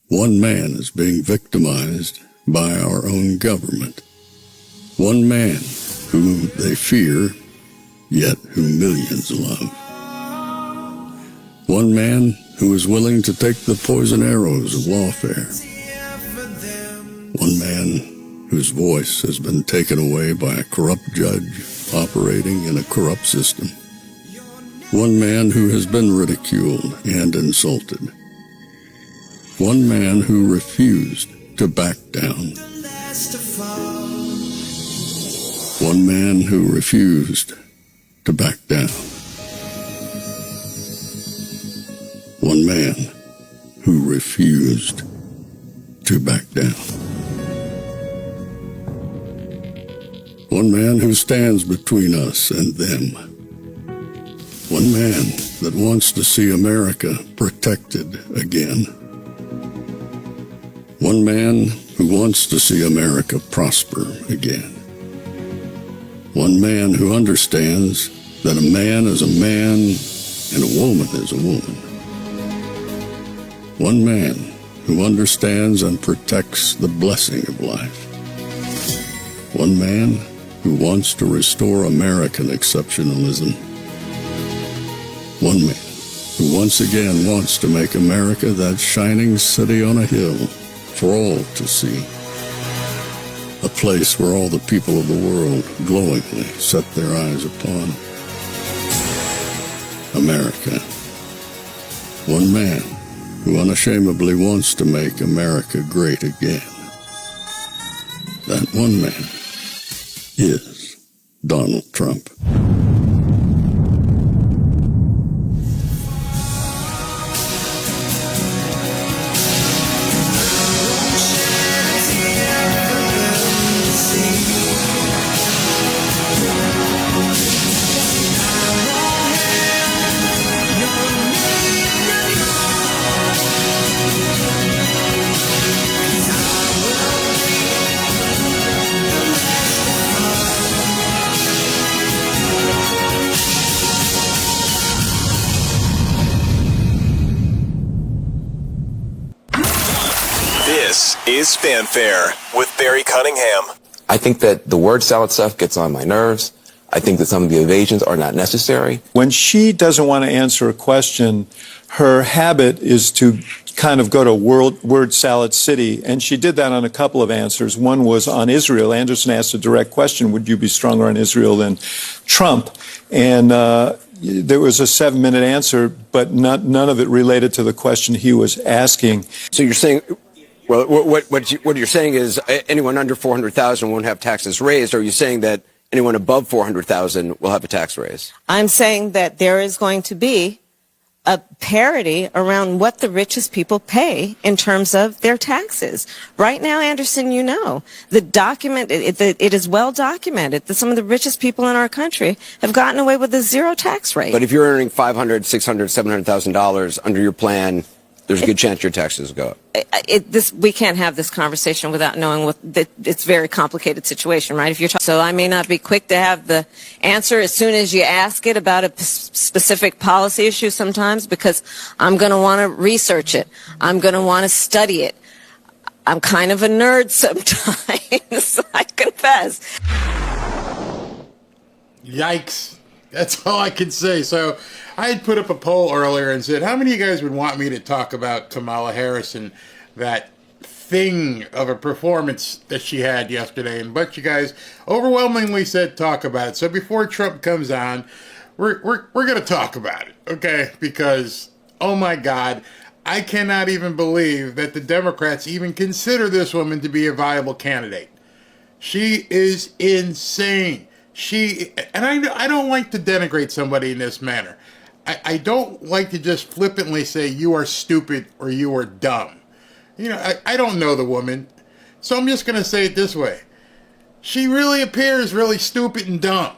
One man is being victimized by our own government. One man whom they fear, yet whom millions love. One man who is willing to take the poison arrows of lawfare. One man whose voice has been taken away by a corrupt judge operating in a corrupt system. One man who has been ridiculed and insulted. One man who refused to back down. One man who refused to back down. One man who refused to back down. One man who stands between us and them. One man that wants to see America protected again. One man who wants to see America prosper again. One man who understands that a man is a man and a woman is a woman. One man who understands and protects the blessing of life. One man who wants to restore American exceptionalism. One man who once again wants to make America that shining city on a hill for all to see. A place where all the people of the world glowingly set their eyes upon. America. One man who unashamedly wants to make America great again. That one man is Donald Trump. This is Fanfare with Barry Cunningham. I think that the word salad stuff gets on my nerves. I think that some of the evasions are not necessary. When she doesn't want to answer a question, her habit is to kind of go to word salad city, and she did that on a couple of answers. One was on Israel. Anderson asked a direct question, would you be stronger on Israel than Trump? And there was a 7-minute answer, but none of it related to the question he was asking. So you're saying, well, what you're saying is anyone under 400,000 won't have taxes raised, or are you saying that anyone above 400,000 will have a tax raise? I'm saying that there is going to be a parity around what the richest people pay in terms of their taxes. Right now, Anderson, you know, the document, it is well documented that some of the richest people in our country have gotten away with a zero tax rate. But if you're earning $500,000, $600,000, $700,000 under your plan, there's a good chance your taxes go up. We can't have this conversation without knowing it's a very complicated situation, right? If you're so I may not be quick to have the answer as soon as you ask it about a specific policy issue sometimes, because I'm going to want to research it. I'm going to want to study it. I'm kind of a nerd sometimes, I confess. Yikes. That's all I can say. So I had put up a poll earlier and said, how many of you guys would want me to talk about Kamala Harris and that thing of a performance that she had yesterday? And a bunch of you guys overwhelmingly said talk about it. So before Trump comes on, we're going to talk about it, okay? Because, oh my God, I cannot even believe that the Democrats even consider this woman to be a viable candidate. She is insane. I don't like to denigrate somebody in this manner. I don't like to just flippantly say you are stupid or you are dumb. You know, I don't know the woman, so I'm just going to say it this way. She really appears really stupid and dumb.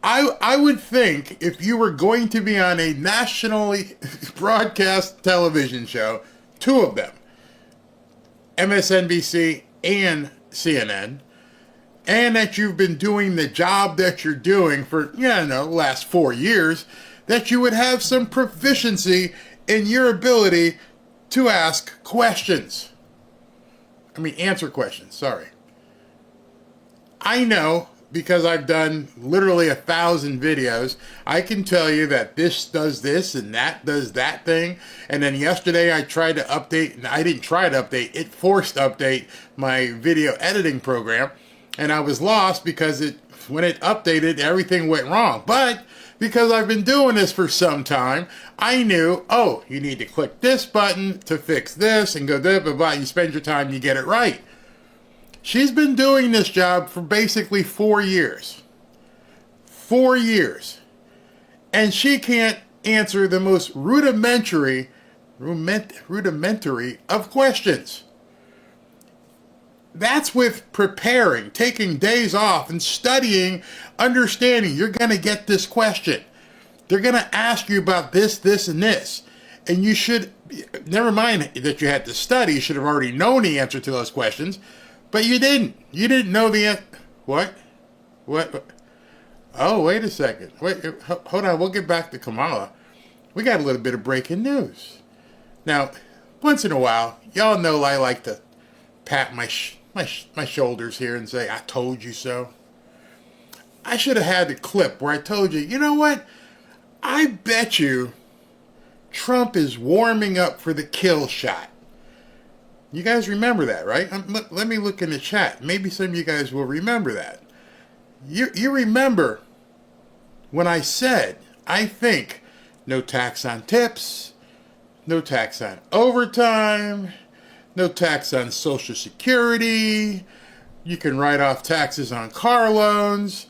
I would think if you were going to be on a nationally broadcast television show, two of them, MSNBC and CNN, and that you've been doing the job that you're doing for, the last 4 years, that you would have some proficiency in your ability to ask questions. Answer questions, sorry. I know, because I've done literally 1,000 videos, I can tell you that this does this and that does that thing. And then yesterday I tried to update, and I didn't try to update, it forced update my video editing program. And I was lost because when it updated, everything went wrong. But because I've been doing this for some time, I knew, oh, you need to click this button to fix this and go blah, blah, blah. You spend your time, you get it right. She's been doing this job for basically 4 years. 4 years. And she can't answer the most rudimentary of questions. That's with preparing, taking days off and studying, understanding you're going to get this question. They're going to ask you about this, this, and this. And you should, never mind that you had to study, you should have already known the answer to those questions. But you didn't. You didn't know the answer. What? Oh, wait a second. Wait, hold on. We'll get back to Kamala. We got a little bit of breaking news. Now, once in a while, y'all know I like to pat my shoulders here and say, I told you so. I should have had the clip where I told you, you know what? I bet you Trump is warming up for the kill shot. You guys remember that, right? Let me look in the chat. Maybe some of you guys will remember that. You remember when I said, I think no tax on tips, no tax on overtime, no tax on Social Security, you can write off taxes on car loans.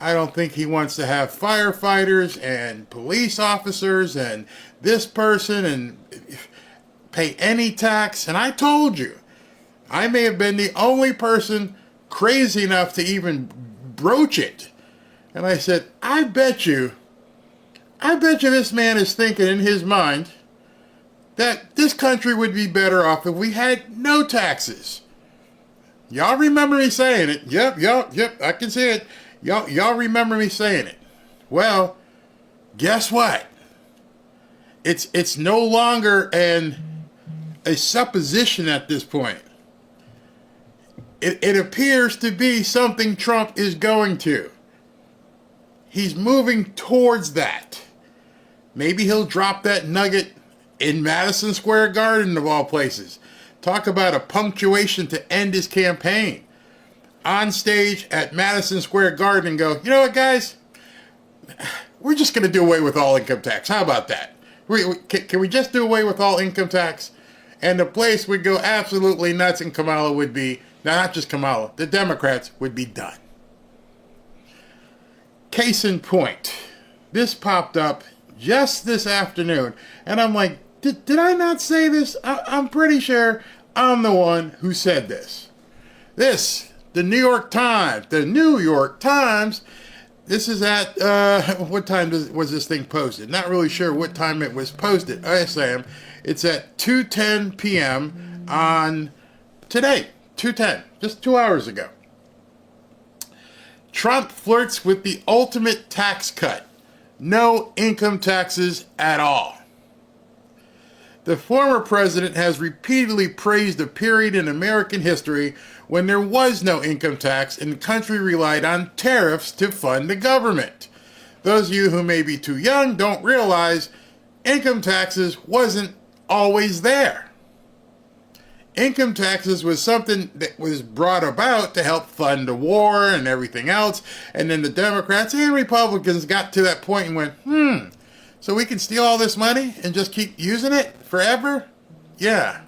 I don't think he wants to have firefighters and police officers and this person and pay any tax. And I told you, I may have been the only person crazy enough to even broach it. And I said, I bet you this man is thinking in his mind that this country would be better off if we had no taxes. Y'all remember me saying it. Yep, I can see it. Y'all remember me saying it. Well, guess what? It's no longer a supposition at this point. It appears to be something Trump is going to. He's moving towards that. Maybe he'll drop that nugget in Madison Square Garden, of all places. Talk about a punctuation to end his campaign. On stage at Madison Square Garden and go, you know what, guys? We're just going to do away with all income tax. How about that? Can we just do away with all income tax? And the place would go absolutely nuts, and Kamala would be, not just Kamala, the Democrats would be done. Case in point, this popped up just this afternoon, and I'm like, did I not say this? I'm pretty sure I'm the one who said this. The New York Times, this is at, what time was this thing posted? Not really sure what time it was posted. Yes, I am. It's at 2:10 p.m. on today, 2:10, just 2 hours ago. Trump flirts with the ultimate tax cut. No income taxes at all. The former president has repeatedly praised a period in American history when there was no income tax and the country relied on tariffs to fund the government. Those of you who may be too young don't realize income taxes wasn't always there. Income taxes was something that was brought about to help fund the war and everything else. And then the Democrats and Republicans got to that point and went, so we can steal all this money and just keep using it forever? Yeah,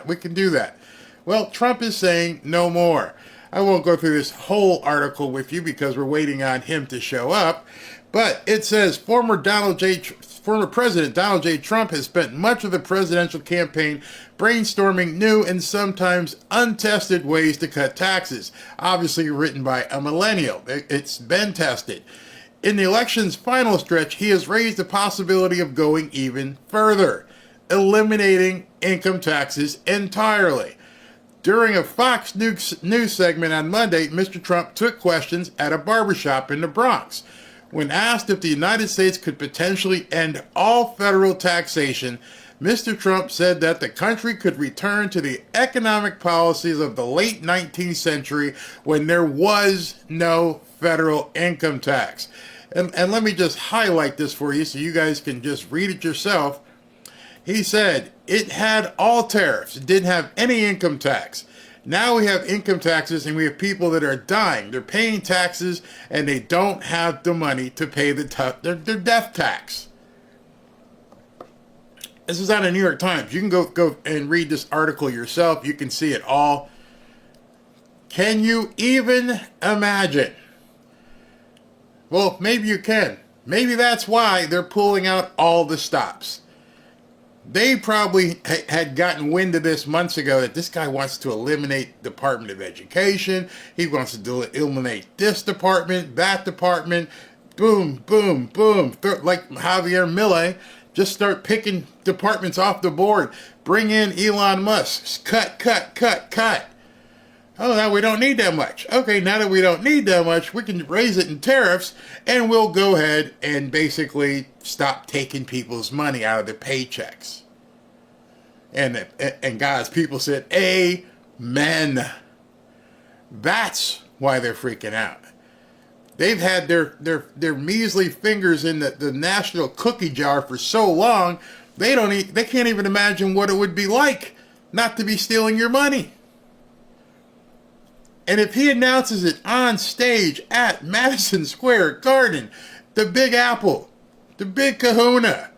we can do that. Well, Trump is saying no more. I won't go through this whole article with you because we're waiting on him to show up. But it says former President Donald J. Trump has spent much of the presidential campaign brainstorming new and sometimes untested ways to cut taxes. Obviously written by a millennial. It's been tested. In the election's final stretch, he has raised the possibility of going even further, eliminating income taxes entirely. During a Fox News segment on Monday, Mr. Trump took questions at a barbershop in the Bronx. When asked if the United States could potentially end all federal taxation, Mr. Trump said that the country could return to the economic policies of the late 19th century when there was no federal income tax. And let me just highlight this for you so you guys can just read it yourself. He said it had all tariffs. It didn't have any income tax. Now we have income taxes and we have people that are dying. They're paying taxes and they don't have the money to pay their death tax. This is out of New York Times. You can go and read this article yourself. You can see it all. Can you even imagine? Well, maybe you can. Maybe that's why they're pulling out all the stops. They probably had gotten wind of this months ago that this guy wants to eliminate Department of Education. He wants to eliminate this department, that department. Boom, boom, boom. Like Javier Milei, just start picking departments off the board. Bring in Elon Musk. Cut, cut, cut, cut. Oh, now we don't need that much. Okay, now that we don't need that much, we can raise it in tariffs, and we'll go ahead and basically stop taking people's money out of their paychecks. And God's people said, amen. That's why they're freaking out. They've had their measly fingers in the national cookie jar for so long, they can't even imagine what it would be like not to be stealing your money. And if he announces it on stage at Madison Square Garden, the Big Apple, the Big Kahuna,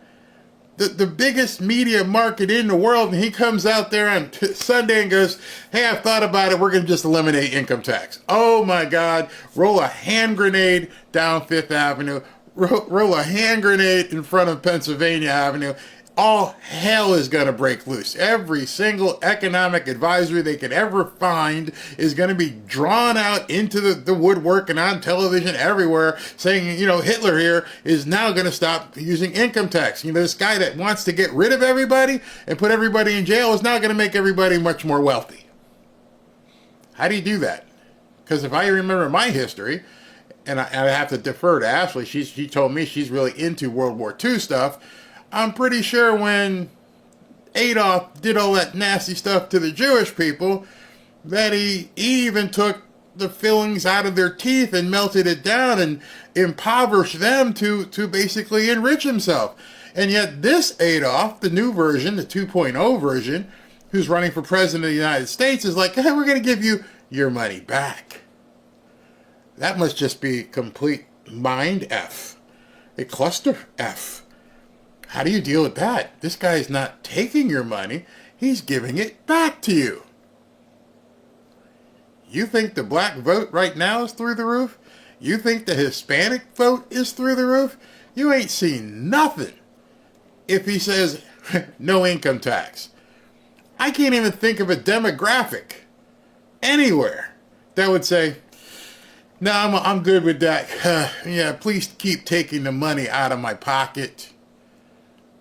the biggest media market in the world, and he comes out there on Sunday and goes, hey, I've thought about it, we're going to just eliminate income tax. Oh my God, roll a hand grenade down Fifth Avenue, roll a hand grenade in front of Pennsylvania Avenue. All hell is going to break loose. Every single economic advisory they could ever find is going to be drawn out into the woodwork and on television everywhere saying, Hitler here is now going to stop using income tax. This guy that wants to get rid of everybody and put everybody in jail is now going to make everybody much more wealthy. How do you do that? Because if I remember my history, and I have to defer to Ashley, she told me she's really into World War II stuff. I'm pretty sure when Adolf did all that nasty stuff to the Jewish people, that he even took the fillings out of their teeth and melted it down and impoverished them to basically enrich himself. And yet this Adolf, the new version, the 2.0 version, who's running for president of the United States, is like, hey, we're going to give you your money back. That must just be complete mind F, a cluster F. How do you deal with that? This guy is not taking your money. He's giving it back to you. You think the black vote right now is through the roof? You think the Hispanic vote is through the roof? You ain't seen nothing if he says no income tax. I can't even think of a demographic anywhere that would say, no, I'm good with that. Yeah, please keep taking the money out of my pocket.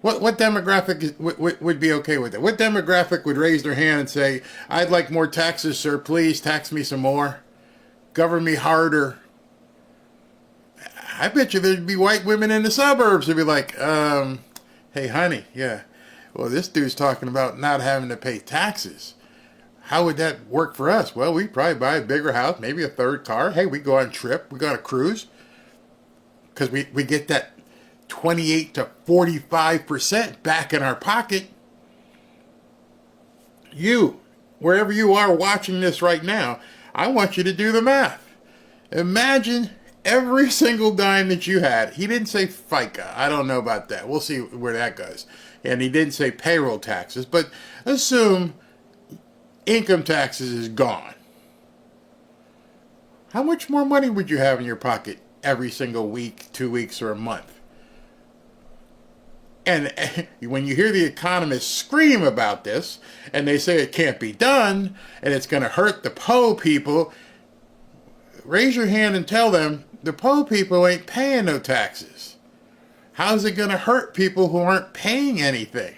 What demographic would be okay with it? What demographic would raise their hand and say, I'd like more taxes, sir. Please tax me some more. Govern me harder. I bet you there'd be white women in the suburbs who'd be like, hey, honey, yeah. Well, this dude's talking about not having to pay taxes. How would that work for us? Well, we'd probably buy a bigger house, maybe a third car. Hey, we go on a trip. We go on a cruise. Because we get that 28 to 45% back in our pocket. You, wherever you are watching this right now, I want you to do the math. Imagine every single dime that you had. He didn't say FICA. I don't know about that. We'll see where that goes. And he didn't say payroll taxes, but assume income taxes is gone. How much more money would you have in your pocket every single week, 2 weeks, or a month? And when you hear the economists scream about this, and they say it can't be done, and it's going to hurt the po people, raise your hand and tell them the po people ain't paying no taxes. How's it going to hurt people who aren't paying anything?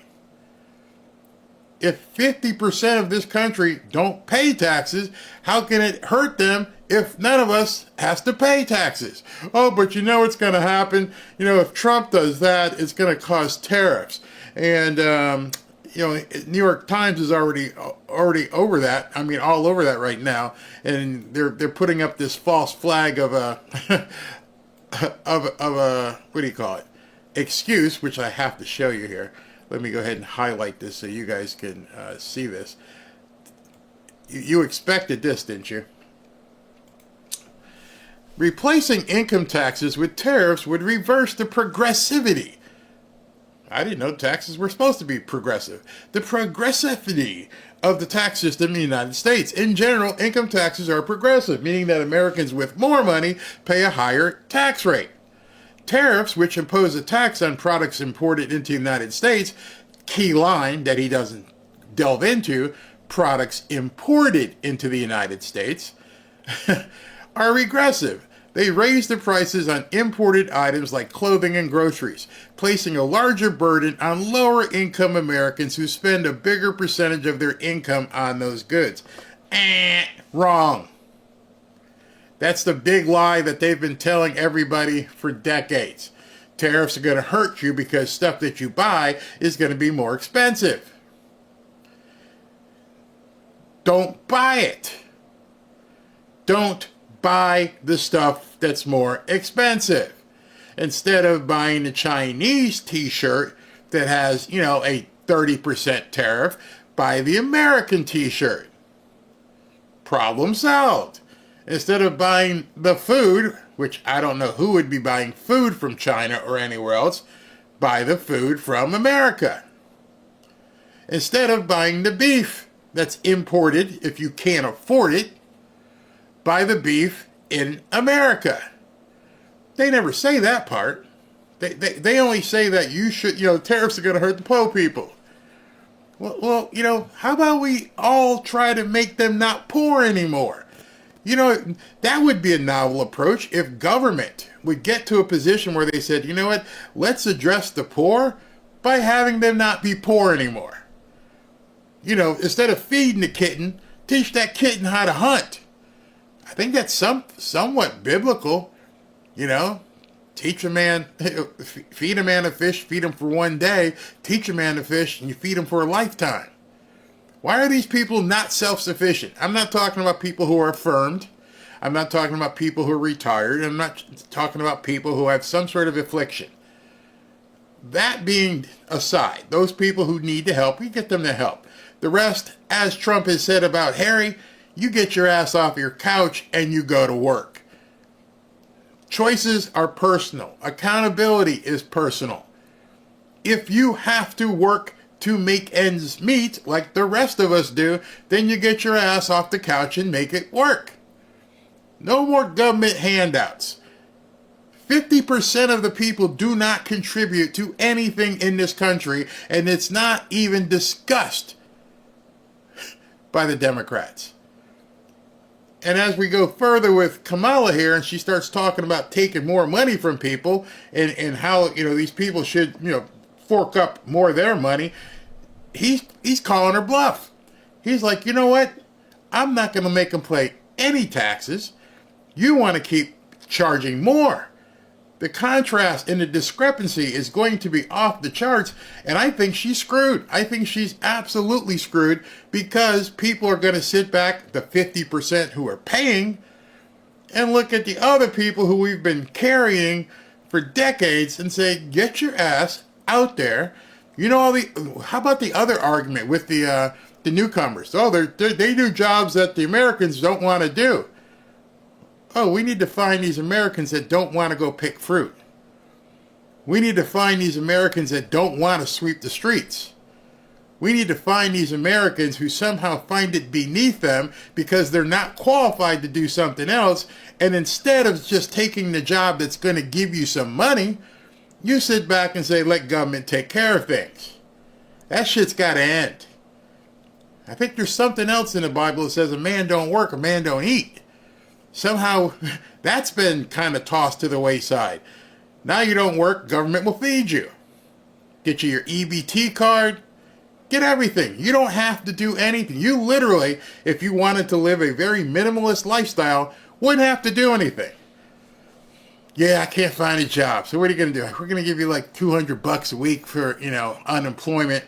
If 50% of this country don't pay taxes, how can it hurt them if none of us has to pay taxes? Oh, but you know what's going to happen? If Trump does that, it's going to cause tariffs. And New York Times is already over that. I mean, all over that right now, and they're putting up this false flag of a of a what do you call it? Excuse, which I have to show you here. Let me go ahead and highlight this so you guys can see this. You expected this, didn't you? Replacing income taxes with tariffs would reverse the progressivity. I didn't know taxes were supposed to be progressive. The progressivity of the tax system in the United States. In general, income taxes are progressive, meaning that Americans with more money pay a higher tax rate. Tariffs, which impose a tax on products imported into the United States, key line that he doesn't delve into, products imported into the United States, are regressive. They raise the prices on imported items like clothing and groceries, placing a larger burden on lower income Americans who spend a bigger percentage of their income on those goods. Wrong. That's the big lie that they've been telling everybody for decades. Tariffs are going to hurt you because stuff that you buy is going to be more expensive. Don't buy it. Don't buy the stuff that's more expensive. Instead of buying a Chinese t-shirt that has, a 30% tariff, buy the American t-shirt. Problem solved. Instead of buying the food, which I don't know who would be buying food from China or anywhere else, buy the food from America. Instead of buying the beef that's imported, if you can't afford it, buy the beef in America. They never say that part. They only say that you should, tariffs are going to hurt the poor people. Well, how about we all try to make them not poor anymore? That would be a novel approach if government would get to a position where they said, you know what, let's address the poor by having them not be poor anymore. Instead of feeding the kitten, teach that kitten how to hunt. I think that's somewhat biblical, Teach a man, feed a man a fish, feed him for one day, teach a man to fish, and you feed him for a lifetime. Why are these people not self-sufficient? I'm not talking about people who are affirmed. I'm not talking about people who are retired. I'm not talking about people who have some sort of affliction. That being aside, those people who need the help, we get them the help. The rest, as Trump has said about Harry, you get your ass off your couch and you go to work. Choices are personal. Accountability is personal. If you have to work to make ends meet, like the rest of us do, then you get your ass off the couch and make it work. No more government handouts. 50% of the people do not contribute to anything in this country, and it's not even discussed by the Democrats. And as we go further with Kamala here, and she starts talking about taking more money from people and how, these people should, fork up more of their money, he's calling her bluff. He's like, you know what? I'm not going to make them pay any taxes. You want to keep charging more. The contrast and the discrepancy is going to be off the charts, and I think she's screwed. I think she's absolutely screwed because people are going to sit back, the 50% who are paying, and look at the other people who we've been carrying for decades and say, get your ass out there. How about the other argument with the newcomers? Oh, they do jobs that the Americans don't want to do. Oh, we need to find these Americans that don't want to go pick fruit. We need to find these Americans that don't want to sweep the streets. We need to find these Americans who somehow find it beneath them because they're not qualified to do something else, and instead of just taking the job that's going to give you some money, you sit back and say, let government take care of things. That shit's got to end. I think there's something else in the Bible that says a man don't work, a man don't eat. Somehow that's been kind of tossed to the wayside. Now you don't work, government will feed you. Get you your EBT card, get everything. You don't have to do anything. You literally, if you wanted to live a very minimalist lifestyle, wouldn't have to do anything. yeah, I can't find a job. So what are you going to do? We're going to give you like $200 a week for, unemployment.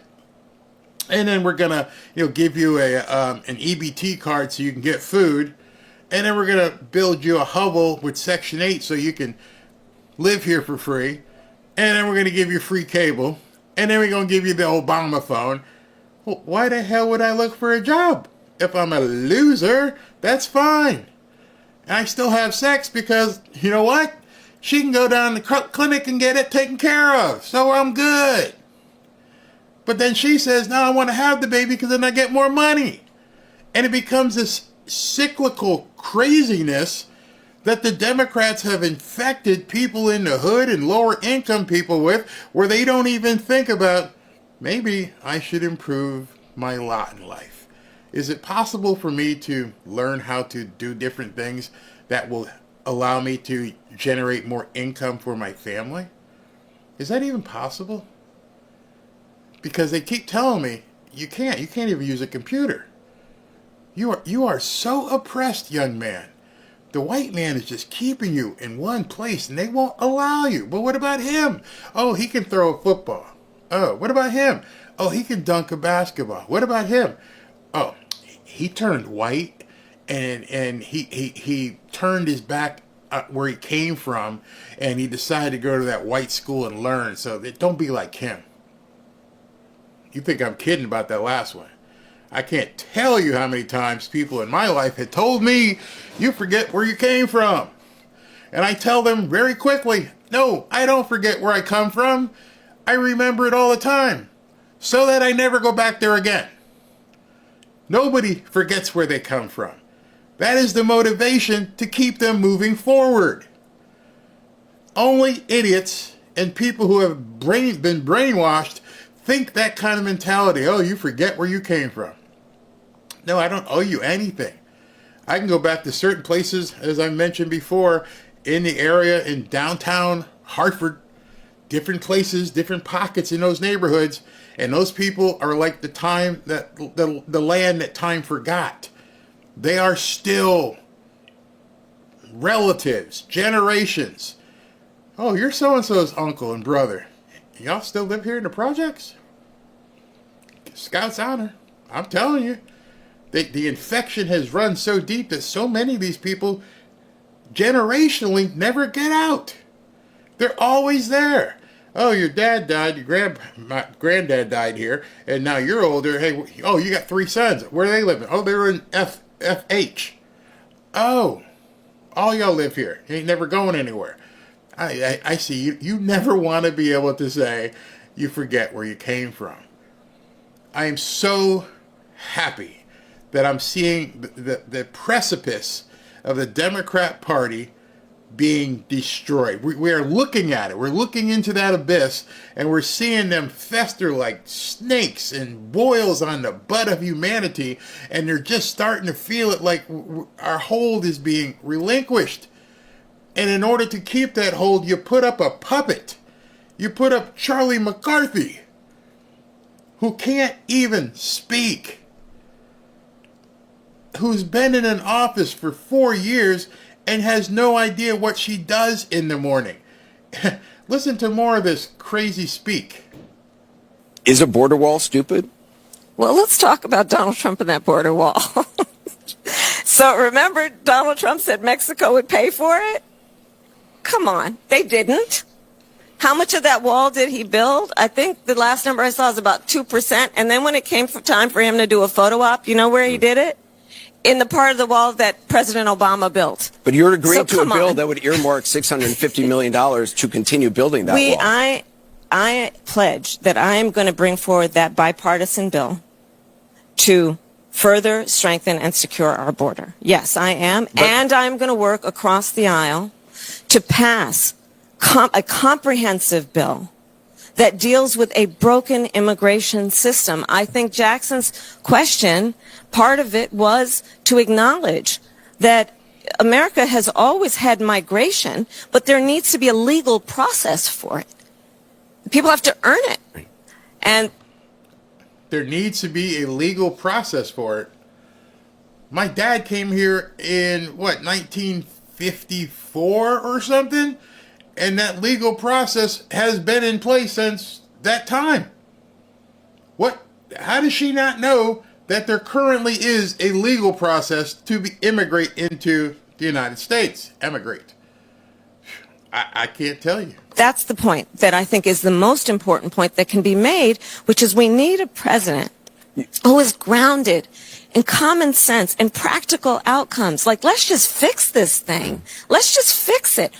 And then we're going to, give you an EBT card so you can get food. And then we're going to build you a hovel with Section 8 so you can live here for free. And then we're going to give you free cable. And then we're going to give you the Obama phone. Well, why the hell would I look for a job? If I'm a loser, that's fine. And I still have sex because, you know what? She can go down to the clinic and get it taken care of. So I'm good. But then she says, no, I want to have the baby because then I get more money. And it becomes this cyclical craziness that the Democrats have infected people in the hood and lower income people with, where they don't even think about, maybe I should improve my lot in life. Is it possible for me to learn how to do different things that will allow me to generate more income for my family? Is that even possible? Because they keep telling me, you can't even use a computer. You are so oppressed, young man. The white man is just keeping you in one place and they won't allow you. But what about him? Oh, he can throw a football. Oh, what about him? Oh, he can dunk a basketball. What about him? Oh, he turned white and he turned his back where he came from and he decided to go to that white school and learn. So don't be like him. You think I'm kidding about that last one. I can't tell you how many times people in my life had told me, you forget where you came from. And I tell them very quickly, no, I don't forget where I come from. I remember it all the time so that I never go back there again. Nobody forgets where they come from. That is the motivation to keep them moving forward. Only idiots and people who have been brainwashed think that kind of mentality. Oh, you forget where you came from. No, I don't owe you anything. I can go back to certain places, as I mentioned before, in the area in downtown Hartford, different places, different pockets in those neighborhoods, and those people are like the time that the land that time forgot. They are still relatives, generations. Oh, you're so-and-so's uncle and brother. Y'all still live here in the projects? Scout's honor. I'm telling you. The infection has run so deep that so many of these people generationally never get out. They're always there. Oh, your dad died, my granddad died here, and now you're older. Hey, oh, you got 3 sons. Where are they living? Oh, they were in FH. Oh, all y'all live here. You ain't never going anywhere. I see you. You never want to be able to say you forget where you came from. I am so happy that I'm seeing the precipice of the Democrat Party being destroyed. We are looking at it. We're looking into that abyss, and we're seeing them fester like snakes and boils on the butt of humanity, and they're just starting to feel it like our hold is being relinquished. And in order to keep that hold, you put up a puppet. You put up Charlie McCarthy, who can't even speak, who's been in an office for 4 years and has no idea what she does in the morning. Listen to more of this crazy speak. Is a border wall stupid? Well, let's talk about Donald Trump and that border wall. So remember, Donald Trump said Mexico would pay for it? Come on, they didn't. How much of that wall did he build? I think the last number I saw is about 2%. And then when it came time for him to do a photo op, you know where he did it? In the part of the wall that President Obama built. But you're agreeing to a bill that would earmark $650 million to continue building that wall. I pledge that I am going to bring forward that bipartisan bill to further strengthen and secure our border. Yes, I am. And I'm going to work across the aisle to pass a comprehensive bill that deals with a broken immigration system. I think Jackson's question, part of it was to acknowledge that America has always had migration, but there needs to be a legal process for it. People have to earn it. And there needs to be a legal process for it. My dad came here in, 1954 or something? And that legal process has been in place since that time. How does she not know that there currently is a legal process to immigrate into the United States? Emigrate. I can't tell you. That's the point that I think is the most important point that can be made, which is we need a president who is grounded in common sense and practical outcomes. Like, let's just fix this thing. Let's just fix it.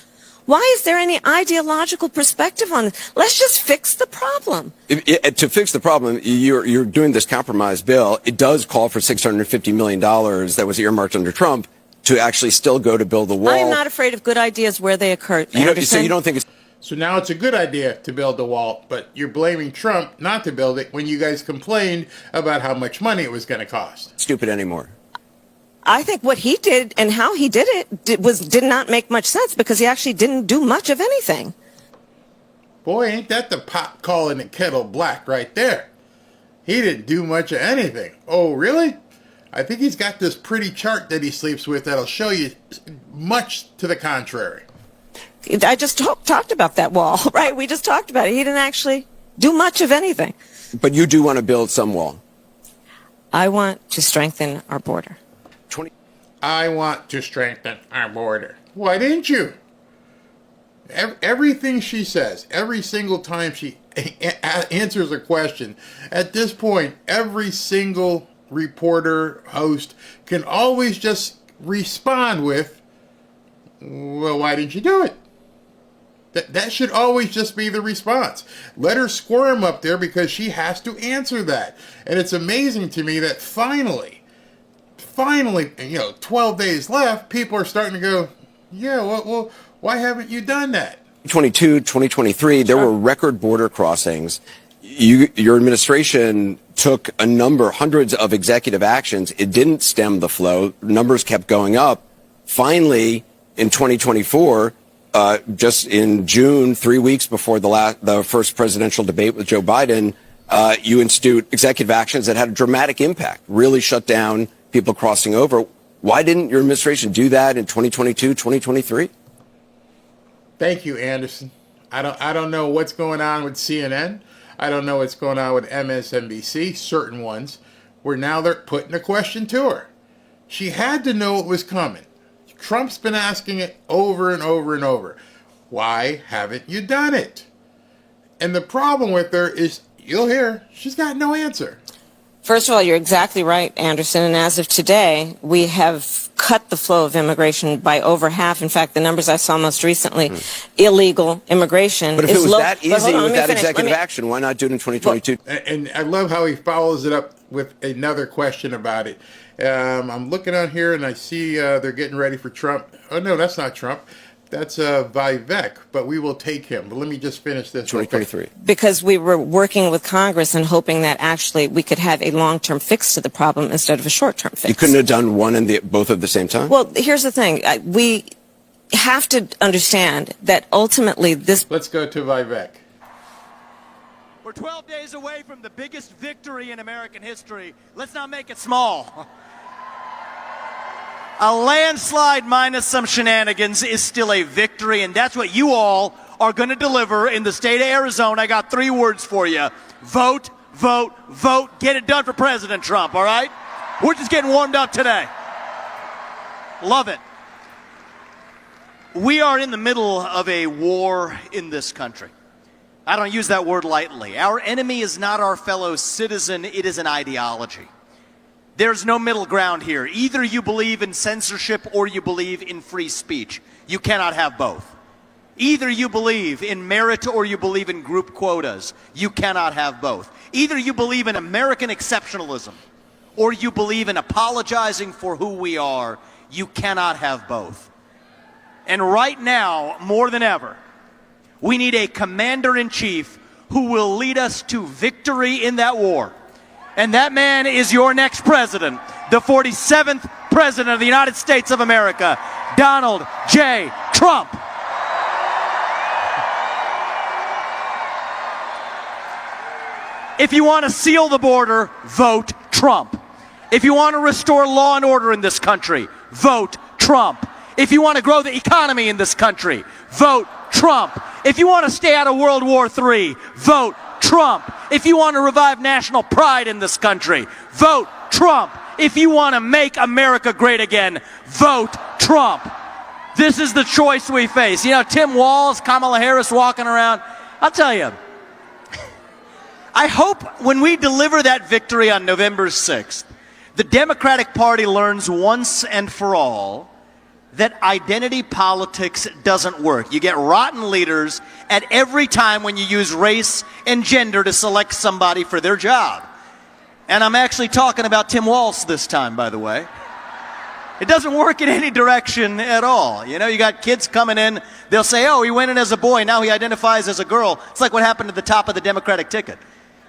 Why is there any ideological perspective on this? Let's just fix the problem. To fix the problem, you're doing this compromise bill. It does call for $650 million that was earmarked under Trump to actually still go to build the wall. I am not afraid of good ideas where they occur. So you don't think it's... So now it's a good idea to build the wall, but you're blaming Trump not to build it when you guys complained about how much money it was going to cost. Stupid anymore. I think what he did and how he did it did not make much sense because he actually didn't do much of anything. Boy, ain't that the pot calling the kettle black right there. He didn't do much of anything. Oh, really? I think he's got this pretty chart that he sleeps with that'll show you much to the contrary. I just talked about that wall, right? We just talked about it. He didn't actually do much of anything. But you do want to build some wall. I want to strengthen our border. I want to strengthen our border. Why didn't you? Everything she says, every single time she answers a question, at this point, every single reporter, host can always just respond with, well, why didn't you do it? That should always just be the response. Let her squirm up there because she has to answer that. And it's amazing to me that finally, 12 days left, people are starting to go, yeah, well, why haven't you done that? 2023, there were record border crossings. Your administration took hundreds of executive actions. It didn't stem the flow. Numbers kept going up. Finally, in 2024, just in June, 3 weeks before the first presidential debate with Joe Biden, you institute executive actions that had a dramatic impact, really shut down people crossing over. Why didn't your administration do that in 2022, 2023? Thank you, Anderson. I don't know what's going on with CNN. I don't know what's going on with MSNBC, certain ones, where now they're putting a question to her. She had to know it was coming. Trump's been asking it over and over and over. Why haven't you done it? And the problem with her is, you'll hear, she's got no answer. First of all, you're exactly right, Anderson. And as of today, we have cut the flow of immigration by over half. In fact, the numbers I saw most recently, illegal immigration But if is it was low. that easy with that executive action, why not do it in 2022? And I love how he follows it up with another question about it. I'm looking on here and I see they're getting ready for Trump. Oh, no, that's not Trump. That's Vivek, but we will take him. But let me just finish this. 2023. Because we were working with Congress and hoping that actually we could have a long-term fix to the problem instead of a short-term fix. You couldn't have done one and both at the same time? Well, here's the thing. We have to understand that ultimately this... Let's go to Vivek. We're 12 days away from the biggest victory in American history. Let's not make it small. A landslide minus some shenanigans is still a victory, and that's what you all are going to deliver in the state of Arizona. I got 3 words for you. Vote, vote, vote. Get it done for President Trump, all right? We're just getting warmed up today. Love it. We are in the middle of a war in this country. I don't use that word lightly. Our enemy is not our fellow citizen. It is an ideology. There's no middle ground here. Either you believe in censorship or you believe in free speech. You cannot have both. Either you believe in merit or you believe in group quotas. You cannot have both. Either you believe in American exceptionalism or you believe in apologizing for who we are. You cannot have both. And right now, more than ever, we need a commander-in-chief who will lead us to victory in that war. And that man is your next president, the 47th president of the United States of America, Donald J. Trump. If you want to seal the border, vote Trump. If you want to restore law and order in this country, vote Trump. If you want to grow the economy in this country, vote Trump. If you want to stay out of World War III, vote Trump. If you want to revive national pride in this country, vote Trump. If you want to make America great again, vote Trump. This is the choice we face. You know, Tim Walz, Kamala Harris walking around. I'll tell you, I hope when we deliver that victory on November 6th, the Democratic Party learns once and for all that identity politics doesn't work. You get rotten leaders at every time when you use race and gender to select somebody for their job. And I'm actually talking about Tim Walz this time, by the way. It doesn't work in any direction at all. You know, you got kids coming in, they'll say, oh, he went in as a boy, now he identifies as a girl. It's like what happened at the top of the Democratic ticket.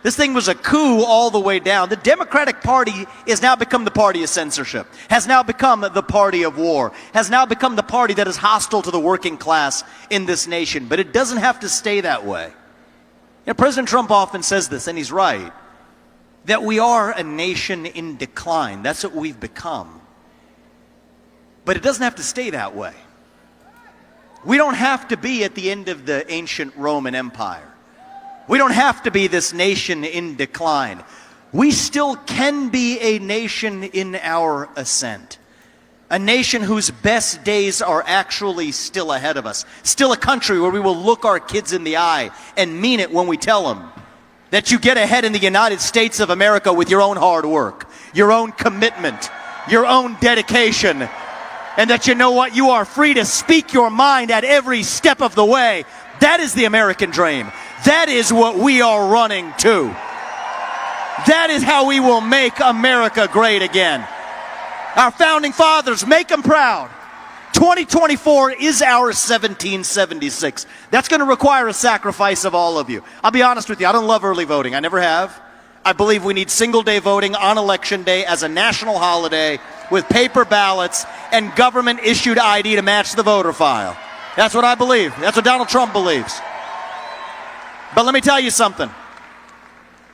This thing was a coup all the way down. The Democratic Party has now become the party of censorship, has now become the party of war, has now become the party that is hostile to the working class in this nation. But it doesn't have to stay that way. You know, President Trump often says this, and he's right, that we are a nation in decline. That's what we've become. But it doesn't have to stay that way. We don't have to be at the end of the ancient Roman Empire. We don't have to be this nation in decline. We still can be a nation in our ascent. A nation whose best days are actually still ahead of us. Still a country where we will look our kids in the eye and mean it when we tell them that you get ahead in the United States of America with your own hard work, your own commitment, your own dedication, and that you know what? You are free to speak your mind at every step of the way. That is the American dream. That is what we are running to. That is how we will make America great again. Our founding fathers, make them proud. 2024 is our 1776. That's going to require a sacrifice of all of you. I'll be honest with you, I don't love early voting. I never have. I believe we need single-day voting on Election Day as a national holiday with paper ballots and government-issued ID to match the voter file. That's what I believe. That's what Donald Trump believes. But let me tell you something.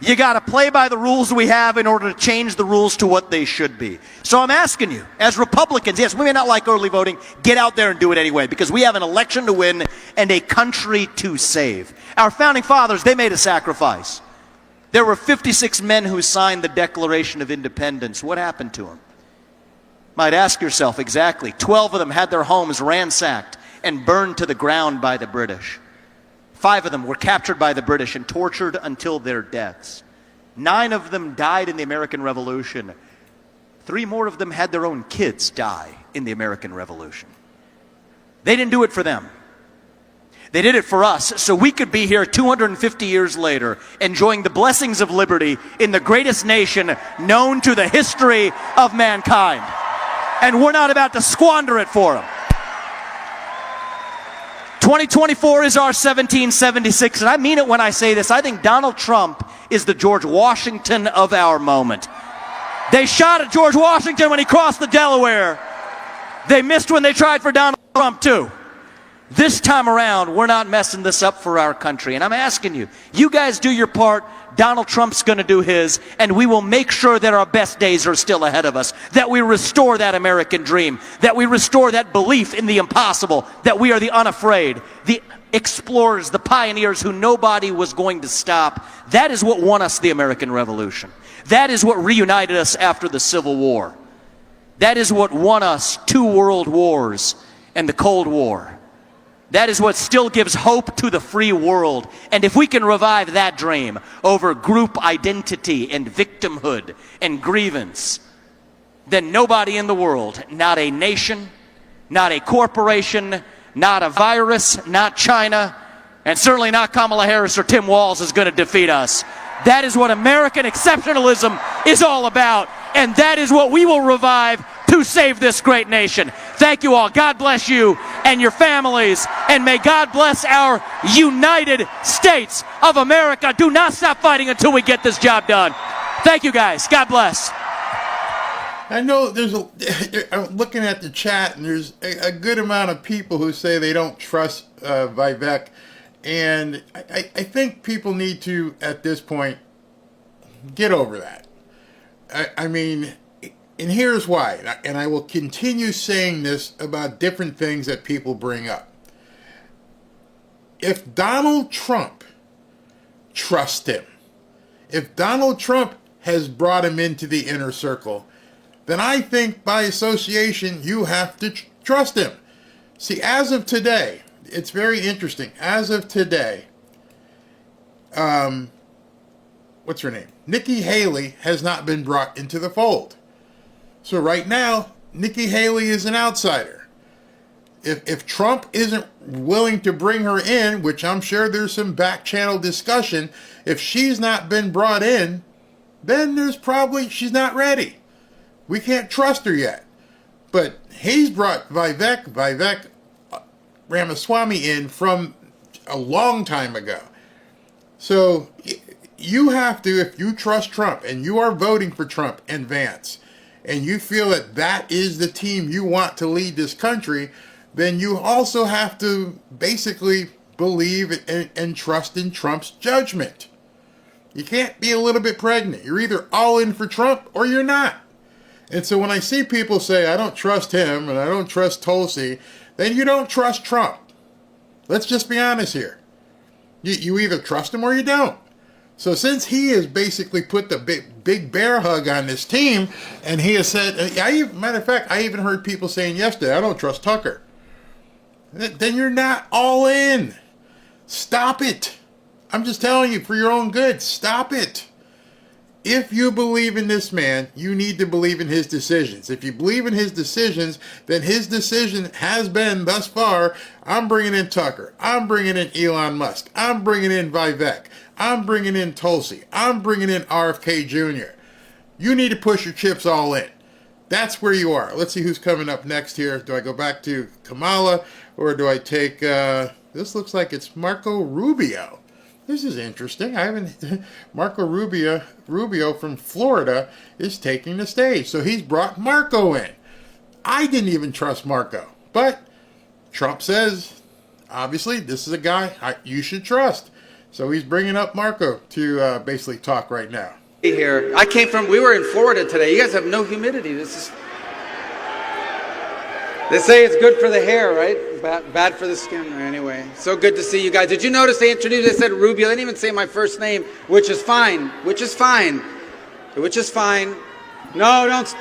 You got to play by the rules we have in order to change the rules to what they should be. So I'm asking you, as Republicans, yes, we may not like early voting, get out there and do it anyway, because we have an election to win and a country to save. Our founding fathers, they made a sacrifice. There were 56 men who signed the Declaration of Independence. What happened to them? Might ask yourself exactly. 12 of them had their homes ransacked and burned to the ground by the British. 5 of them were captured by the British and tortured until their deaths. 9 of them died in the American Revolution. 3 more of them had their own kids die in the American Revolution. They didn't do it for them. They did it for us so we could be here 250 years later enjoying the blessings of liberty in the greatest nation known to the history of mankind. And we're not about to squander it for them. 2024 is our 1776, and I mean it when I say this. I think Donald Trump is the George Washington of our moment. They shot at George Washington when he crossed the Delaware. They missed when they tried for Donald Trump, too. This time around, we're not messing this up for our country. And I'm asking you, you guys do your part, Donald Trump's going to do his, and we will make sure that our best days are still ahead of us, that we restore that American dream, that we restore that belief in the impossible, that we are the unafraid, the explorers, the pioneers who nobody was going to stop. That is what won us the American Revolution. That is what reunited us after the Civil War. That is what won us 2 world wars and the Cold War. That is what still gives hope to the free world. And if we can revive that dream over group identity and victimhood and grievance, then nobody in the world, not a nation, not a corporation, not a virus, not China, and certainly not Kamala Harris or Tim Walz is going to defeat us. That is what American exceptionalism is all about. And that is what we will revive to save this great nation. Thank you all. God bless you and your families. And may God bless our United States of America. Do not stop fighting until we get this job done. Thank you, guys. God bless. I know I'm looking at the chat, and there's a good amount of people who say they don't trust Vivek. And I think people need to, at this point, get over that. I mean, and here's why, and I will continue saying this about different things that people bring up. if Donald Trump trusts him, if Donald Trump has brought him into the inner circle, then I think by association you have to trust him. See, as of today, it's very interesting. As of today, what's her name? Nikki Haley has not been brought into the fold. So right now, Nikki Haley is an outsider. If Trump isn't willing to bring her in, which I'm sure there's some back channel discussion, if she's not been brought in, then there's probably, she's not ready. We can't trust her yet. But he's brought Vivek Ramaswamy in from a long time ago. So you have to, if you trust Trump and you are voting for Trump and Vance, and you feel that that is the team you want to lead this country, then you also have to basically believe and trust in Trump's judgment. You can't be a little bit pregnant. You're either all in for Trump or you're not. And so when I see people say, I don't trust him and I don't trust Tulsi, then you don't trust Trump. Let's just be honest here. You either trust him or you don't. So since he has basically put the big bear hug on this team, and he has said, matter of fact, I even heard people saying yesterday, I don't trust Tucker. Then you're not all in. Stop it. I'm just telling you, for your own good, stop it. If you believe in this man, you need to believe in his decisions. If you believe in his decisions, then his decision has been thus far, I'm bringing in Tucker. I'm bringing in Elon Musk. I'm bringing in Vivek. I'm bringing in Tulsi. I'm bringing in RFK Jr. You need to push your chips all in. That's where you are. Let's see who's coming up next here. Do I go back to Kamala or do I take, this looks like it's Marco Rubio. This is interesting. Marco Rubio from Florida is taking the stage. So he's brought Marco in. I didn't even trust Marco. But Trump says, obviously, this is a guy you should trust. So he's bringing up Marco to basically talk right now. Here, we were in Florida today. You guys have no humidity. They say it's good for the hair, right? Bad for the skin. Anyway, so good to see you guys. Did you notice they said Rubio? They didn't even say my first name, which is fine. Which is fine. No, don't.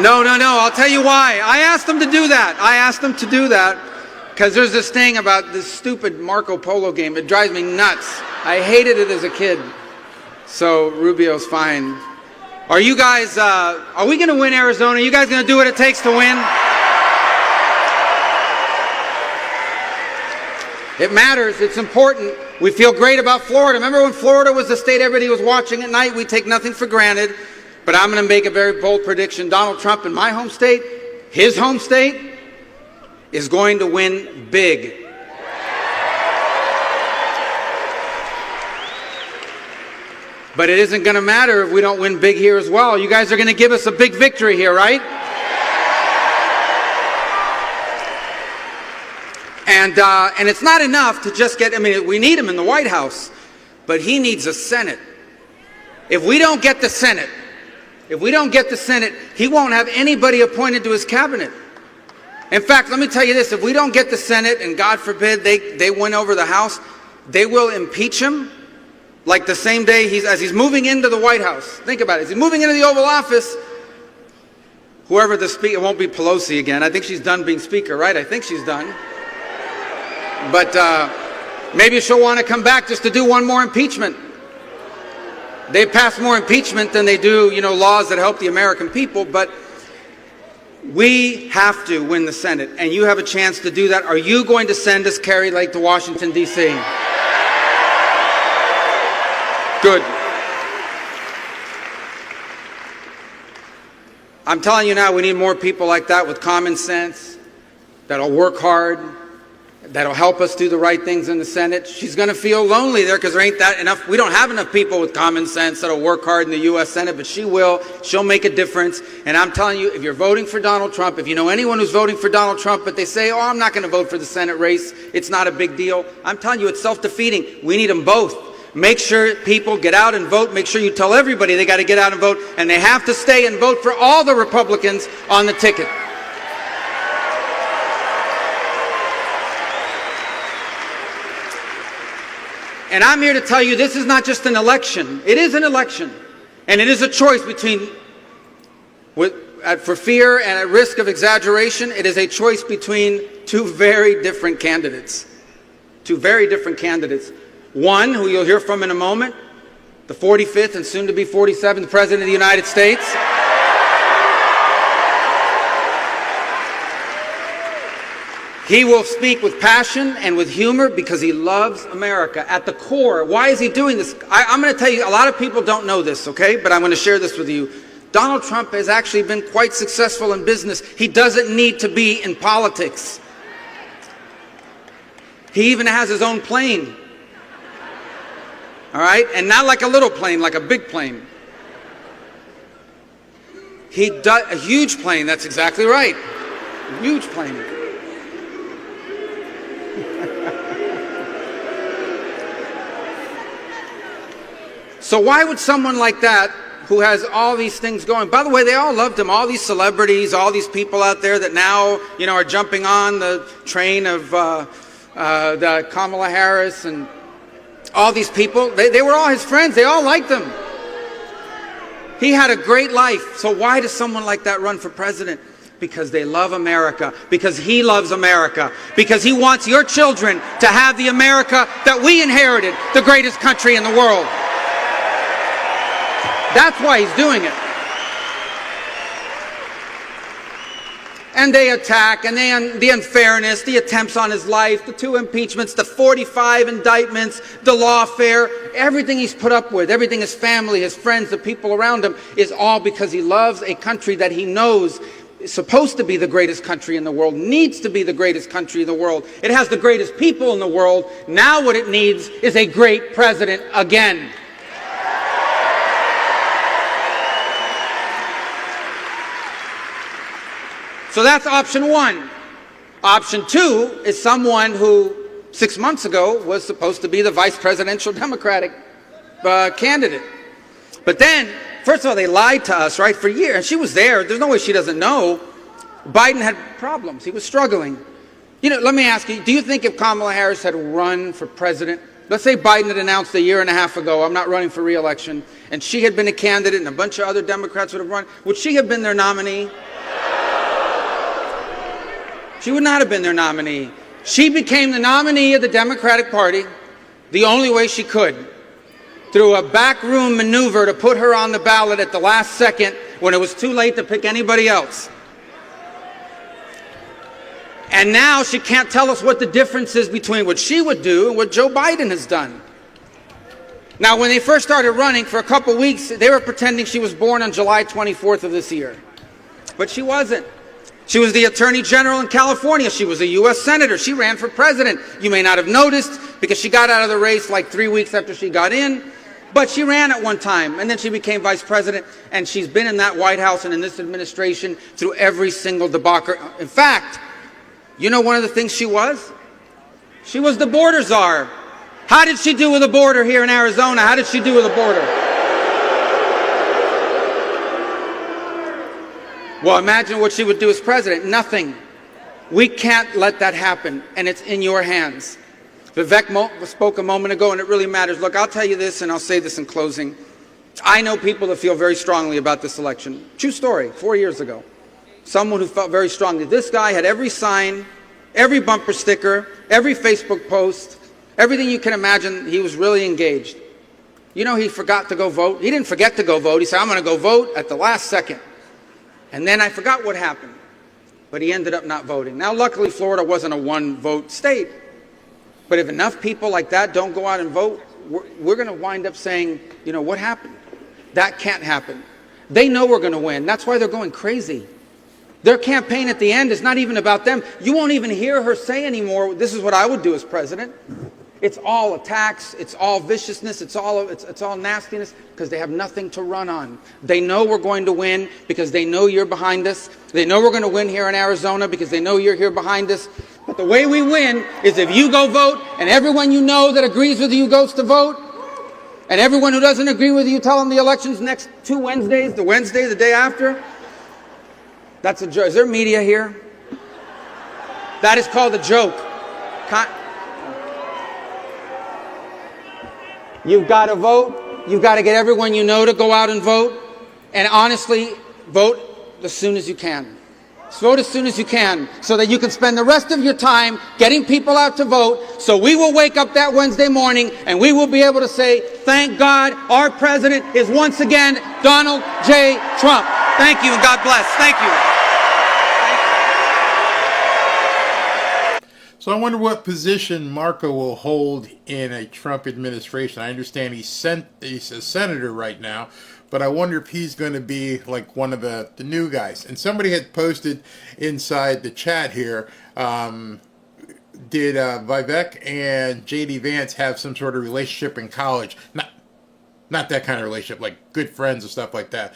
No. I'll tell you why. I asked them to do that. Because there's this thing about this stupid Marco Polo game. It drives me nuts. I hated it as a kid. So Rubio's fine. Are you guys, are we going to win Arizona? Are you guys going to do what it takes to win? It matters. It's important. We feel great about Florida. Remember when Florida was the state everybody was watching at night? We take nothing for granted. But I'm going to make a very bold prediction. Donald Trump in my home state, his home state, is going to win big. But it isn't going to matter if we don't win big here as well. You guys are going to give us a big victory here, right? And it's not enough to just get, we need him in the White House, but he needs a Senate. If we don't get the Senate, he won't have anybody appointed to his cabinet. In fact, let me tell you this, if we don't get the Senate, and God forbid they win over the House, they will impeach him like the same day as he's moving into the White House. Think about it. As he's moving into the Oval Office, whoever the speaker, it won't be Pelosi again. I think she's done being speaker, right? I think she's done. But maybe she'll want to come back just to do one more impeachment. They pass more impeachment than they do, laws that help the American people. But we have to win the Senate, and you have a chance to do that. Are you going to send us, Carrie Lake, to Washington, D.C.? Good. I'm telling you now, we need more people like that with common sense, that'll work hard, that'll help us do the right things in the Senate. She's going to feel lonely there because there ain't that enough. We don't have enough people with common sense that'll work hard in the U.S. Senate, but she will. She'll make a difference. And I'm telling you, if you're voting for Donald Trump, if you know anyone who's voting for Donald Trump, but they say, oh, I'm not going to vote for the Senate race, it's not a big deal. I'm telling you, it's self-defeating. We need them both. Make sure people get out and vote. Make sure you tell everybody they got to get out and vote, and they have to stay and vote for all the Republicans on the ticket. And I'm here to tell you this is not just an election. It is an election. And it is a choice between, for fear and at risk of exaggeration, it is a choice between two very different candidates. Two very different candidates. One, who you'll hear from in a moment, the 45th and soon to be 47th President of the United States. He will speak with passion and with humor because he loves America at the core. Why is he doing this? I'm going to tell you, a lot of people don't know this, okay? But I'm going to share this with you. Donald Trump has actually been quite successful in business. He doesn't need to be in politics. He even has his own plane. All right? And not like a little plane, like a big plane. He does a huge plane, that's exactly right. A huge plane. So why would someone like that, who has all these things going, by the way, they all loved him, all these celebrities, all these people out there that now, you know, are jumping on the train of the Kamala Harris and all these people, they were all his friends, they all liked him. He had a great life. So why does someone like that run for president? Because they love America, because he loves America, because he wants your children to have the America that we inherited, the greatest country in the world. That's why he's doing it. And they attack, and the unfairness, the attempts on his life, the 2 impeachments, the 45 indictments, the lawfare, everything he's put up with, everything his family, his friends, the people around him, is all because he loves a country that he knows is supposed to be the greatest country in the world, needs to be the greatest country in the world. It has the greatest people in the world. Now what it needs is a great president again. So that's option one. Option two is someone who 6 months ago was supposed to be the vice presidential Democratic candidate. But then, first of all, they lied to us, right, for years. And she was there. There's no way she doesn't know. Biden had problems. He was struggling. You know, let me ask you, do you think if Kamala Harris had run for president, let's say Biden had announced a year and a half ago, I'm not running for re-election, and she had been a candidate and a bunch of other Democrats would have run, would she have been their nominee? She would not have been their nominee. She became the nominee of the Democratic Party the only way she could, through a backroom maneuver to put her on the ballot at the last second when it was too late to pick anybody else. And now she can't tell us what the difference is between what she would do and what Joe Biden has done. Now, when they first started running, for a couple weeks, they were pretending she was born on July 24th of this year. But she wasn't. She was the Attorney General in California. She was a U.S. Senator. She ran for president. You may not have noticed because she got out of the race like 3 weeks after she got in. But she ran at one time, and then she became vice president, and she's been in that White House and in this administration through every single debacle. In fact, you know one of the things she was? She was the border czar. How did she do with the border here in Arizona? How did she do with the border? Well, imagine what she would do as president. Nothing. We can't let that happen, and it's in your hands. Vivek spoke a moment ago, and it really matters. Look, I'll tell you this, and I'll say this in closing. I know people that feel very strongly about this election. True story, 4 years ago. Someone who felt very strongly. This guy had every sign, every bumper sticker, every Facebook post, everything you can imagine. He was really engaged. You know, he forgot to go vote. He didn't forget to go vote. He said, I'm going to go vote at the last second. And then I forgot what happened. But he ended up not voting. Now, luckily, Florida wasn't a one-vote state. But if enough people like that don't go out and vote, we're going to wind up saying, you know, what happened? That can't happen. They know we're going to win. That's why they're going crazy. Their campaign at the end is not even about them. You won't even hear her say anymore, this is what I would do as president. It's all attacks, it's all viciousness, it's all nastiness, because they have nothing to run on. They know we're going to win because they know you're behind us. They know we're going to win here in Arizona because they know you're here behind us. But the way we win is if you go vote, and everyone you know that agrees with you goes to vote, and everyone who doesn't agree with you, tell them the election's next 2 Wednesdays, the Wednesday, the day after. That's a joke. Is there media here? That is called a joke. You've got to vote. You've got to get everyone you know to go out and vote. And honestly, vote as soon as you can. Vote as soon as you can so that you can spend the rest of your time getting people out to vote. So we will wake up that Wednesday morning and we will be able to say, thank God our president is once again Donald J. Trump. Thank you and God bless. Thank you. So I wonder what position Marco will hold in a Trump administration. I understand he's a senator right now, but I wonder if he's going to be like one of the new guys. And somebody had posted inside the chat here, did Vivek and J.D. Vance have some sort of relationship in college? Not that kind of relationship, like good friends and stuff like that.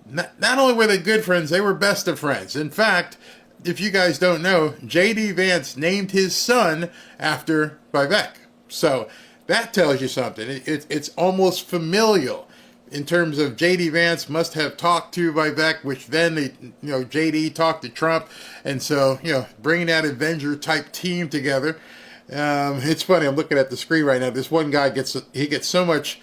Not only were they good friends, they were best of friends. In fact, if you guys don't know, J.D. Vance named his son after Vivek. So that tells you something. It's almost familial in terms of J.D. Vance must have talked to Vivek, which then J.D. talked to Trump. And so, bringing that Avenger type team together. It's funny. I'm looking at the screen right now. This one guy gets so much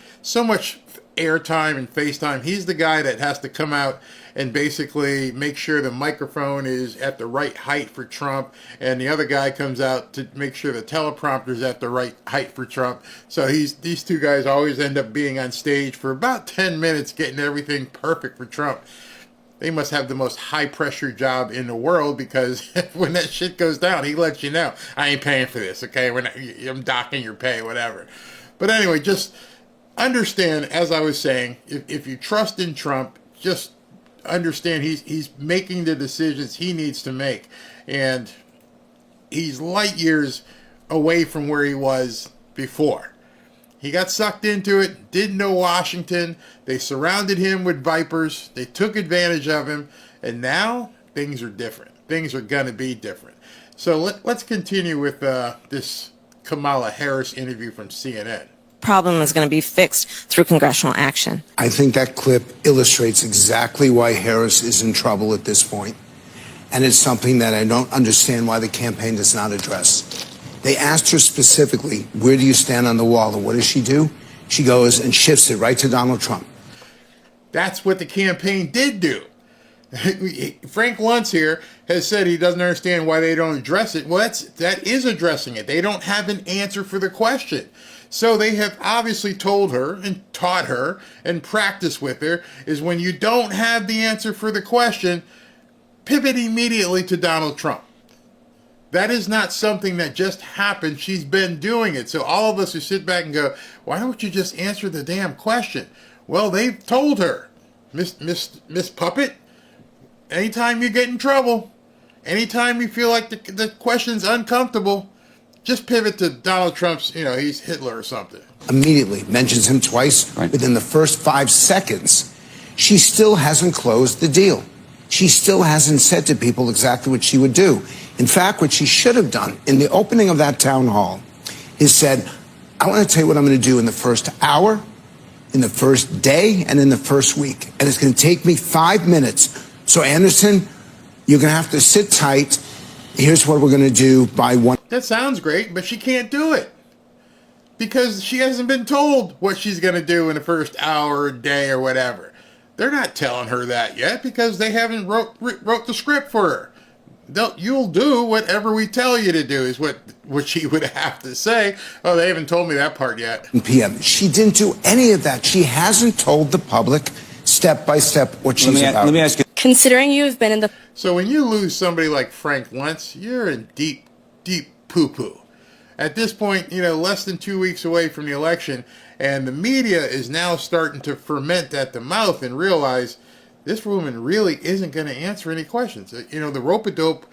airtime and FaceTime. He's the guy that has to come out and basically make sure the microphone is at the right height for Trump, and the other guy comes out to make sure the teleprompter is at the right height for Trump. So these two guys always end up being on stage for about 10 minutes getting everything perfect for Trump. They must have the most high-pressure job in the world, because when that shit goes down, he lets you know, I ain't paying for this, okay? I'm docking your pay, whatever. But anyway, just understand, as I was saying, if you trust in Trump, just understand he's making the decisions he needs to make, and he's light years away from where he was before. He got sucked into it, didn't know Washington. They surrounded him with vipers. They took advantage of him, and now things are different. Things are going to be different. So let's continue with this Kamala Harris interview from CNN. Problem is going to be fixed through congressional action. I think that clip illustrates exactly why Harris is in trouble at this point, and it's something that I don't understand why the campaign does not address. They asked her specifically, where do you stand on the wall, and what does she do? She goes and shifts it right to Donald Trump. That's what the campaign did do. Frank Luntz here has said he doesn't understand why they don't address it. Well, that is addressing it. They don't have an answer for the question. So they have obviously told her and taught her and practiced with her is when you don't have the answer for the question, pivot immediately to Donald Trump. That is not something that just happened. She's been doing it. So all of us who sit back and go, why don't you just answer the damn question? Well, they've told her, Miss Puppet, anytime you get in trouble, anytime you feel like the question's uncomfortable, just pivot to Donald Trump's, he's Hitler or something. Immediately mentions him twice within the first 5 seconds. She still hasn't closed the deal. She still hasn't said to people exactly what she would do. In fact, what she should have done in the opening of that town hall is said, I want to tell you what I'm going to do in the first hour, in the first day, and in the first week. And it's going to take me 5 minutes. So, Anderson, you're going to have to sit tight. Here's what we're going to do by one. That sounds great, but she can't do it because she hasn't been told what she's going to do in the first hour, or day, or whatever. They're not telling her that yet because they haven't wrote the script for her. You'll do whatever we tell you to do is what she would have to say. Oh, they haven't told me that part yet. PM. She didn't do any of that. She hasn't told the public step by step what she's about. Let me ask you. Considering you've been in the... So when you lose somebody like Frank Luntz, you're in deep, deep poo-poo. At this point, less than 2 weeks away from the election, and the media is now starting to ferment at the mouth and realize this woman really isn't going to answer any questions. The rope-a-dope,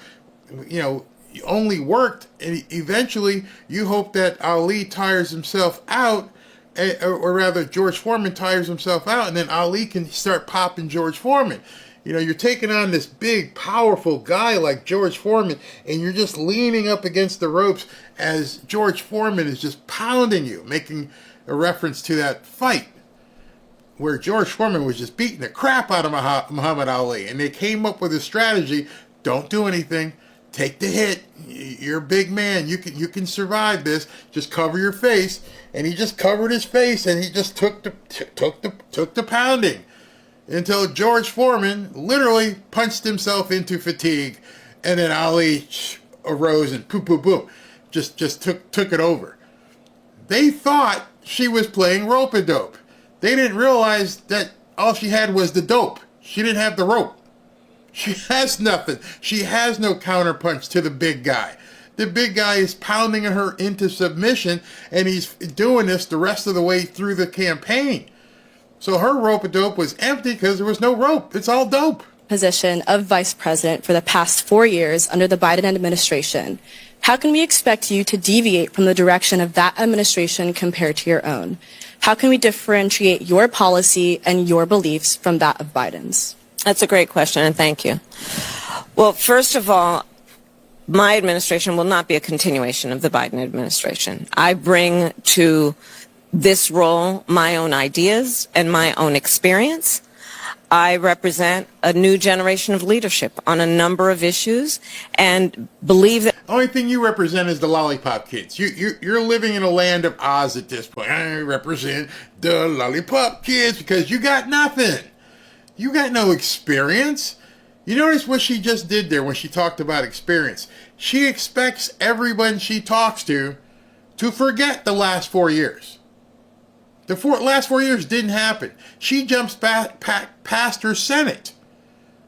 only worked, and eventually you hope that Ali tires himself out, or rather George Foreman tires himself out, and then Ali can start popping George Foreman. You're taking on this big, powerful guy like George Foreman, and you're just leaning up against the ropes as George Foreman is just pounding you, making a reference to that fight where George Foreman was just beating the crap out of Muhammad Ali. And they came up with a strategy, don't do anything, take the hit. You're a big man. You can survive this. Just cover your face." And he just covered his face, and he just took the pounding until George Foreman literally punched himself into fatigue, and then Ali arose and boom, boom, boom, just took it over. They thought she was playing rope-a-dope. They didn't realize that all she had was the dope. She didn't have the rope. She has nothing. She has no counterpunch to the big guy. The big guy is pounding her into submission, and he's doing this the rest of the way through the campaign. So her rope-a-dope was empty because there was no rope. It's all dope. Position of vice president for the past 4 years under the Biden administration. How can we expect you to deviate from the direction of that administration compared to your own? How can we differentiate your policy and your beliefs from that of Biden's? That's a great question, and thank you. Well, first of all, my administration will not be a continuation of the Biden administration. I bring to this role my own ideas and my own experience. I represent a new generation of leadership on a number of issues and believe that... The only thing you represent is the lollipop kids. You're living in a land of Oz at this point. I represent the lollipop kids because you got nothing. You got no experience. You notice what she just did there when she talked about experience. She expects everyone she talks to forget the last 4 years. The last 4 years didn't happen. She jumps past her Senate.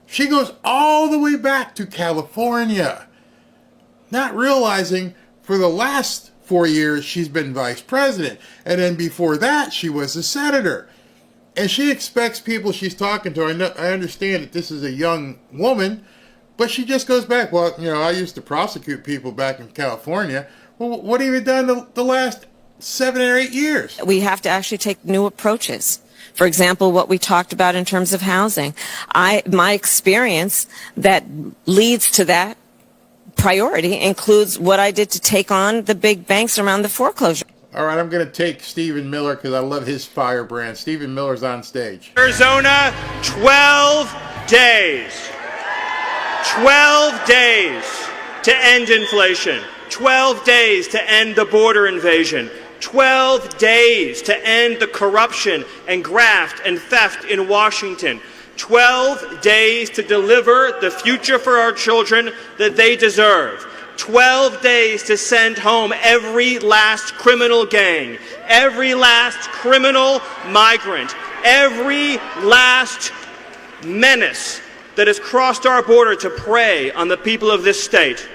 She goes all the way back to California, not realizing for the last 4 years she's been vice president. And then before that, she was a senator. And she expects people she's talking to, I understand that this is a young woman, but she just goes back, well, I used to prosecute people back in California. Well, what have you done the last 7 or 8 years? We have to actually take new approaches. For example, what we talked about in terms of housing. My experience that leads to that priority includes what I did to take on the big banks around the foreclosure. All right, I'm going to take Stephen Miller because I love his firebrand. Stephen Miller's on stage. Arizona, 12 days. 12 days to end inflation. 12 days to end the border invasion. 12 days to end the corruption and graft and theft in Washington. 12 days to deliver the future for our children that they deserve. 12 days to send home every last criminal gang, every last criminal migrant, every last menace that has crossed our border to prey on the people of this state.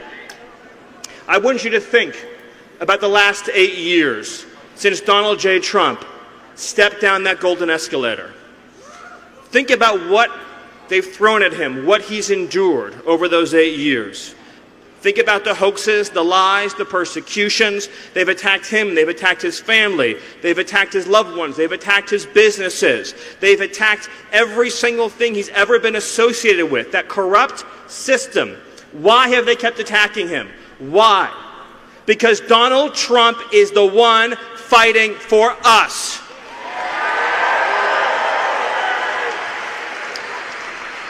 I want you to think about the last 8 years since Donald J. Trump stepped down that golden escalator. Think about what they've thrown at him, what he's endured over those 8 years. Think about the hoaxes, the lies, the persecutions. They've attacked him. They've attacked his family. They've attacked his loved ones. They've attacked his businesses. They've attacked every single thing he's ever been associated with, that corrupt system. Why have they kept attacking him? Why? Because Donald Trump is the one fighting for us.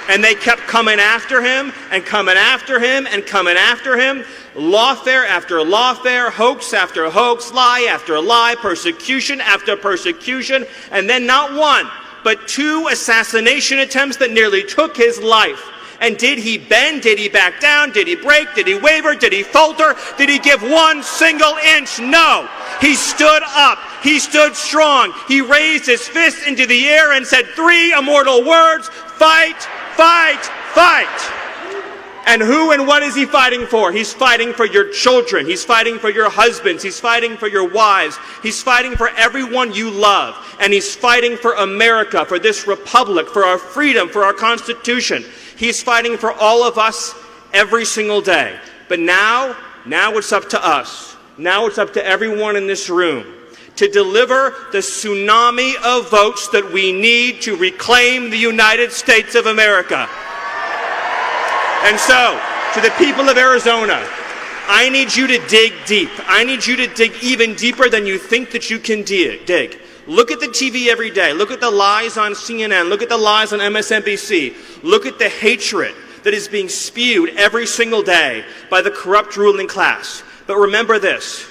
And they kept coming after him and coming after him and coming after him. Lawfare after lawfare, hoax after hoax, lie after lie, persecution after persecution, and then not one, but 2 assassination attempts that nearly took his life. And did he bend? Did he back down? Did he break? Did he waver? Did he falter? Did he give one single inch? No. He stood up. He stood strong. He raised his fist into the air and said 3 immortal words: fight, fight, fight. And who and what is he fighting for? He's fighting for your children. He's fighting for your husbands. He's fighting for your wives. He's fighting for everyone you love. And he's fighting for America, for this republic, for our freedom, for our Constitution. He's fighting for all of us every single day. But now it's up to us. Now it's up to everyone in this room to deliver the tsunami of votes that we need to reclaim the United States of America. And so, to the people of Arizona, I need you to dig deep. I need you to dig even deeper than you think that you can dig. Look at the TV every day. Look at the lies on CNN. Look at the lies on MSNBC. Look at the hatred that is being spewed every single day by the corrupt ruling class. But remember this.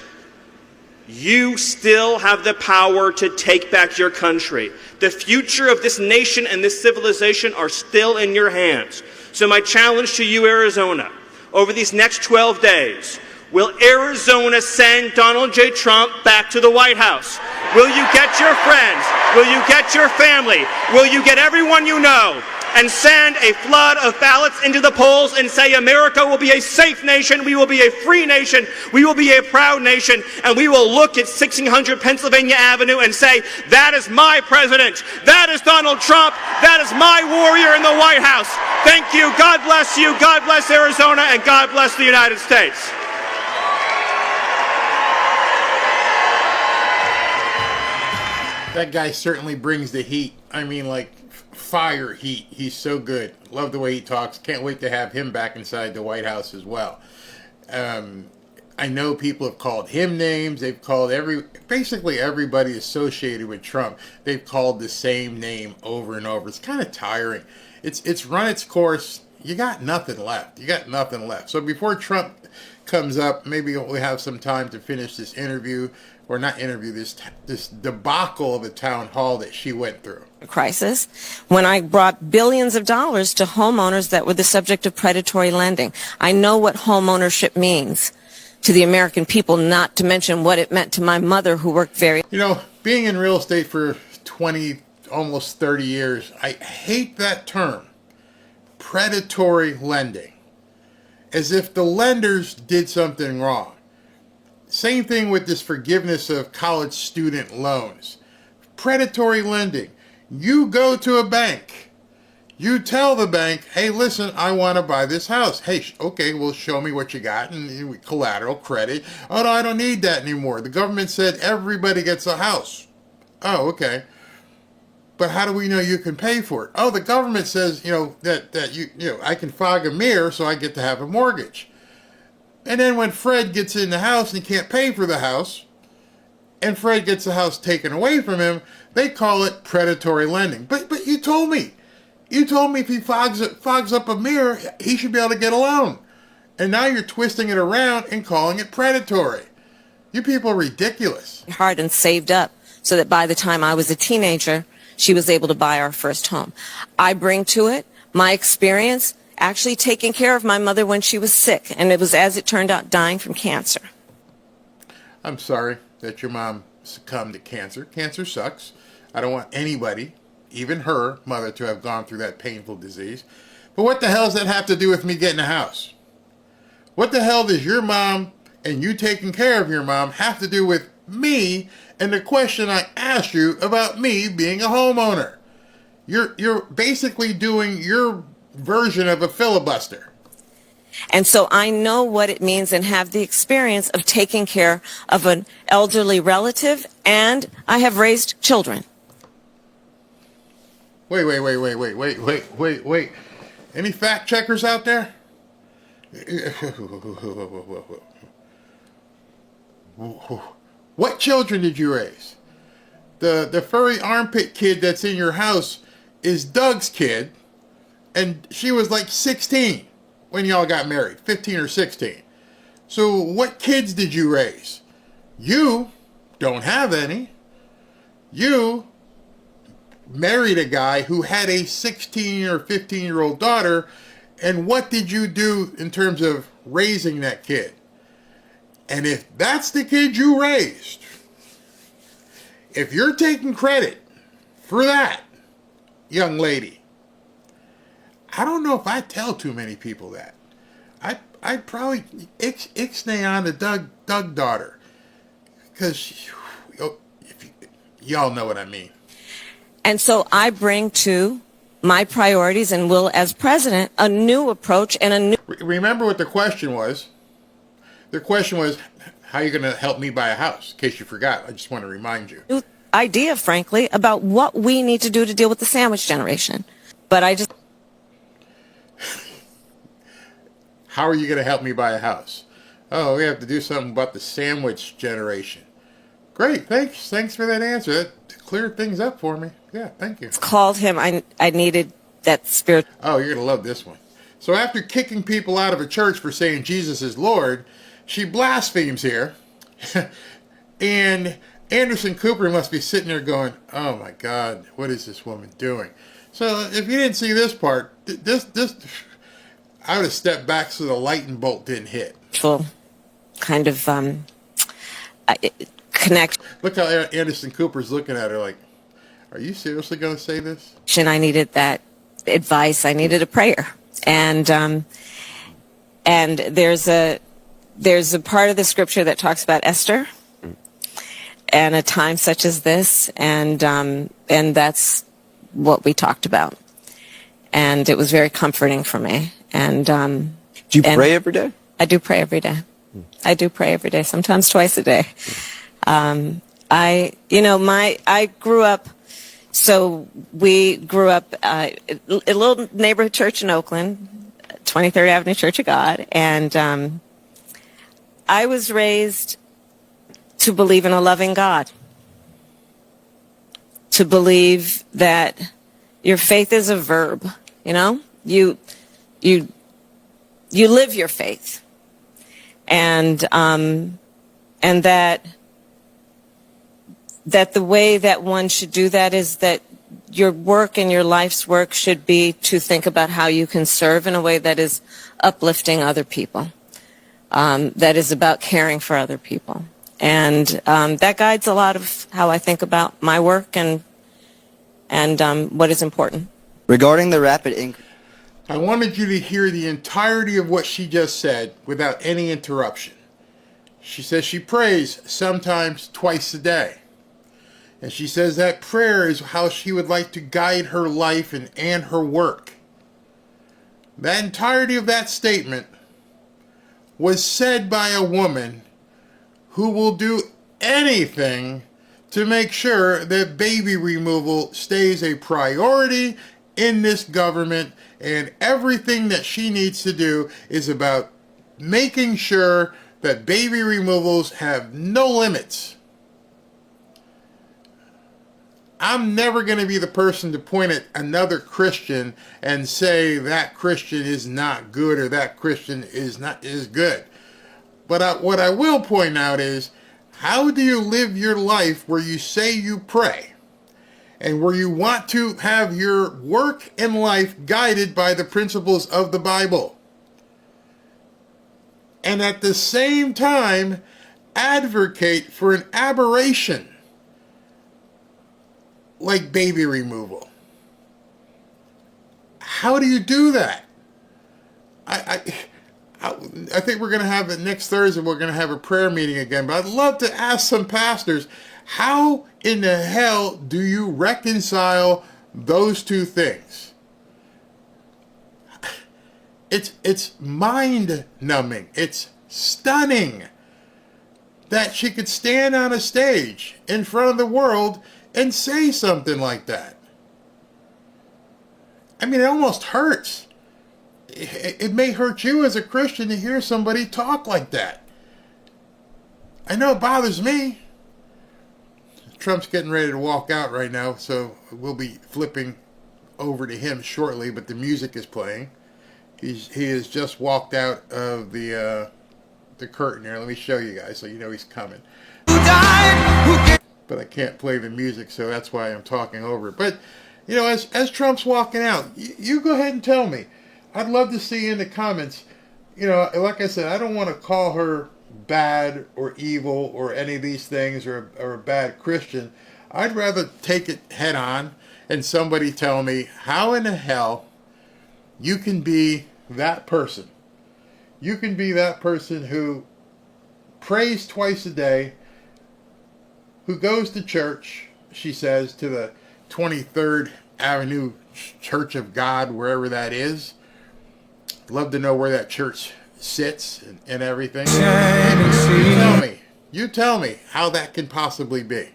You still have the power to take back your country. The future of this nation and this civilization are still in your hands. So my challenge to you, Arizona, over these next 12 days, will Arizona send Donald J. Trump back to the White House? Will you get your friends? Will you get your family? Will you get everyone you know and send a flood of ballots into the polls and say America will be a safe nation, we will be a free nation, we will be a proud nation, and we will look at 1600 Pennsylvania Avenue and say, that is my president, that is Donald Trump, that is my warrior in the White House. Thank you, God bless you, God bless Arizona, and God bless the United States. That guy certainly brings the heat. I mean, like, fire heat. He's so good. Love the way he talks. Can't wait to have him back inside the White House as well. I know people have called him names. They've called basically everybody associated with Trump. They've called the same name over and over. It's kind of tiring. It's run its course. You got nothing left. You got nothing left. So before Trump comes up, maybe we'll have some time to finish this interview, or not interview, this debacle of a town hall that she went through. Crisis when I brought billions of dollars to homeowners that were the subject of predatory lending. I know what home ownership means to the American people, not to mention what it meant to my mother, who worked very... You know, being in real estate for 20, almost 30 years, I hate that term, predatory lending, as if the lenders did something wrong. Same thing with this forgiveness of college student loans. Predatory lending. You go to a bank. You tell the bank, hey, listen, I want to buy this house. Hey, okay, well, show me what you got, and collateral, credit. Oh, no, I don't need that anymore. The government said everybody gets a house. Oh, okay. But how do we know you can pay for it? Oh, the government says, that I can fog a mirror so I get to have a mortgage. And then when Fred gets in the house and he can't pay for the house, and Fred gets the house taken away from him, they call it predatory lending. But you told me. You told me if he fogs up a mirror, he should be able to get a loan. And now you're twisting it around and calling it predatory. You people are ridiculous. Hard and saved up so that by the time I was a teenager, she was able to buy our first home. I bring to it my experience actually taking care of my mother when she was sick, and it was, as it turned out, dying from cancer. I'm sorry that your mom succumbed to cancer. Cancer sucks. I don't want anybody, even her mother, to have gone through that painful disease. But what the hell does that have to do with me getting a house? What the hell does your mom and you taking care of your mom have to do with me and the question I asked you about me being a homeowner? You're basically doing your version of a filibuster. And so I know what it means and have the experience of taking care of an elderly relative, and I have raised children. Wait. Any fact checkers out there? What children did you raise? The furry armpit kid that's in your house is Doug's kid, and she was like 16 when y'all got married, 15 or 16. So what kids did you raise? You don't have any. You married a guy who had a 16 or 15-year-old daughter, and what did you do in terms of raising that kid? And if that's the kid you raised, if you're taking credit for that, young lady, I don't know if I tell too many people that. I'd probably ixnay on the Doug daughter, because y'all know what I mean. And so I bring to my priorities and will, as president, a new approach and a new... Remember what the question was. The question was, how are you going to help me buy a house? In case you forgot, I just want to remind you. New idea, frankly, about what we need to do to deal with the sandwich generation. But I just... How are you going to help me buy a house? Oh, we have to do something about the sandwich generation. Great, thanks. Thanks for that answer. That cleared things up for me. Yeah, thank you. Called him. I needed that spirit. Oh, you're going to love this one. So after kicking people out of a church for saying Jesus is Lord, she blasphemes here. And Anderson Cooper must be sitting there going, oh my God, what is this woman doing? So if you didn't see this part, I would have stepped back so the lightning bolt didn't hit. Full kind of connect. Look how Anderson Cooper's looking at her like, are you seriously going to say this? I needed that advice. I needed a prayer. And there's a part of the scripture that talks about Esther and a time such as this, and that's what we talked about. And it was very comforting for me. And do you pray every day? I do pray every day. I do pray every day, sometimes twice a day. I grew up. So we grew up a little neighborhood church in Oakland, 23rd Avenue Church of God, and I was raised to believe in a loving God, to believe that your faith is a verb. You live your faith, and that the way that one should do that is that your work and your life's work should be to think about how you can serve in a way that is uplifting other people, that is about caring for other people. And that guides a lot of how I think about my work and what is important. Regarding the rapid increase. I wanted you to hear the entirety of what she just said without any interruption. She says she prays sometimes twice a day. And she says that prayer is how she would like to guide her life and her work. The entirety of that statement was said by a woman who will do anything to make sure that baby removal stays a priority in this government, and everything that she needs to do is about making sure that baby removals have no limits. I'm never going to be the person to point at another Christian and say that Christian is not good or that Christian is good. But what I will point out is, how do you live your life where you say you pray and where you want to have your work and life guided by the principles of the Bible, and at the same time advocate for an aberration like baby removal? How do you do that? I think we're going to have it next Thursday. We're going to have a prayer meeting again. But I'd love to ask some pastors, how in the hell do you reconcile those two things? It's mind-numbing. It's stunning that she could stand on a stage in front of the world and say something like that. I mean, it almost hurts. It may hurt you as a Christian to hear somebody talk like that. I know it bothers me. Trump's getting ready to walk out right now, so we'll be flipping over to him shortly, but the music is playing. He has just walked out of the curtain here. Let me show you guys so you know he's coming. But I can't play the music, so that's why I'm talking over it. But, you know, as Trump's walking out, you go ahead and tell me. I'd love to see in the comments, you know, like I said, I don't want to call her bad or evil or any of these things or a bad Christian. I'd rather take it head on and somebody tell me how in the hell you can be that person. You can be that person who prays twice a day, who goes to church, she says, to the 23rd Avenue Church of God, wherever that is. Love to know where that church sits and everything. You tell me how that can possibly be.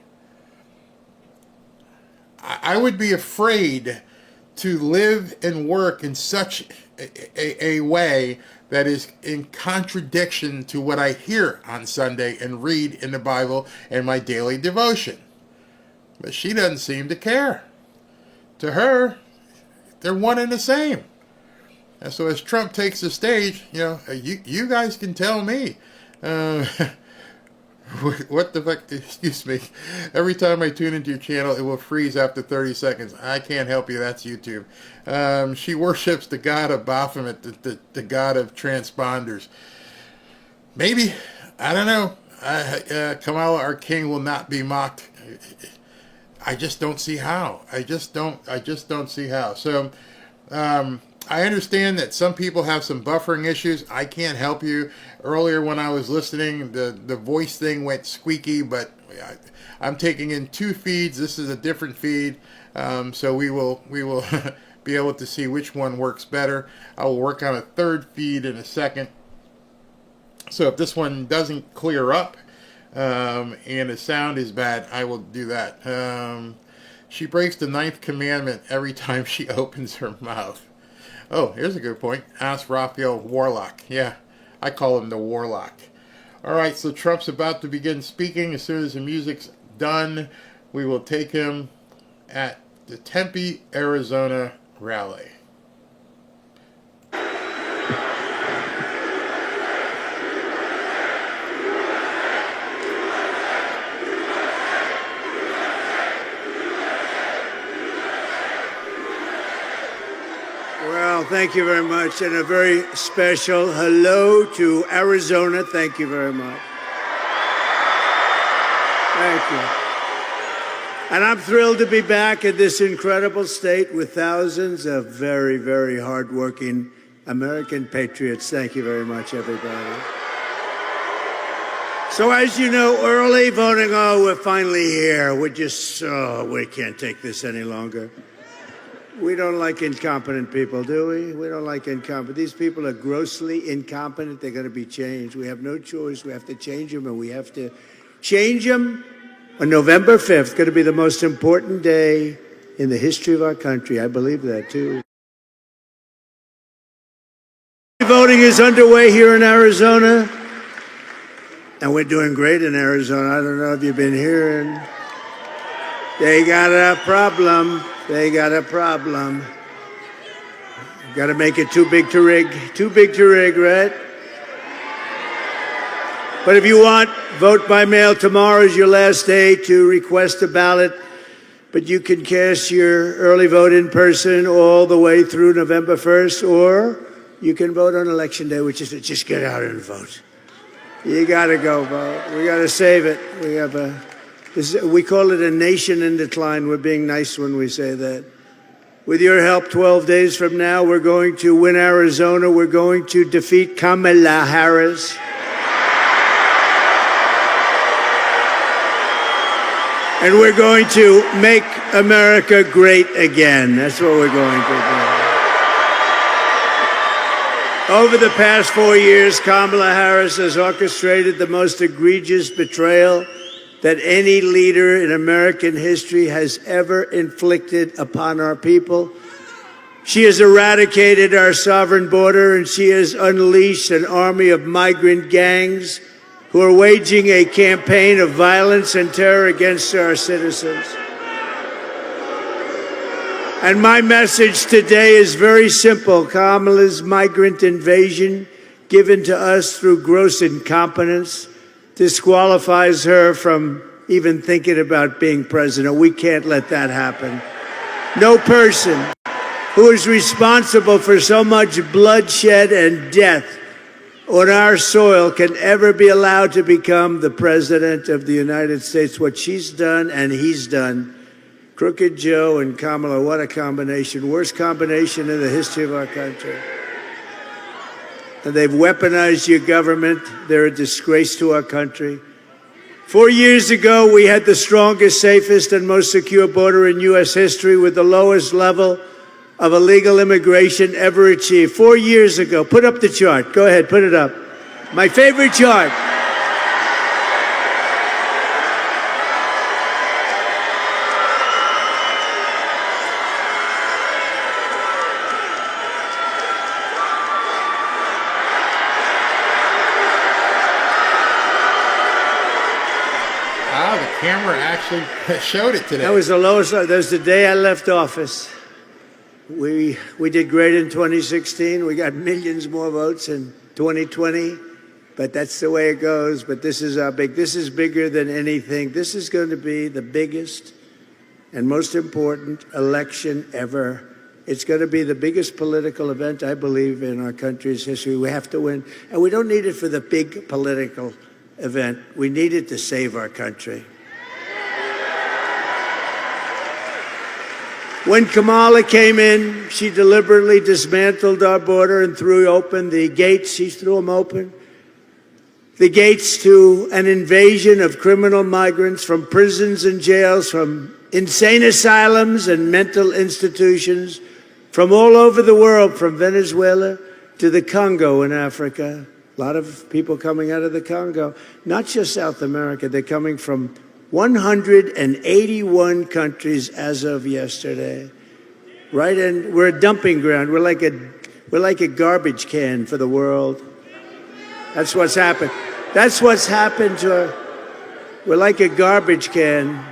I would be afraid to live and work in such a way that is in contradiction to what I hear on Sunday and read in the Bible and my daily devotion. But she doesn't seem to care. To her, they're one and the same. And so as Trump takes the stage, you guys can tell me. What the fuck? Excuse me. Every time I tune into your channel, it will freeze after 30 seconds. I can't help you. That's YouTube. She worships the god of Baphomet, the god of transponders. Maybe. I don't know. Kamala, our king, will not be mocked. I just don't see how. I just don't see how. So, I understand that some people have some buffering issues. I can't help you. Earlier when I was listening, the voice thing went squeaky, but I'm taking in 2 feeds. This is a different feed. So we will be able to see which one works better. I will work on a 3rd feed in a second. So if this one doesn't clear up and the sound is bad, I will do that. She breaks the 9th commandment every time she opens her mouth. Oh, here's a good point. Ask Raphael Warlock. Yeah, I call him the Warlock. All right, so Trump's about to begin speaking. As soon as the music's done, we will take him at the Tempe, Arizona rally. Well, thank you very much, and a very special hello to Arizona. Thank you very much. Thank you. And I'm thrilled to be back in this incredible state with thousands of very, very hardworking American patriots. Thank you very much, everybody. So as you know, early voting, we're finally here. We can't take this any longer. We don't like incompetent people, do we? We don't like incompetent. These people are grossly incompetent. They're going to be changed. We have no choice. We have to change them, and we have to change them on November 5th. Going to be the most important day in the history of our country. I believe that, too. Voting is underway here in Arizona, and we're doing great in Arizona. I don't know if you've been hearing. They got a problem. They got a problem. Got to make it too big to rig. Too big to rig, right? But if you want, vote by mail. Tomorrow is your last day to request a ballot. But you can cast your early vote in person all the way through November 1st, or you can vote on Election Day, which is just get out and vote. You got to go vote. We got to save it. We call it a nation in decline. We're being nice when we say that. With your help, 12 days from now, we're going to win Arizona. We're going to defeat Kamala Harris. And we're going to make America great again. That's what we're going to do. Over the past 4 years, Kamala Harris has orchestrated the most egregious betrayal that any leader in American history has ever inflicted upon our people. She has eradicated our sovereign border, and she has unleashed an army of migrant gangs who are waging a campaign of violence and terror against our citizens. And my message today is very simple. Kamala's migrant invasion, given to us through gross incompetence, disqualifies her from even thinking about being president. We can't let that happen. No person who is responsible for so much bloodshed and death on our soil can ever be allowed to become the president of the United States. What she's done and he's done. Crooked Joe and Kamala, what a combination. Worst combination in the history of our country. And they've weaponized your government. They're a disgrace to our country. 4 years ago, we had the strongest, safest, and most secure border in U.S. history with the lowest level of illegal immigration ever achieved. 4 years ago. Put up the chart. Go ahead, put it up. My favorite chart. Camera actually showed it today. That was the lowest. That was the day I left office. We did great in 2016. We got millions more votes in 2020, but that's the way it goes. But this is bigger than anything. This is going to be the biggest and most important election ever. It's going to be the biggest political event, I believe, in our country's history. We have to win. And we don't need it for the big political event. We need it to save our country. When Kamala came in, she deliberately dismantled our border and threw open the gates. She threw them open. The gates to an invasion of criminal migrants from prisons and jails, from insane asylums and mental institutions, from all over the world, from Venezuela to the Congo in Africa. A lot of people coming out of the Congo, not just South America. They're coming from 181 countries as of yesterday. Right, and we're a dumping ground. We're like a garbage can for the world. That's what's happened. That's what's happened to we're like a garbage can.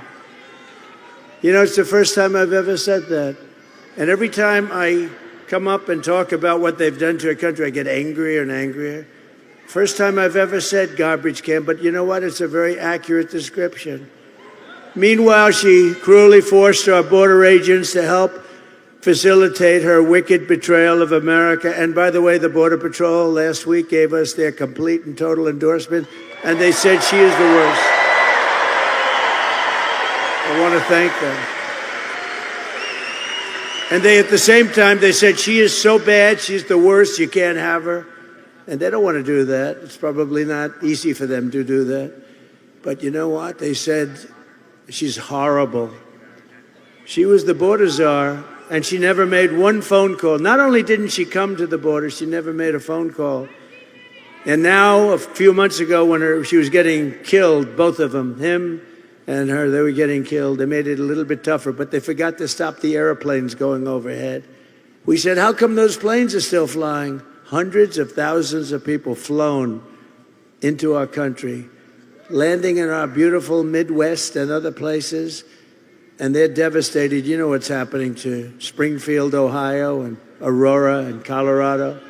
You know, it's the first time I've ever said that. And every time I come up and talk about what they've done to a country, I get angrier and angrier. First time I've ever said garbage can, but you know what? It's a very accurate description. Meanwhile, she cruelly forced our border agents to help facilitate her wicked betrayal of America. And by the way, the Border Patrol last week gave us their complete and total endorsement, and they said she is the worst. I want to thank them. And they, at the same time, they said she is so bad, she's the worst, you can't have her. And they don't want to do that. It's probably not easy for them to do that. But you know what? They said she's horrible. She was the border czar, and she never made one phone call. Not only didn't she come to the border, she never made a phone call. And now, a few months ago, when she was getting killed, both of them, him and her, they were getting killed. They made it a little bit tougher, but they forgot to stop the airplanes going overhead. We said, how come those planes are still flying? Hundreds of thousands of people flown into our country, landing in our beautiful Midwest and other places, and they're devastated. You know what's happening to Springfield, Ohio, and Aurora and Colorado.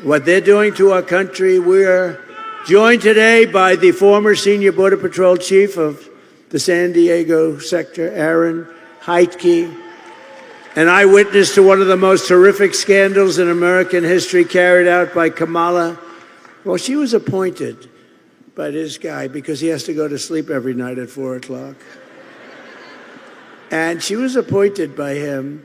What they're doing to our country. We're joined today by the former senior Border Patrol chief of the San Diego sector, Aaron Heitke, an eyewitness to one of the most horrific scandals in American history carried out by Kamala. Well, she was appointed by this guy because he has to go to sleep every night at 4 o'clock. And she was appointed by him,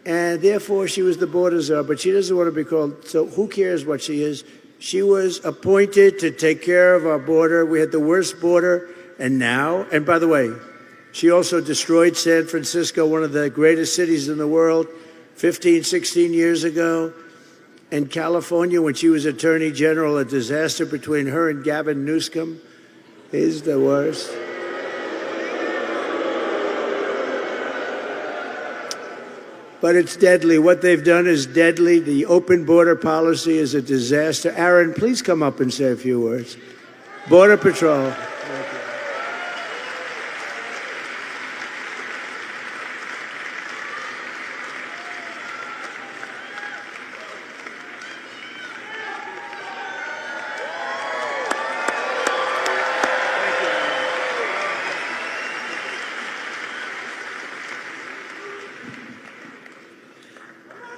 and therefore she was the border czar, but she doesn't want to be called, so who cares what she is? She was appointed to take care of our border. We had the worst border, and now, and by the way, she also destroyed San Francisco, one of the greatest cities in the world, 15, 16 years ago. And California, when she was Attorney General, a disaster between her and Gavin Newsom is the worst. But it's deadly. What they've done is deadly. The open border policy is a disaster. Aaron, please come up and say a few words. Border Patrol.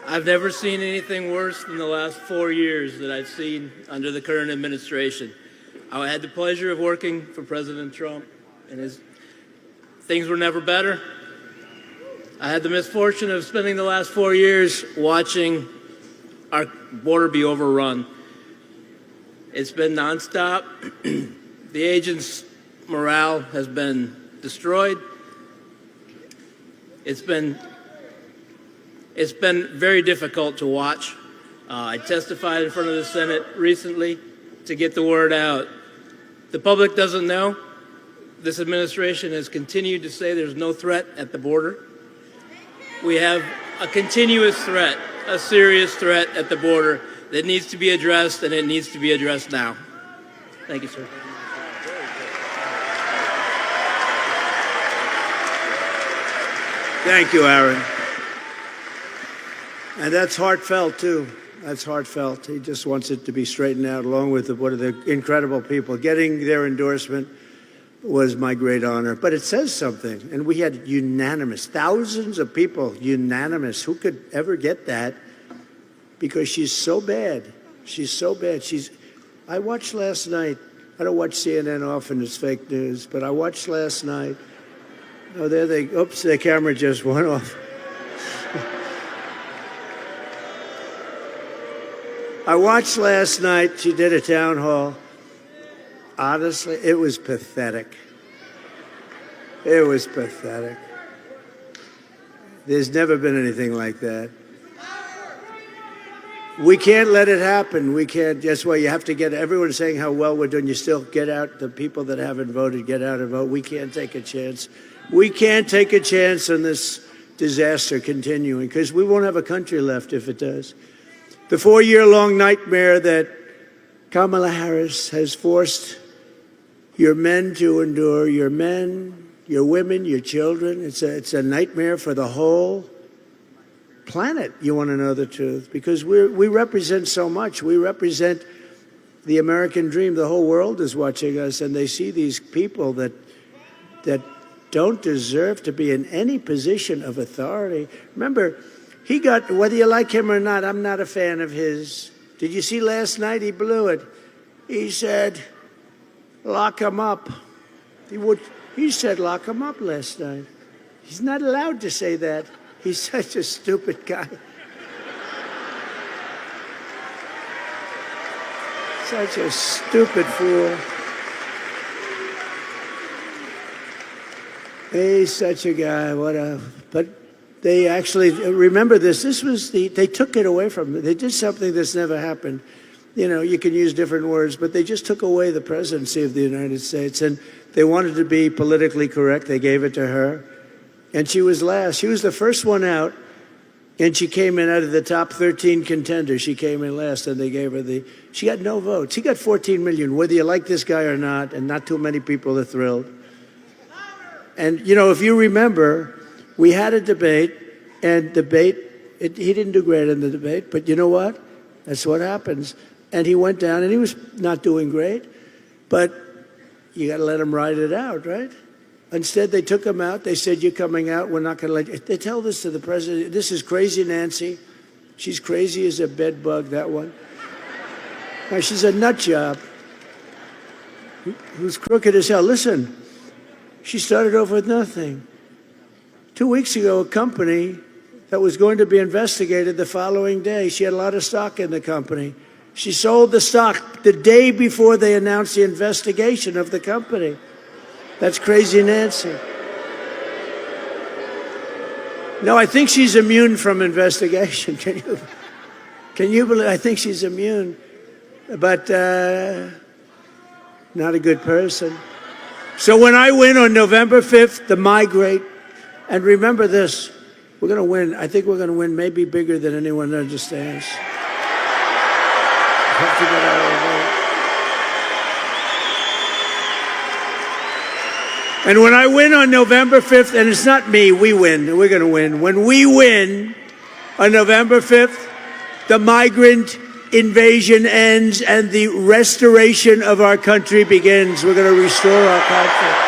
I've never seen anything worse than the last 4 years that I've seen under the current administration. I had the pleasure of working for President Trump, and things were never better. I had the misfortune of spending the last 4 years watching our border be overrun. It's been nonstop. The agents' morale has been destroyed. It's been very difficult to watch. I testified in front of the Senate recently to get the word out. The public doesn't know. This administration has continued to say there's no threat at the border. We have a continuous threat, a serious threat at the border that needs to be addressed, and it needs to be addressed now. Thank you, sir. Thank you, Aaron. And that's heartfelt, too. That's heartfelt. He just wants it to be straightened out, along with one of the incredible people. Getting their endorsement was my great honor. But it says something. And we had unanimous, thousands of people, unanimous. Who could ever get that? Because she's so bad. She's so bad. I watched last night. I don't watch CNN often. It's fake news. But I watched last night. Oh, oops, the camera just went off. I watched last night. She did a town hall. Honestly, it was pathetic. It was pathetic. There's never been anything like that. We can't let it happen. We can't. That's why you have to get everyone saying how well we're doing. You still get out. The people that haven't voted, get out and vote. We can't take a chance. We can't take a chance on this disaster continuing, because we won't have a country left if it does. The 4-year-long nightmare that Kamala Harris has forced your men to endure, your men, your women, your children, it's a nightmare for the whole planet. You want to know the truth, because we represent so much. We represent the American dream. The whole world is watching us, and they see these people that don't deserve to be in any position of authority. Remember, he got, whether you like him or not, I'm not a fan of his. Did you see last night? He blew it. He said, lock him up. He said, lock him up last night. He's not allowed to say that. He's such a stupid guy. Such a stupid fool. He's such a guy. But they actually, remember this. They took it away from them. They did something that's never happened. You know, you can use different words, but they just took away the presidency of the United States. And they wanted to be politically correct. They gave it to her. And she was last. She was the first one out. And she came in out of the top 13 contenders. She came in last, and they gave her she got no votes. He got 14 million, whether you like this guy or not, and not too many people are thrilled. And, you know, if you remember, we had a debate, and he didn't do great in the debate, but you know what? That's what happens. And he went down, and he was not doing great, but you got to let him ride it out, right? Instead, they took him out. They said, you're coming out. We're not going to let you. They tell this to the president. This is crazy Nancy. She's crazy as a bed bug, that one. Now, she's a nut job who's crooked as hell. Listen, she started over with nothing. 2 weeks ago, a company that was going to be investigated the following day, she had a lot of stock in the company. She sold the stock the day before they announced the investigation of the company. That's crazy Nancy. No, I think she's immune from investigation. Can you believe? I think she's immune, but not a good person. So when I win on November 5th, the migrate, and remember this, we're going to win. I think we're going to win maybe bigger than anyone understands. Have to get out of the vote. And when I win on November 5th, and it's not me, we win. We're going to win. When we win on November 5th, the migrant invasion ends and the restoration of our country begins. We're going to restore our country.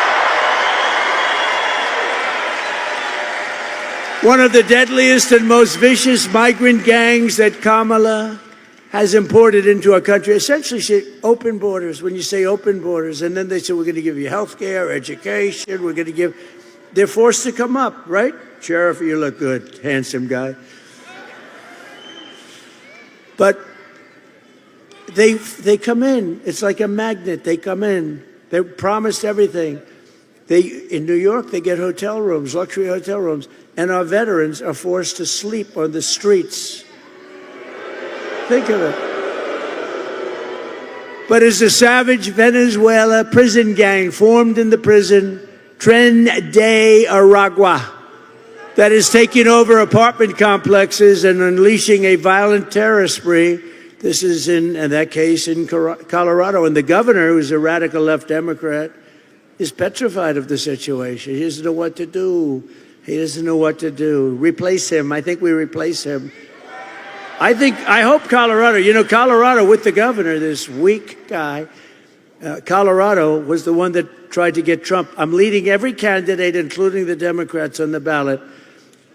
One of the deadliest and most vicious migrant gangs that Kamala has imported into our country. Essentially, open borders. When you say open borders, and then they say, we're going to give you health care, education, we're going to give... They're forced to come up, right? Sheriff, you look good, handsome guy. But they come in. It's like a magnet. They come in. They're promised everything. In New York, they get hotel rooms, luxury hotel rooms, and our veterans are forced to sleep on the streets. Think of it. But it's a savage Venezuela prison gang formed in the prison, Tren de Aragua, that is taking over apartment complexes and unleashing a violent terror spree. This is in that case in Colorado. And the governor, who's a radical left Democrat, is petrified of the situation. He doesn't know what to do. He doesn't know what to do. Replace him. I think we replace him. I hope Colorado, Colorado with the governor, this weak guy, Colorado was the one that tried to get Trump. I'm leading every candidate, including the Democrats, on the ballot,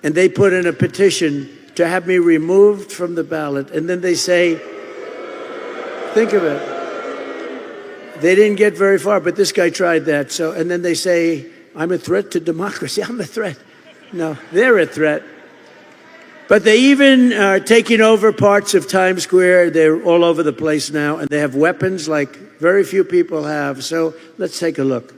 and they put in a petition to have me removed from the ballot. And then they say, think of it. They didn't get very far, but this guy tried that. And then they say, I'm a threat to democracy. I'm a threat. No, they're a threat. But they even are taking over parts of Times Square. They're all over the place now, and they have weapons like very few people have. So let's take a look.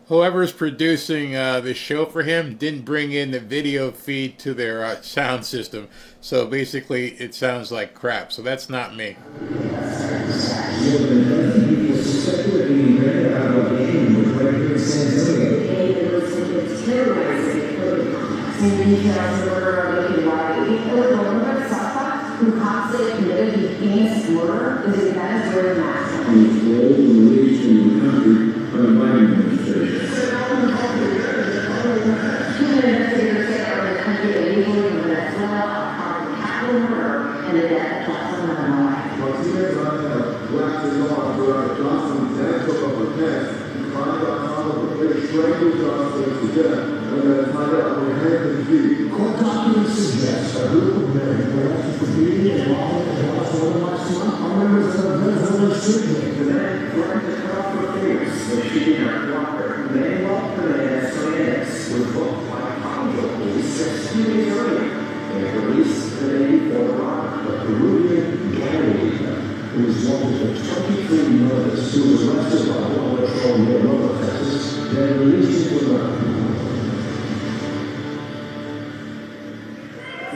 Whoever's producing the show for him didn't bring in the video feed to their sound system. So basically, it sounds like crap. So that's not me.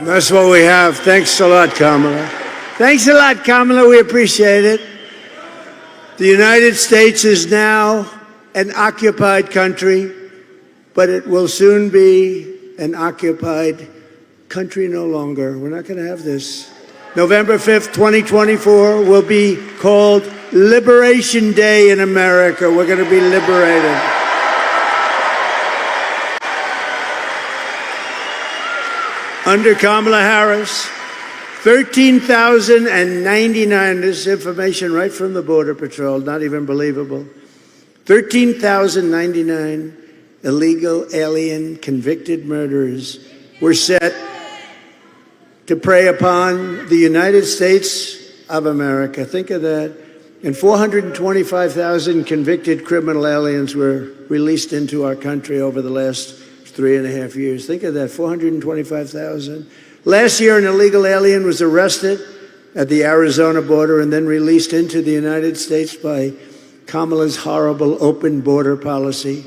That's what we have. Thanks a lot, Kamala. Thanks a lot, Kamala. We appreciate it. The United States is now an occupied country, but it will soon be an occupied country no longer. We're not going to have this. November 5th, 2024 will be called Liberation Day in America. We're going to be liberated. Under Kamala Harris, 13,099, this is information right from the Border Patrol, not even believable, 13,099 illegal alien convicted murderers were set to prey upon the United States of America. Think of that. And 425,000 convicted criminal aliens were released into our country over the last 3.5 years. Think of that, 425,000. Last year, an illegal alien was arrested at the Arizona border and then released into the United States by Kamala's horrible open border policy.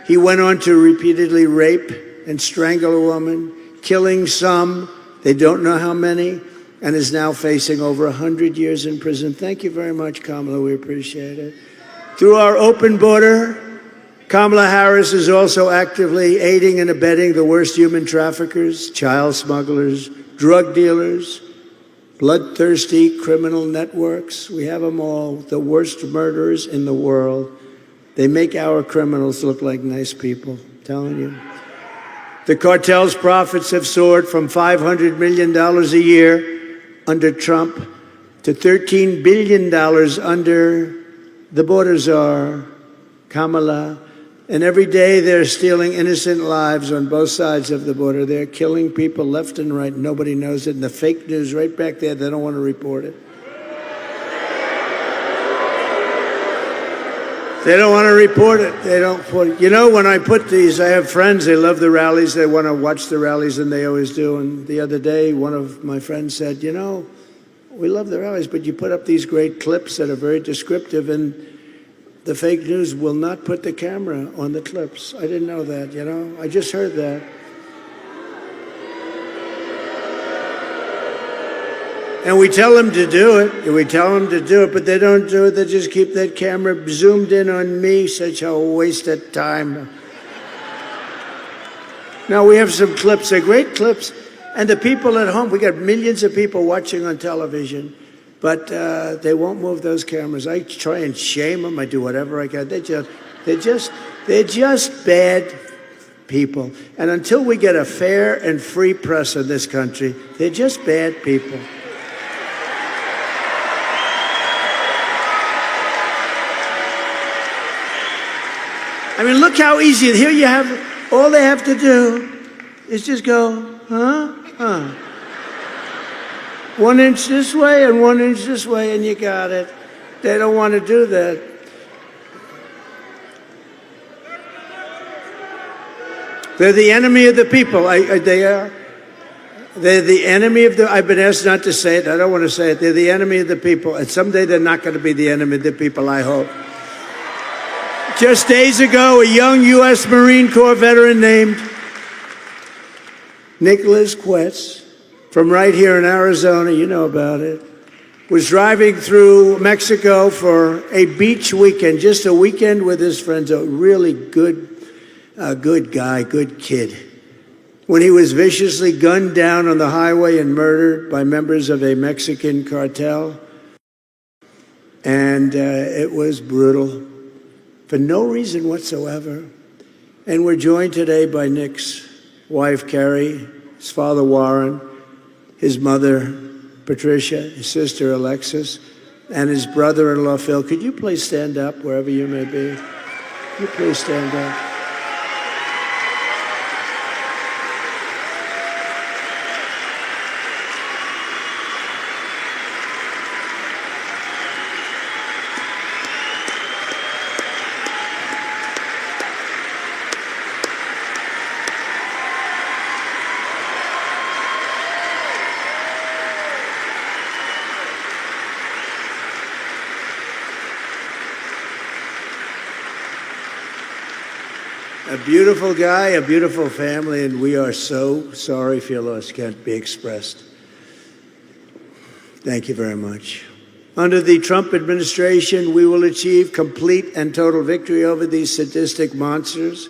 He went on to repeatedly rape and strangle a woman, killing some, they don't know how many, and is now facing over 100 years in prison. Thank you very much, Kamala. We appreciate it. Through our open border, Kamala Harris is also actively aiding and abetting the worst human traffickers, child smugglers, drug dealers, bloodthirsty criminal networks. We have them all, the worst murderers in the world. They make our criminals look like nice people, I'm telling you. The cartel's profits have soared from $500 million a year under Trump to $13 billion under the border czar, Kamala. And every day they're stealing innocent lives on both sides of the border. They're killing people left and right. Nobody knows it. And the fake news right back there, they don't want to report it. They don't want to report it. They don't put it. You know, when I put these, I have friends, they love the rallies. They want to watch the rallies, and they always do. And the other day, one of my friends said, you know, we love the rallies, but you put up these great clips that are very descriptive, and the fake news will not put the camera on the clips. I didn't know that, you know. I just heard that. And we tell them to do it. But they don't do it. They just keep that camera zoomed in on me. Such a waste of time. Now, we have some clips. They're great clips. And the people at home, we got millions of people watching on television, but they won't move those cameras. I try and shame them. I do whatever I can. They're just bad people. And until we get a fair and free press in this country, they're just bad people. I mean, look how easy. Here you have, all they have to do is just go, 1 inch this way and 1 inch this way, and you got it. They don't want to do that. They're the enemy of the people. They are. They're the enemy of the, I've been asked not to say it. I don't want to say it. They're the enemy of the people. And someday they're not going to be the enemy of the people, I hope. Just days ago, a young U.S. Marine Corps veteran named Nicholas Quetz, from right here in Arizona, you know about it, was driving through Mexico for a beach weekend, just a weekend with his friends, a really good guy, good kid, when he was viciously gunned down on the highway and murdered by members of a Mexican cartel. And it was brutal, for no reason whatsoever. And we're joined today by Nick's wife, Carrie, his father, Warren, his mother, Patricia, his sister, Alexis, and his brother-in-law, Phil. Could you please stand up wherever you may be? Could you please stand up? A beautiful guy, a beautiful family, and we are so sorry for your loss. Can't be expressed. Thank you very much. Under the Trump administration, we will achieve complete and total victory over these sadistic monsters.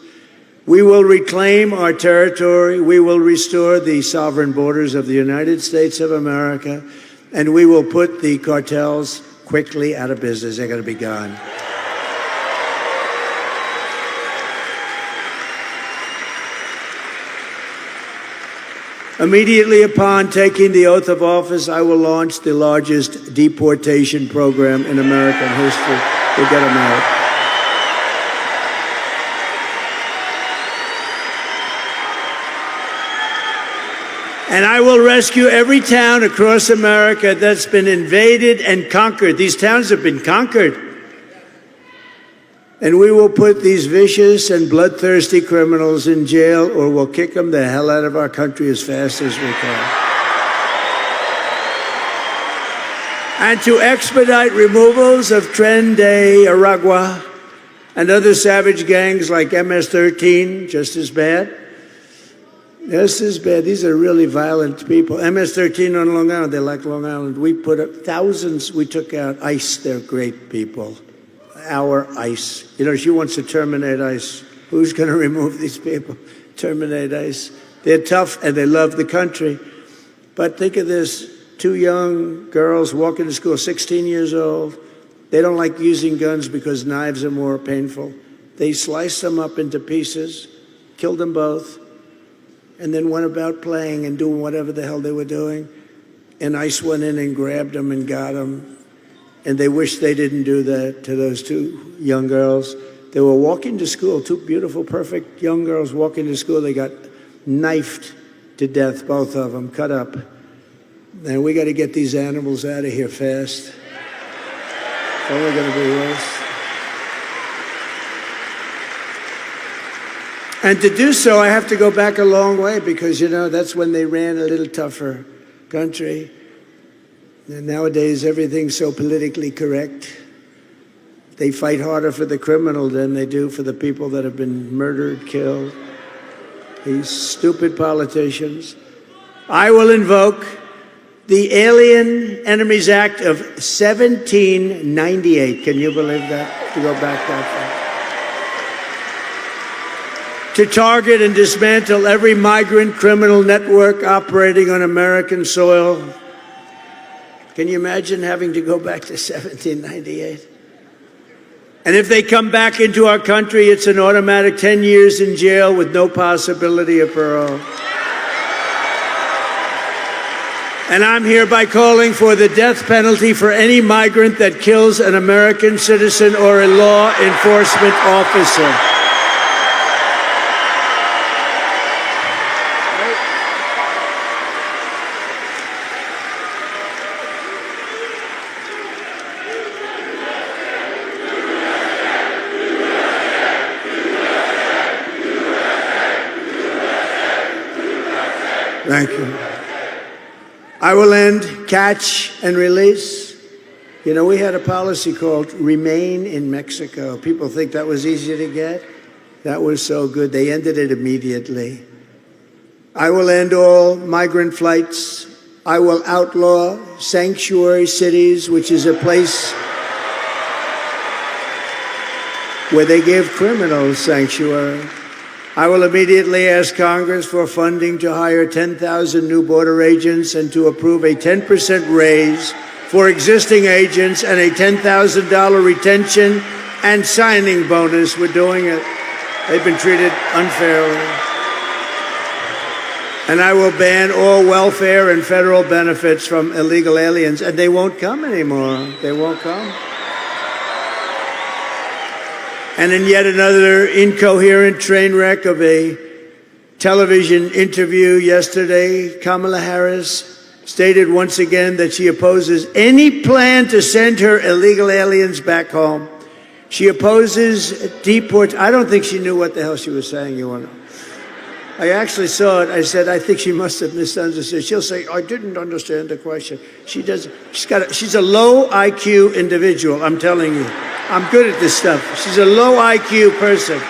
We will reclaim our territory. We will restore the sovereign borders of the United States of America, and we will put the cartels quickly out of business. They're going to be gone. Immediately upon taking the oath of office, I will launch the largest deportation program in American history. We'll get them out. And I will rescue every town across America that's been invaded and conquered. These towns have been conquered. And we will put these vicious and bloodthirsty criminals in jail, or we'll kick them the hell out of our country as fast as we can. And to expedite removals of Tren de Aragua and other savage gangs like MS-13, just as bad. Just as bad. These are really violent people. MS-13 on Long Island, they like Long Island. We put up thousands, we took out ICE, they're great people. Our ICE. You know, she wants to terminate ICE. Who's going to remove these people? Terminate ICE. They're tough and they love the country. But think of this. 2 young girls walking to school, 16 years old. They don't like using guns because knives are more painful. They sliced them up into pieces, killed them both, and then went about playing and doing whatever the hell they were doing. And ICE went in and grabbed them and got them. And they wish they didn't do that to those 2 young girls. They were walking to school, 2 beautiful, perfect young girls walking to school. They got knifed to death, both of them, cut up. And we got to get these animals out of here fast. It's only going to be worse. And to do so, I have to go back a long way because, you know, that's when they ran a little tougher country. And nowadays, everything's so politically correct. They fight harder for the criminal than they do for the people that have been murdered, killed. These stupid politicians. I will invoke the Alien Enemies Act of 1798. Can you believe that? To go back that far. To target and dismantle every migrant criminal network operating on American soil. Can you imagine having to go back to 1798? And if they come back into our country, it's an automatic 10 years in jail with no possibility of parole. And I'm hereby calling for the death penalty for any migrant that kills an American citizen or a law enforcement officer. Thank you. I will end catch and release. You know, we had a policy called Remain in Mexico. People think that was easy to get. That was so good. They ended it immediately. I will end all migrant flights. I will outlaw sanctuary cities, which is a place where they give criminals sanctuary. I will immediately ask Congress for funding to hire 10,000 new border agents and to approve a 10% raise for existing agents and a $10,000 retention and signing bonus. We're doing it. They've been treated unfairly. And I will ban all welfare and federal benefits from illegal aliens, and they won't come anymore. They won't come. And in yet another incoherent train wreck of a television interview yesterday, Kamala Harris stated once again that she opposes any plan to send her illegal aliens back home. She opposes deportation. I don't think she knew what the hell she was saying, you want to. I actually saw it. I said, I think she must have misunderstood. She'll say, I didn't understand the question. She does. She's a low IQ individual, I'm telling you. I'm good at this stuff. She's a low IQ person.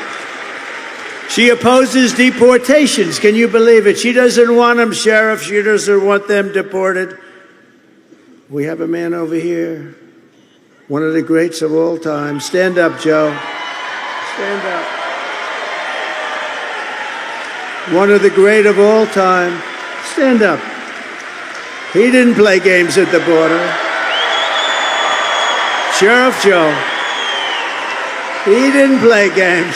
She opposes deportations. Can you believe it? She doesn't want them, Sheriff. She doesn't want them deported. We have a man over here, one of the greats of all time. Stand up, Joe. Stand up. One of the great of all time. Stand up. He didn't play games at the border. Sheriff Joe. He didn't play games.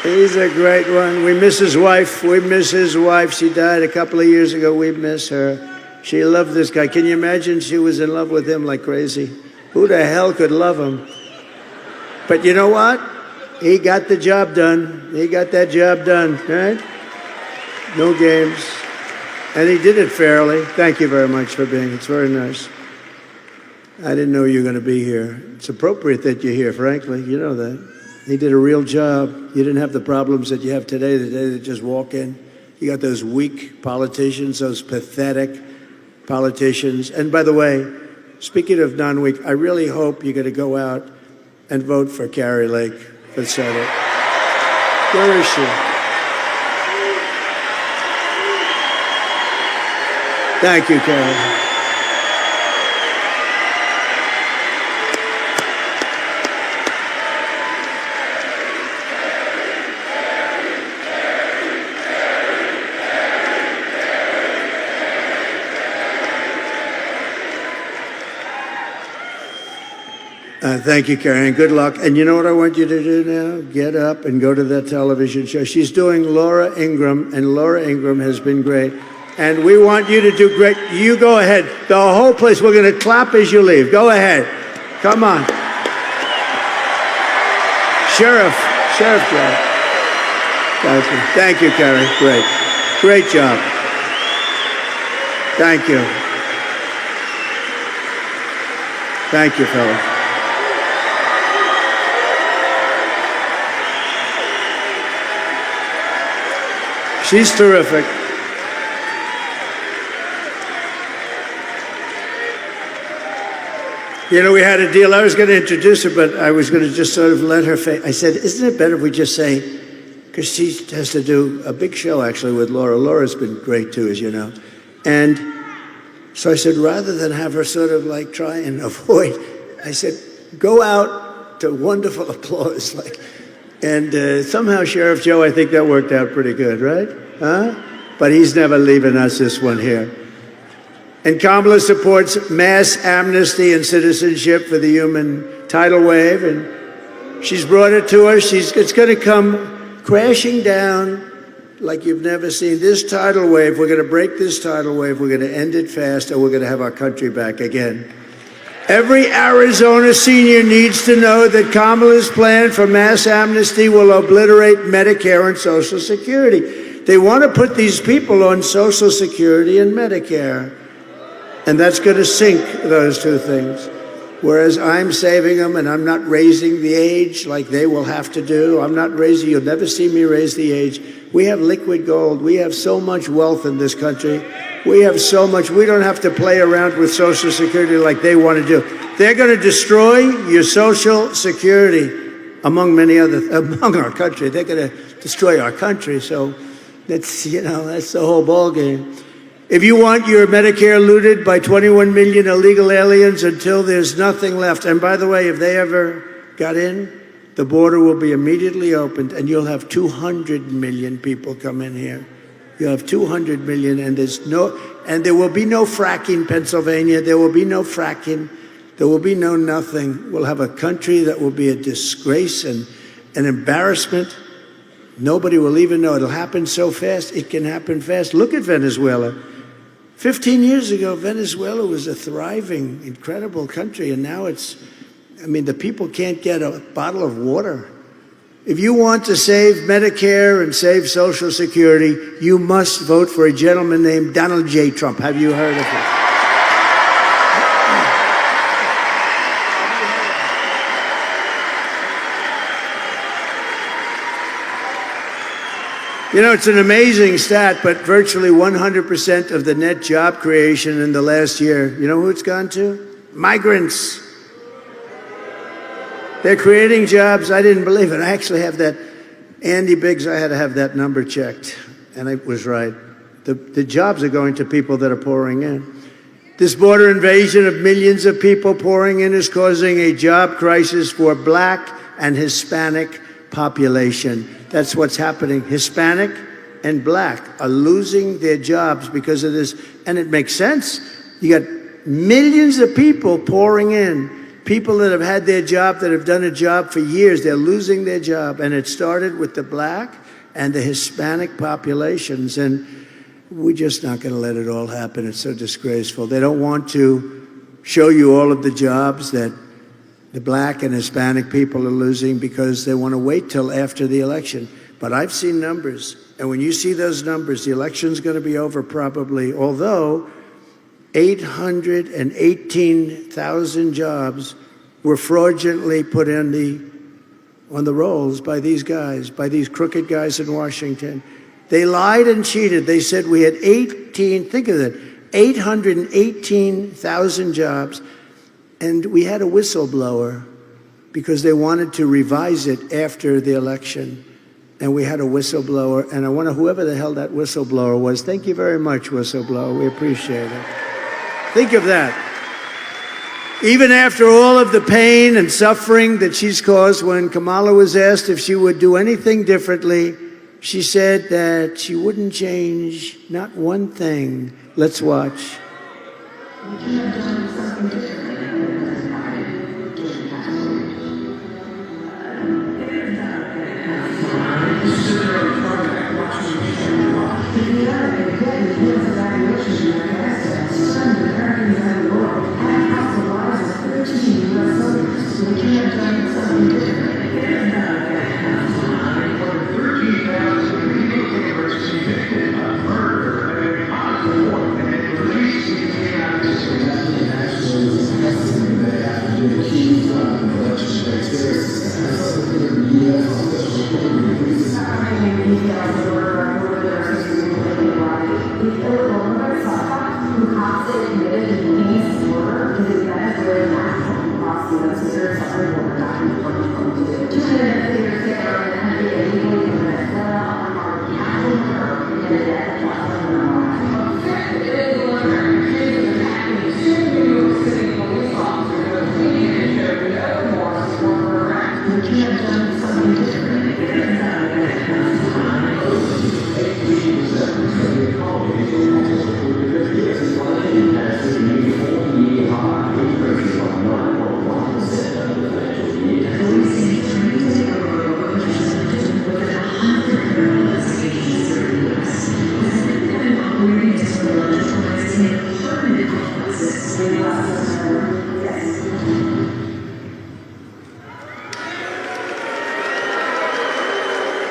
He's a great one. We miss his wife. We miss his wife. She died a couple of years ago. We miss her. She loved this guy. Can you imagine? She was in love with him like crazy. Who the hell could love him? But you know what? He got the job done. He got that job done, right? No games. And he did it fairly. Thank you very much for being here. It's very nice. I didn't know you were going to be here. It's appropriate that you're here, frankly. You know that. He did a real job. You didn't have the problems that you have today, the day that just walk in. You got those weak politicians, those pathetic politicians. And by the way, speaking of non-weak, I really hope you're going to go out and vote for Carrie Lake for the Senate. Where is she? Thank you, Carrie. Thank you, Karen. Good luck. And you know what I want you to do now? Get up and go to that television show. She's doing Laura Ingraham, and Laura Ingraham has been great. And we want you to do great. You go ahead. The whole place, we're going to clap as you leave. Go ahead. Come on. Sheriff Joe. Thank you. Thank you, Karen. Great. Great job. Thank you. Thank you, fellas. She's terrific. You know, we had a deal. I was going to introduce her, but I was going to just sort of let her face. I said, isn't it better if we just say, because she has to do a big show, actually, with Laura. Laura's been great, too, as you know. And so I said, rather than have her sort of like try and avoid, I said, go out to wonderful applause. And somehow, Sheriff Joe, I think that worked out pretty good, right? Huh? But he's never leaving us this one here. And Kamala supports mass amnesty and citizenship for the human tidal wave, and she's brought it to us. It's going to come crashing down like you've never seen. This tidal wave, we're going to break this tidal wave. We're going to end it fast, and we're going to have our country back again. Every Arizona senior needs to know that Kamala's plan for mass amnesty will obliterate Medicare and Social Security. They want to put these people on Social Security and Medicare. And that's going to sink those two things. Whereas I'm saving them, and I'm not raising the age like they will have to do. I'm not raising, you'll never see me raise the age. We have liquid gold. We have so much wealth in this country. We have so much. We don't have to play around with Social Security like they want to do. They're going to destroy your Social Security among our country. They're going to destroy our country. So that's the whole ballgame. If you want your Medicare looted by 21 million illegal aliens until there's nothing left, and by the way, if they ever got in, the border will be immediately opened, and you'll have 200 million people come in here. You'll have 200 million, and there will be no fracking, Pennsylvania. There will be no fracking. There will be no nothing. We'll have a country that will be a disgrace and an embarrassment. Nobody will even know. It'll happen so fast. It can happen fast. Look at Venezuela. 15 years ago, Venezuela was a thriving, incredible country, and now the people can't get a bottle of water. If you want to save Medicare and save Social Security, you must vote for a gentleman named Donald J. Trump. Have you heard of him? You know, it's an amazing stat, but virtually 100% of the net job creation in the last year, you know who it's gone to? Migrants. They're creating jobs. I didn't believe it. I actually have that. Andy Biggs, I had to have that number checked, and I was right. The jobs are going to people that are pouring in. This border invasion of millions of people pouring in is causing a job crisis for Black and Hispanic population. That's what's happening. Hispanic and Black are losing their jobs because of this. And it makes sense. You got millions of people pouring in, people that have had their job, that have done a job for years. They're losing their job. And it started with the Black and the Hispanic populations. And we're just not going to let it all happen. It's so disgraceful. They don't want to show you all of the jobs that the Black and Hispanic people are losing because they want to wait till after the election. But I've seen numbers, and when you see those numbers, the election's going to be over probably, although 818,000 jobs were fraudulently put on the rolls by these guys, by these crooked guys in Washington. They lied and cheated. They said we had 818,000 jobs. And we had a whistleblower because they wanted to revise it after the election. And we had a whistleblower. And I wonder whoever the hell that whistleblower was. Thank you very much, whistleblower. We appreciate it. Think of that. Even after all of the pain and suffering that she's caused, when Kamala was asked if she would do anything differently, she said that she wouldn't change not one thing. Let's watch.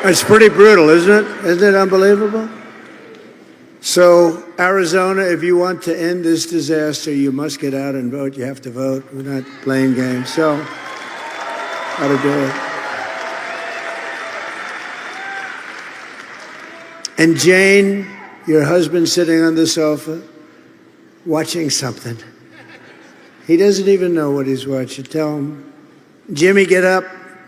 It's pretty brutal, isn't it? Isn't it unbelievable? So, Arizona, if you want to end this disaster, you must get out and vote. You have to vote. We're not playing games. So, how to do it. And Jane, your husband sitting on the sofa, watching something. He doesn't even know what he's watching. Tell him, Jimmy, get up.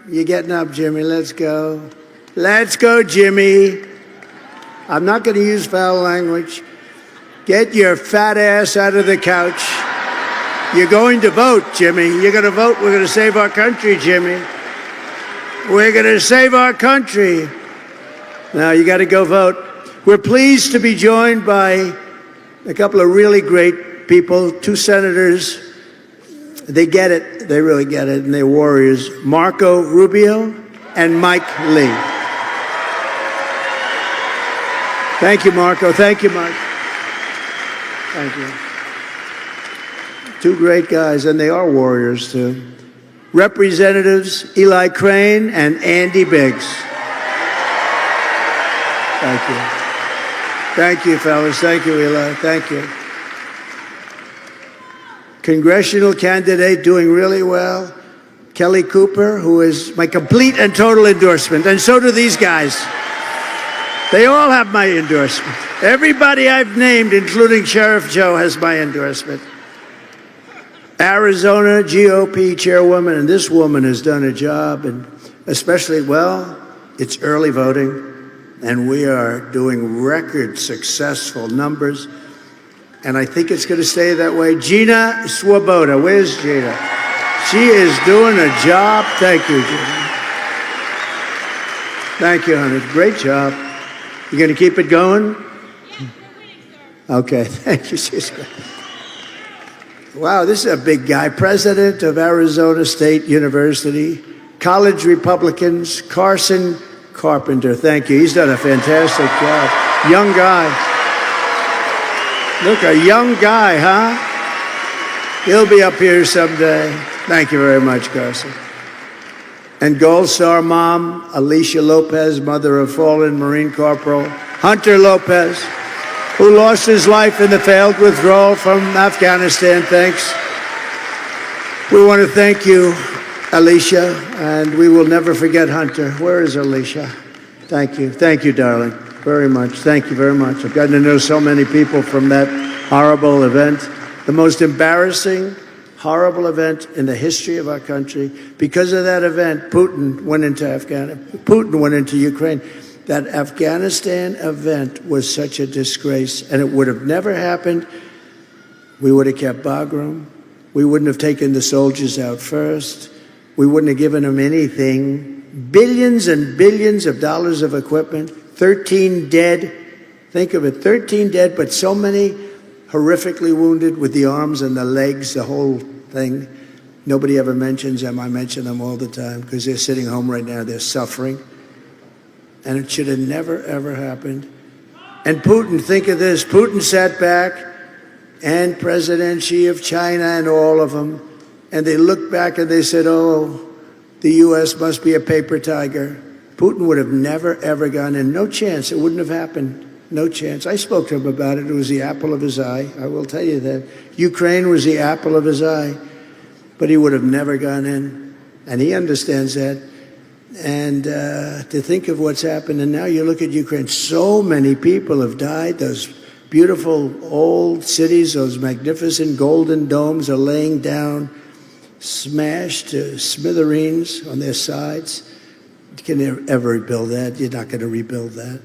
You're getting up, Jimmy. Let's go. Let's go, Jimmy. I'm not going to use foul language. Get your fat ass out of the couch. You're going to vote, Jimmy. You're going to vote. We're going to save our country, Jimmy. We're going to save our country. Now, you got to go vote. We're pleased to be joined by a couple of really great people, two senators. They get it. They really get it, and they're warriors. Marco Rubio and Mike Lee. Thank you, Marco. Thank you, Mike. Thank you. Two great guys, and they are warriors, too. Representatives Eli Crane and Andy Biggs. Thank you. Thank you, fellas. Thank you, Eli. Thank you. Congressional candidate doing really well, Kelly Cooper, who is my complete and total endorsement, and so do these guys. They all have my endorsement. Everybody I've named, including Sheriff Joe, has my endorsement. Arizona GOP chairwoman, and this woman has done a job, and especially, well, it's early voting, and we are doing record successful numbers, and I think it's going to stay that way. Gina Swoboda, where's Gina? She is doing a job. Thank you, Gina. Thank you, honey. Great job. You going to keep it going? Okay, thank you. Wow, this is a big guy. President of Arizona State University, college Republicans, Carson Carpenter. Thank you. He's done a fantastic job. Young guy. Look, a young guy, huh? He'll be up here someday. Thank you very much, Carson. And Gold Star mom, Alicia Lopez, mother of fallen Marine Corporal Hunter Lopez, who lost his life in the failed withdrawal from Afghanistan. Thanks. We want to thank you, Alicia, and we will never forget Hunter. Where is Alicia? Thank you. Thank you, darling, very much. Thank you very much. I've gotten to know so many people from that horrible event, the most embarrassing, horrible event in the history of our country. Because of that event, Putin went into Afghanistan. Putin went into Ukraine. That Afghanistan event was such a disgrace, and it would have never happened. We would have kept Bagram. We wouldn't have taken the soldiers out first. We wouldn't have given them anything. Billions and billions of dollars of equipment, 13 dead. Think of it, 13 dead, but so many horrifically wounded with the arms and the legs, the whole thing. Nobody ever mentions them. I mention them all the time because they're sitting home right now. They're suffering. And it should have never, ever happened. And Putin, think of this. Putin sat back, and President Xi of China and all of them, and they looked back and they said, oh, the U.S. must be a paper tiger. Putin would have never, ever gone in. No chance. It wouldn't have happened. No chance. I spoke to him about it. It was the apple of his eye. I will tell you that. Ukraine was the apple of his eye. But he would have never gone in. And he understands that. And to think of what's happened, and now you look at Ukraine, so many people have died. Those Beautiful old cities, those magnificent golden domes are laying down, smashed to smithereens on their sides. You can ever rebuild that. You're not going to rebuild that.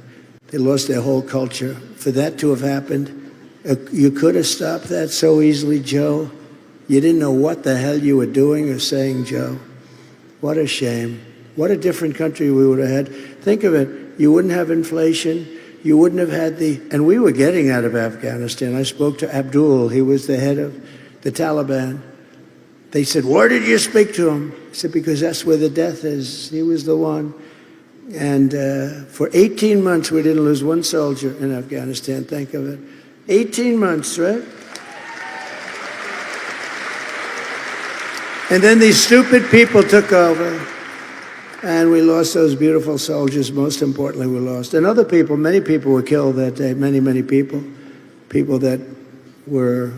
They lost their whole culture. For that to have happened, you could have stopped that so easily, Joe. You didn't know what the hell you were doing or saying, Joe. What a shame. What a different country we would have had. Think of it. You wouldn't have inflation. You wouldn't have had and we were getting out of Afghanistan. I spoke to Abdul. He was the head of the Taliban. They said, why did you speak to him? I said, because that's where the death is. He was the one. And for 18 months, we didn't lose one soldier in Afghanistan. Think of it. 18 months, right? And then these stupid people took over. And we lost those beautiful soldiers. Most importantly, we lost. And other people, many people were killed that day. Many, many people. People that were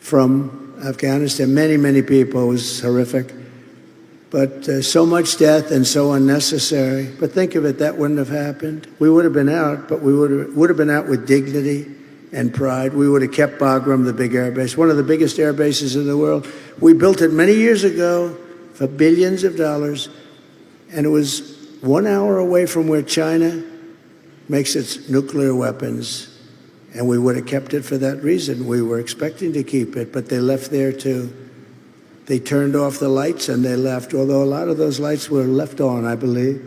from Afghanistan. Many, many people. It was horrific. But so much death and so unnecessary. But think of it, that wouldn't have happened. We would have been out, but we would have been out with dignity and pride. We would have kept Bagram, the big air base, one of the biggest air bases in the world. We built it many years ago for billions of dollars. And it was 1 hour away from where China makes its nuclear weapons. And we would have kept it for that reason. We were expecting to keep it, but they left there too. They turned off the lights and they left, although a lot of those lights were left on, I believe.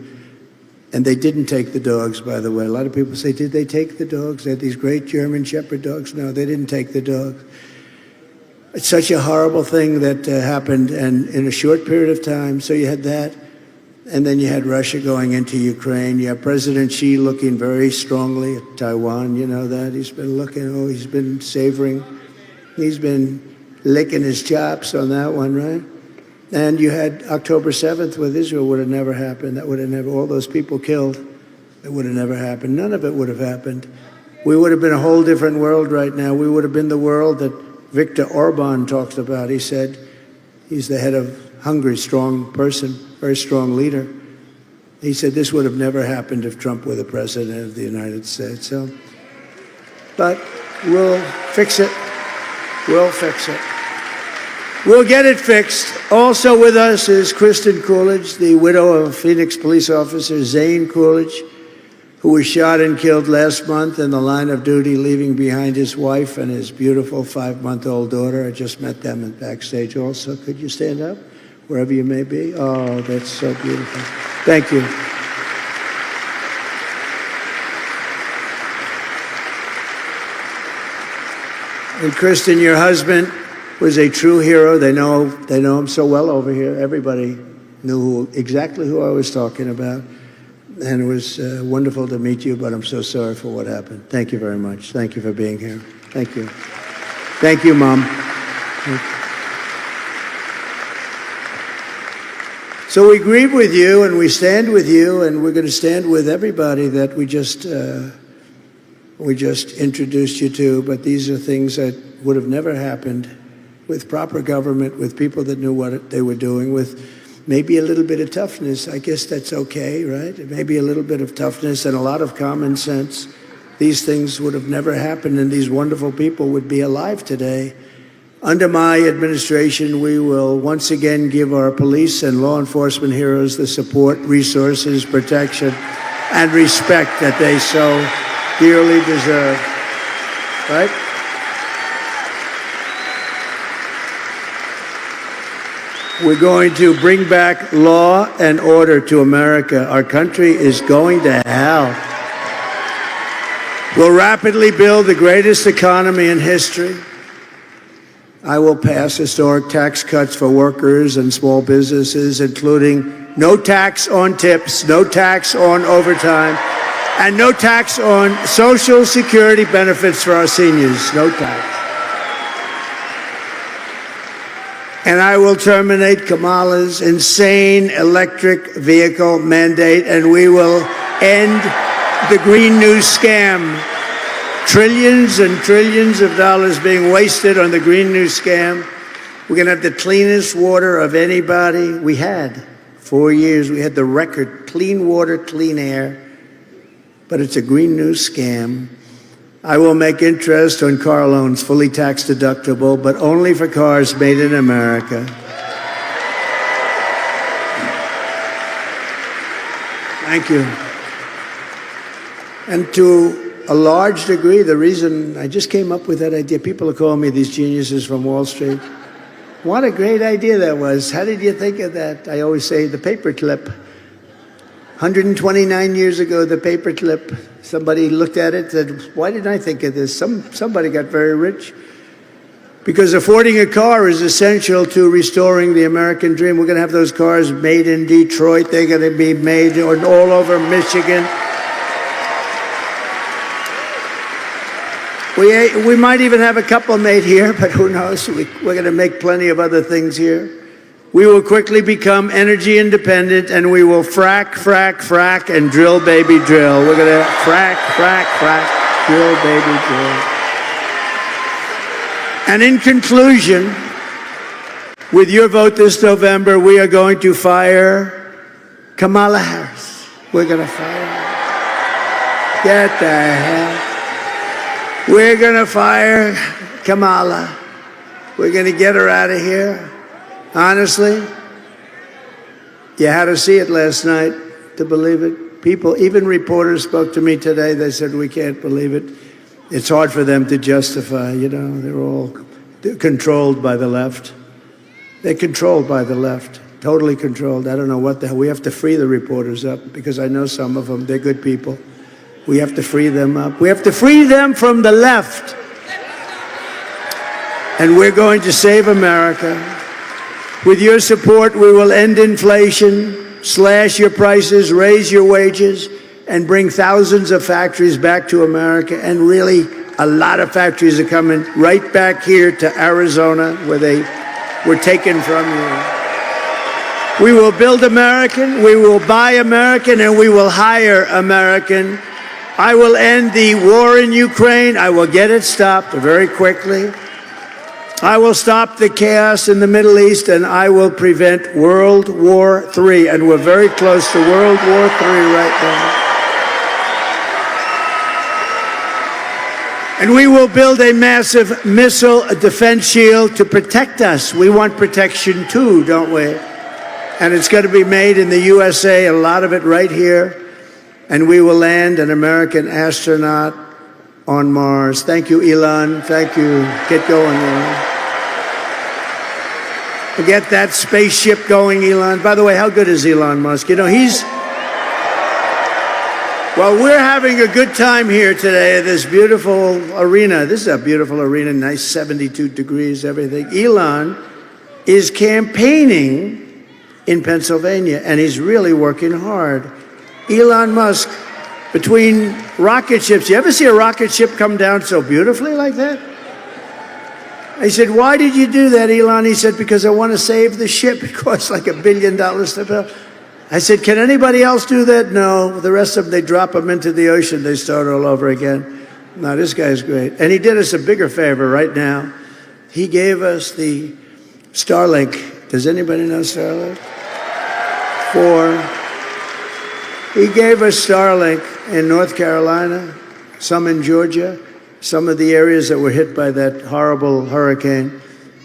And they didn't take the dogs, by the way. A lot of people say, did they take the dogs? They had these great German Shepherd dogs. No, they didn't take the dogs. It's such a horrible thing that happened, and in a short period of time. So you had that. And then you had Russia going into Ukraine. You have President Xi looking very strongly at Taiwan. You know that. He's been looking, he's been savoring. He's been licking his chops on that one, right? And you had October 7th with Israel. Would have never happened. That would have never, all those people killed. It would have never happened. None of it would have happened. We would have been a whole different world right now. We would have been the world that Viktor Orban talks about. He said he's the head of Hungary, strong person, very strong leader. He said this would have never happened if Trump were the president of the United States. So, but we'll fix it. We'll fix it. We'll get it fixed. Also with us is Kristen Coolidge, the widow of Phoenix police officer Zane Coolidge, who was shot and killed last month in the line of duty, leaving behind his wife and his beautiful 5-month-old daughter. I just met them backstage also. Could you stand up? Wherever you may be. Oh, that's so beautiful. Thank you. And Kristen, your husband was a true hero. They know him so well over here. Everybody knew exactly who I was talking about. And it was wonderful to meet you, but I'm so sorry for what happened. Thank you very much. Thank you for being here. Thank you. Thank you, Mom. Thank you. So we grieve with you and we stand with you, and we're going to stand with everybody that we just introduced you to. But these are things that would have never happened with proper government, with people that knew what they were doing, with maybe a little bit of toughness. I guess that's okay, right? Maybe a little bit of toughness and a lot of common sense. These things would have never happened, and these wonderful people would be alive today. Under my administration, we will once again give our police and law enforcement heroes the support, resources, protection, and respect that they so dearly deserve. Right? We're going to bring back law and order to America. Our country is going to hell. We'll rapidly build the greatest economy in history. I will pass historic tax cuts for workers and small businesses, including no tax on tips, no tax on overtime, and no tax on Social Security benefits for our seniors. No tax. And I will terminate Kamala's insane electric vehicle mandate, and we will end the Green New Scam. Trillions and trillions of dollars being wasted on the Green New Scam. We're going to have the cleanest water of anybody. We had 4 years. We had the record, clean water, clean air. But it's a Green New Scam. I will make interest on car loans fully tax deductible, but only for cars made in America. Thank you. And to a large degree, the reason I just came up with that idea, people are calling me these geniuses from Wall Street. What a great idea that was. How did you think of that? I always say the paperclip. 129 years ago, the paperclip. Somebody looked at it and said, why didn't I think of this? Somebody got very rich. Because affording a car is essential to restoring the American dream. We're going to have those cars made in Detroit. They're going to be made all over Michigan. We might even have a couple made here, but who knows? We're going to make plenty of other things here. We will quickly become energy independent, and we will frack, frack, frack, and drill, baby, drill. We're going to frack, frack, frack, drill, baby, drill. And in conclusion, with your vote this November, we are going to fire Kamala Harris. We're going to fire her. Get the hell. We're going to fire Kamala. We're going to get her out of here. Honestly, you had to see it last night to believe it. People, even reporters spoke to me today. They said, we can't believe it. It's hard for them to justify, you know. They're controlled by the left. They're controlled by the left, totally controlled. I don't know what the hell. We have to free the reporters up because I know some of them. They're good people. We have to free them up. We have to free them from the left. And we're going to save America. With your support, we will end inflation, slash your prices, raise your wages, and bring thousands of factories back to America. And really, a lot of factories are coming right back here to Arizona, where they were taken from you. We will build American, we will buy American, and we will hire American. I will end the war in Ukraine. I will get it stopped very quickly. I will stop the chaos in the Middle East, and I will prevent World War III. And we're very close to World War III right now. And we will build a massive missile defense shield to protect us. We want protection too, don't we? And it's going to be made in the USA, a lot of it right here. And we will land an American astronaut on Mars. Thank you, Elon. Thank you. Get going, Elon. Get that spaceship going, Elon. By the way, how good is Elon Musk? You know, well, we're having a good time here today at this beautiful arena. This is a beautiful arena, nice 72 degrees, everything. Elon is campaigning in Pennsylvania, and he's really working hard. Elon Musk, between rocket ships, you ever see a rocket ship come down so beautifully like that? I said, why did you do that, Elon? He said, because I want to save the ship. It costs like $1 billion to build. I said, can anybody else do that? No. The rest of them, they drop them into the ocean. They start all over again. No, this guy's great. And he did us a bigger favor right now. He gave us the Starlink. Does anybody know Starlink? He gave us Starlink in North Carolina, some in Georgia, some of the areas that were hit by that horrible hurricane.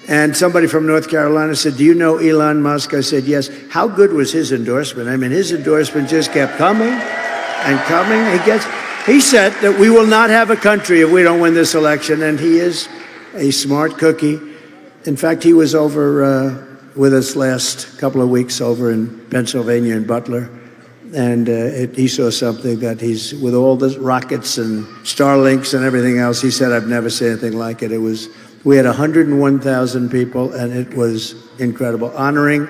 And somebody from North Carolina said, do you know Elon Musk? I said, yes. How good was his endorsement? I mean, his endorsement just kept coming and coming. He said that we will not have a country if we don't win this election. And he is a smart cookie. In fact, he was over with us last couple of weeks over in Pennsylvania in Butler. And he saw something that he's, with all the rockets and Starlinks and everything else, he said, I've never seen anything like it. We had 101,000 people, and it was incredible. Honoring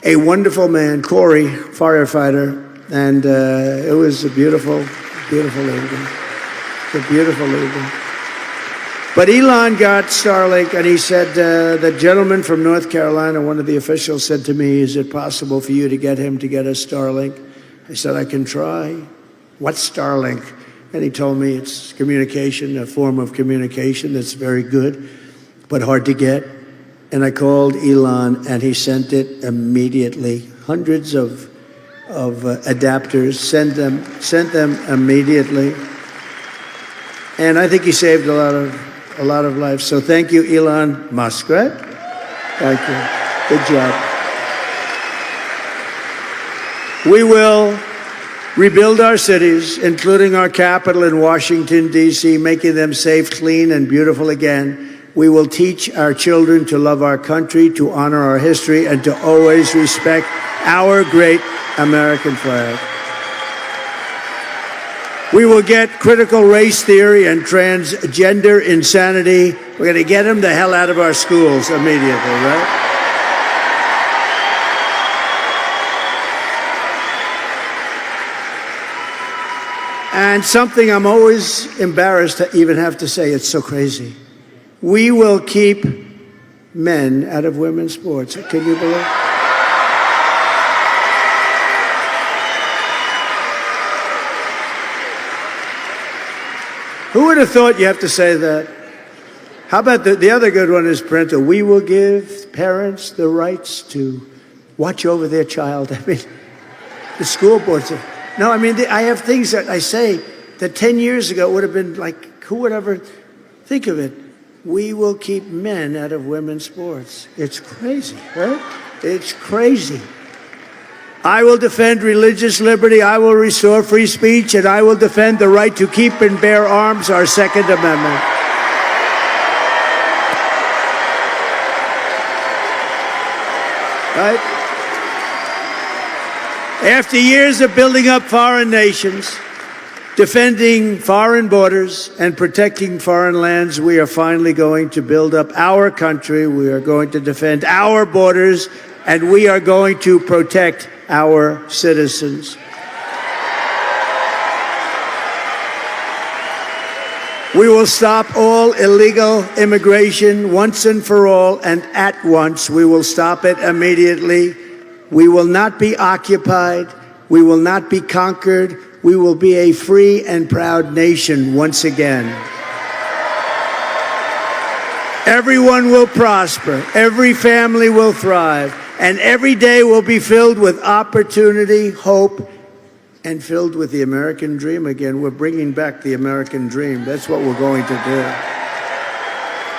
a wonderful man, Corey, firefighter, and it was a beautiful, beautiful evening. A beautiful evening. But Elon got Starlink, and he said, the gentleman from North Carolina, one of the officials, said to me, is it possible for you to get him to get us Starlink? I said, I can try. What's Starlink? And he told me it's communication, a form of communication that's very good, but hard to get. And I called Elon, and he sent it immediately. Hundreds of adapters, sent them immediately. And I think he saved a lot of lives. So thank you, Elon Musk, right? Thank you. Good job. We will rebuild our cities, including our capital in Washington, D.C., making them safe, clean, and beautiful again. We will teach our children to love our country, to honor our history, and to always respect our great American flag. We will get critical race theory and transgender insanity. We're going to get them the hell out of our schools immediately, right? And something I'm always embarrassed to even have to say, it's so crazy. We will keep men out of women's sports. Can you believe it? Who would have thought you have to say that? How about the other good one is parental. We will give parents the rights to watch over their child. I mean, the school boards. No, I mean, I have things that I say that 10 years ago would have been like, who would ever think of it? We will keep men out of women's sports. It's crazy, right? It's crazy. I will defend religious liberty, I will restore free speech, and I will defend the right to keep and bear arms, our Second Amendment. Right? After years of building up foreign nations, defending foreign borders, and protecting foreign lands, we are finally going to build up our country. We are going to defend our borders, and we are going to protect our citizens. We will stop all illegal immigration once and for all, and at once. We will stop it immediately. We will not be occupied. We will not be conquered. We will be a free and proud nation once again. Everyone will prosper. Every family will thrive. And every day will be filled with opportunity, hope, and filled with the American dream again. We're bringing back the American dream. That's what we're going to do.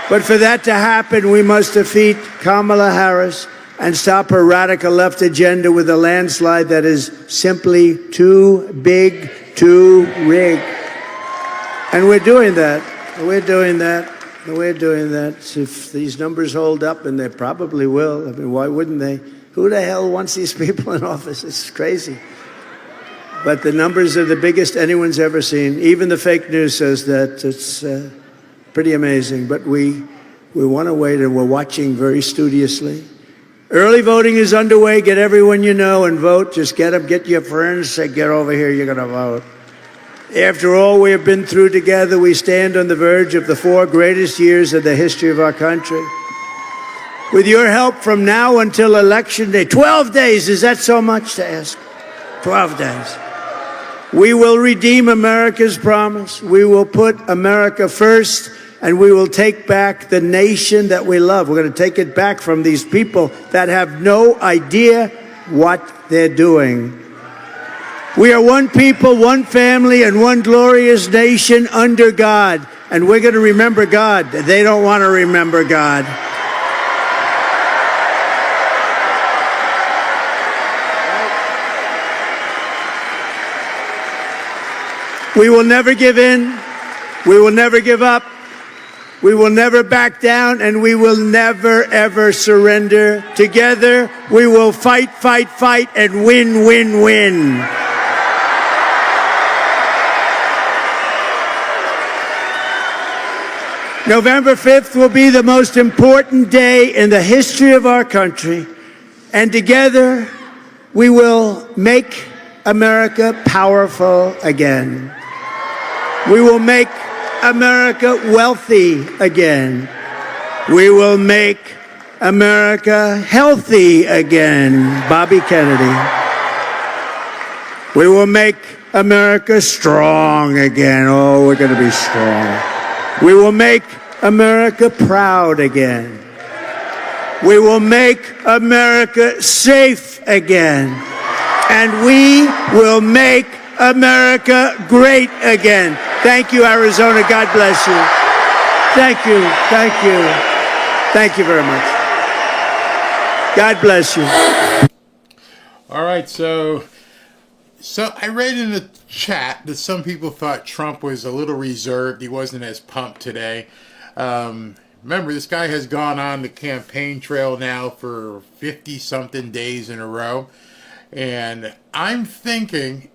But for that to happen, we must defeat Kamala Harris and stop her radical left agenda with a landslide that is simply too big to rig. And we're doing that. We're doing that. We're doing that. If these numbers hold up, and they probably will, I mean, why wouldn't they? Who the hell wants these people in office? It's crazy. But the numbers are the biggest anyone's ever seen. Even the fake news says that. It's pretty amazing. But we want to wait, and we're watching very studiously. Early voting is underway. Get everyone you know and vote. Just get them, get your friends, say, get over here, you're going to vote. After all we have been through together, we stand on the verge of the 4 greatest years of the history of our country. With your help from now until Election Day, 12 days, is that so much to ask? 12 days. We will redeem America's promise. We will put America first, and we will take back the nation that we love. We're going to take it back from these people that have no idea what they're doing. We are one people, one family, and one glorious nation under God. And we're going to remember God. They don't want to remember God. We will never give in. We will never give up. We will never back down, and we will never, ever surrender. Together, we will fight, fight, fight, and win, win, win. November 5th will be the most important day in the history of our country, and together we will make America powerful again. We will make America wealthy again. We will make America healthy again. Bobby Kennedy. We will make America strong again. Oh, we're going to be strong. We will make America proud again. We will make America safe again. And we will make America great again. Thank you, Arizona. God bless you. Thank you. Thank you. Thank you very much. God bless you. All right, so I read in the chat that some people thought Trump was a little reserved. He wasn't as pumped today. Remember, this guy has gone on the campaign trail now for 50-something days in a row. And I'm thinking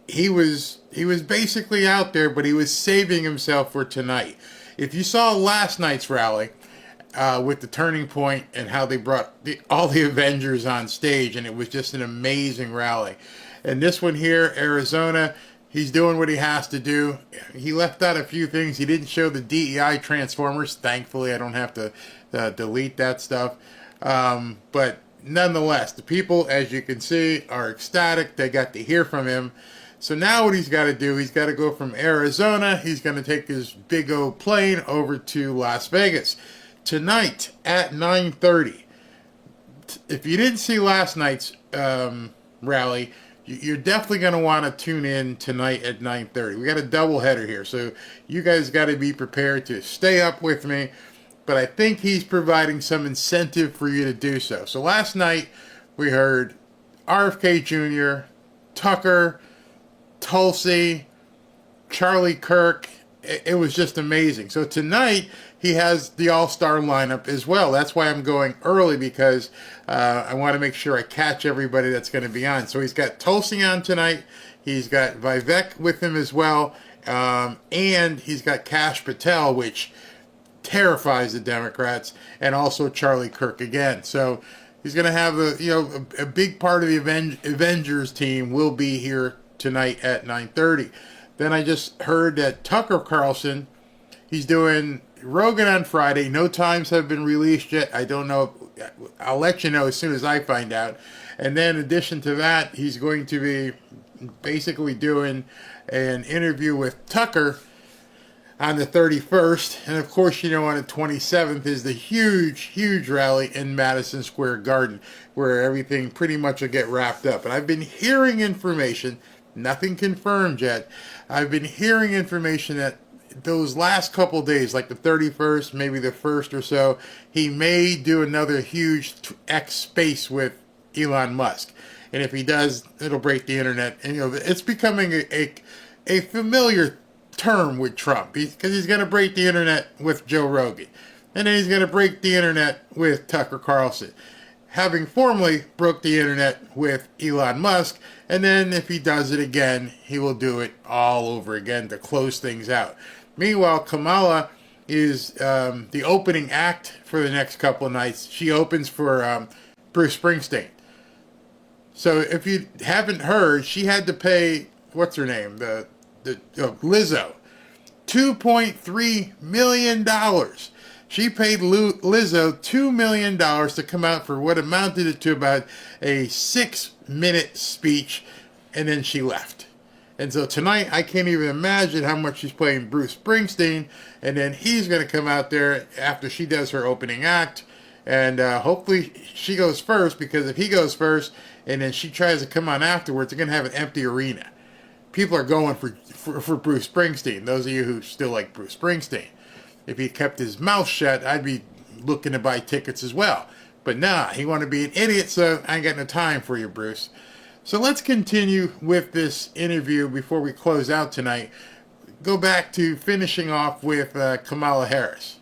he was basically out there, but he was saving himself for tonight. If you saw last night's rally with the turning point and how they brought all the Avengers on stage, and it was just an amazing rally. And this one here, Arizona, he's doing what he has to do. He left out a few things. He didn't show the DEI transformers. Thankfully, I don't have to delete that stuff. But nonetheless, the people, as you can see, are ecstatic. They got to hear from him. So now what he's got to do, he's got to go from Arizona. He's going to take his big old plane over to Las Vegas tonight at 9:30. If you didn't see last night's rally, you're definitely going to want to tune in tonight at 9:30. We got a doubleheader here, so you guys got to be prepared to stay up with me. But I think he's providing some incentive for you to do so. So last night we heard RFK Jr., Tucker, Tulsi, Charlie Kirk. It was just amazing. So tonight he has the all-star lineup as well. That's why I'm going early, because I want to make sure I catch everybody that's going to be on. So he's got Tulsi on tonight. He's got Vivek with him as well. And he's got Kash Patel, which terrifies the Democrats, and also Charlie Kirk again. So he's going to have a big part of the Avengers team will be here tonight at 9:30. Then I just heard that Tucker Carlson, he's doing Rogan on Friday. No times have been released yet. I don't know. I'll let you know as soon as I find out. And then in addition to that, he's going to be basically doing an interview with Tucker on the 31st. And of course, on the 27th is the huge rally in Madison Square Garden, where everything pretty much will get wrapped up. And I've been hearing information, nothing confirmed yet. I've been hearing information that those last couple days, like the 31st, maybe the 1st or so, he may do another huge X space with Elon Musk. And if he does, it'll break the internet. And it's becoming a familiar term with Trump, because he's going to break the internet with Joe Rogan, and then he's going to break the internet with Tucker Carlson, having formerly broke the internet with Elon Musk. And then if he does it again, he will do it all over again to close things out. Meanwhile, Kamala is the opening act for the next couple of nights. She opens for Bruce Springsteen. So if you haven't heard, she had to pay, what's her name, Lizzo, $2.3 million. She paid Lizzo $2 million to come out for what amounted to about a 6-minute speech, and then she left. And so tonight, I can't even imagine how much she's paying Bruce Springsteen, and then he's going to come out there after she does her opening act, and hopefully she goes first, because if he goes first and then she tries to come on afterwards, they're going to have an empty arena. People are going for Bruce Springsteen, those of you who still like Bruce Springsteen. If he kept his mouth shut, I'd be looking to buy tickets as well. But nah, he want to be an idiot, so I ain't got no time for you, Bruce. So let's continue with this interview before we close out tonight. Go back to finishing off with Kamala Harris.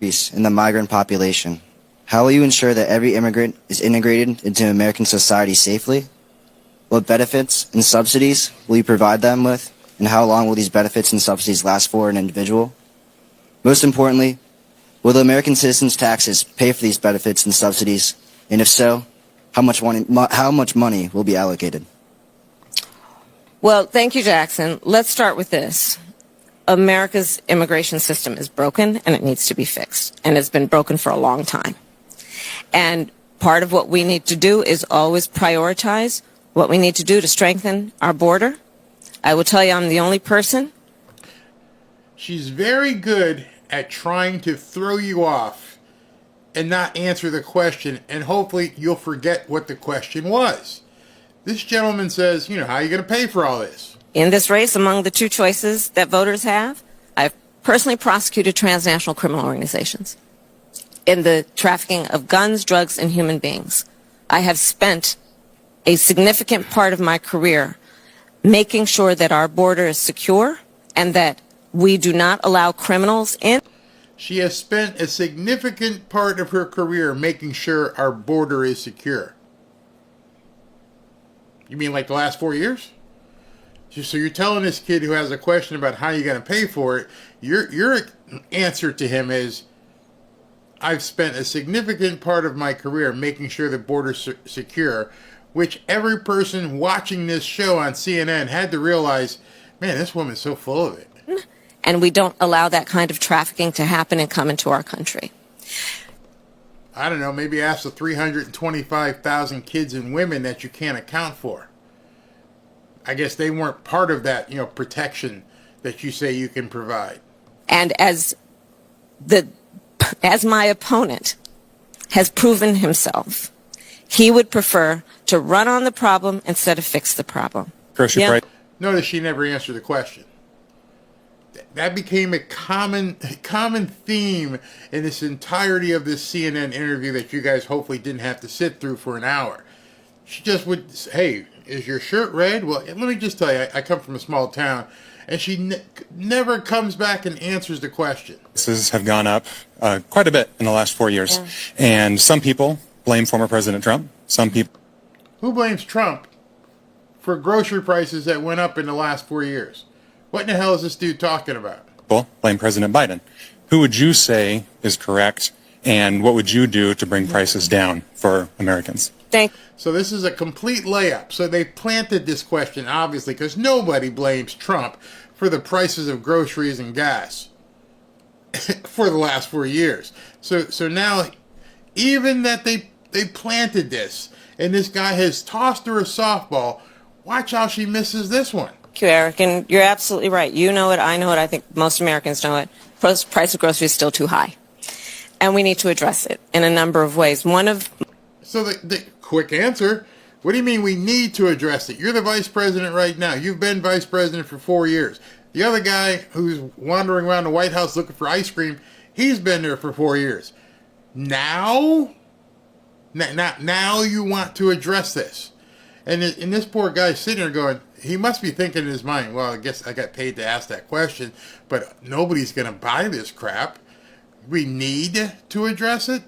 In the migrant population, how will you ensure that every immigrant is integrated into American society safely? What benefits and subsidies will you provide them with, and how long will these benefits and subsidies last for an individual? Most importantly, will the American citizens' taxes pay for these benefits and subsidies, and if so, how much money will be allocated? Well, thank you, Jackson. Let's start with this. America's immigration system is broken, and it needs to be fixed, and it's been broken for a long time. And part of what we need to do is always prioritize what we need to do to strengthen our border. I will tell you, I'm the only person. She's very good at trying to throw you off and not answer the question, and hopefully you'll forget what the question was. This gentleman says, how are you going to pay for all this? In this race, among the two choices that voters have, I've personally prosecuted transnational criminal organizations in the trafficking of guns, drugs, and human beings. I have spent a significant part of my career making sure that our border is secure and that we do not allow criminals in. She has spent a significant part of her career making sure our border is secure. You mean like the last 4 years? So you're telling this kid who has a question about how you're going to pay for it, your answer to him is, I've spent a significant part of my career making sure the border's secure, which every person watching this show on CNN had to realize, man, this woman's so full of it. And we don't allow that kind of trafficking to happen and come into our country. I don't know, maybe ask the 325,000 kids and women that you can't account for. I guess they weren't part of that, protection that you say you can provide. And as my opponent has proven himself, he would prefer to run on the problem instead of fix the problem. Notice she never answered the question. That became a common theme in this entirety of this CNN interview that you guys hopefully didn't have to sit through for an hour. She just would say, hey, is your shirt red? Well, let me just tell you, I come from a small town, and she never comes back and answers the question. Prices have gone up quite a bit in the last 4 years. Yeah. And some people blame former President Trump. Some people... Who blames Trump for grocery prices that went up in the last 4 years? What in the hell is this dude talking about? People blame President Biden. Who would you say is correct, and what would you do to bring prices down for Americans? So this is a complete layup. So they planted this question, obviously, because nobody blames Trump for the prices of groceries and gas for the last 4 years. So now, even that they planted this, and this guy has tossed her a softball, watch how she misses this one. Thank you, Eric, and you're absolutely right. You know it, I know it, I think most Americans know it. Price of groceries is still too high. And we need to address it in a number of ways. So the quick answer, what do you mean we need to address it? You're the vice president right now. You've been vice president for 4 years. The other guy who's wandering around the White House looking for ice cream, he's been there for 4 years. Now you want to address this. And this poor guy's sitting there going, he must be thinking in his mind, well, I guess I got paid to ask that question, but nobody's going to buy this crap. We need to address it?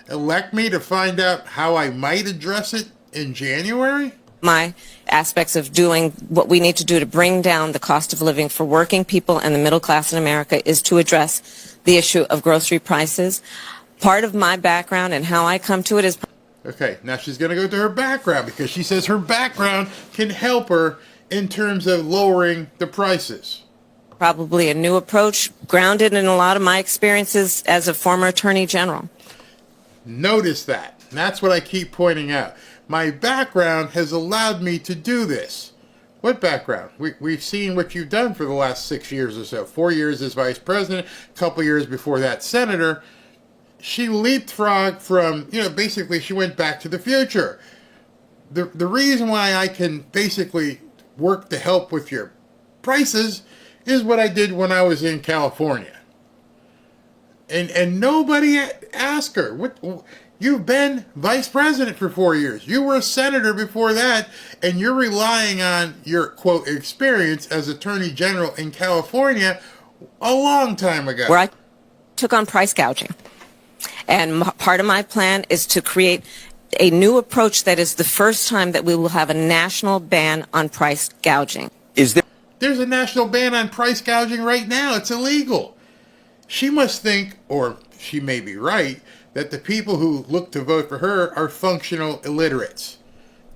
Elect me to find out how I might address it in January? My aspects of doing what we need to do to bring down the cost of living for working people and the middle class in America is to address the issue of grocery prices. Part of my background and how I come to it is... Okay, now she's going to go to her background because she says her background can help her in terms of lowering the prices. Probably a new approach grounded in a lot of my experiences as a former attorney general. Notice that. That's what I keep pointing out. My background has allowed me to do this. What background? We've seen what you've done for the last 6 years or so. 4 years as vice president, a couple years before that senator. She leapfrogged from, basically she went back to the future. The reason why I can basically work to help with your prices is what I did when I was in California. And nobody asked her. You've been vice president for 4 years. You were a senator before that, and you're relying on your, quote, experience as attorney general in California a long time ago. Where I took on price gouging. And part of my plan is to create a new approach that is the first time that we will have a national ban on price gouging. There's a national ban on price gouging right now. It's illegal. She must think, or she may be right, that the people who look to vote for her are functional illiterates.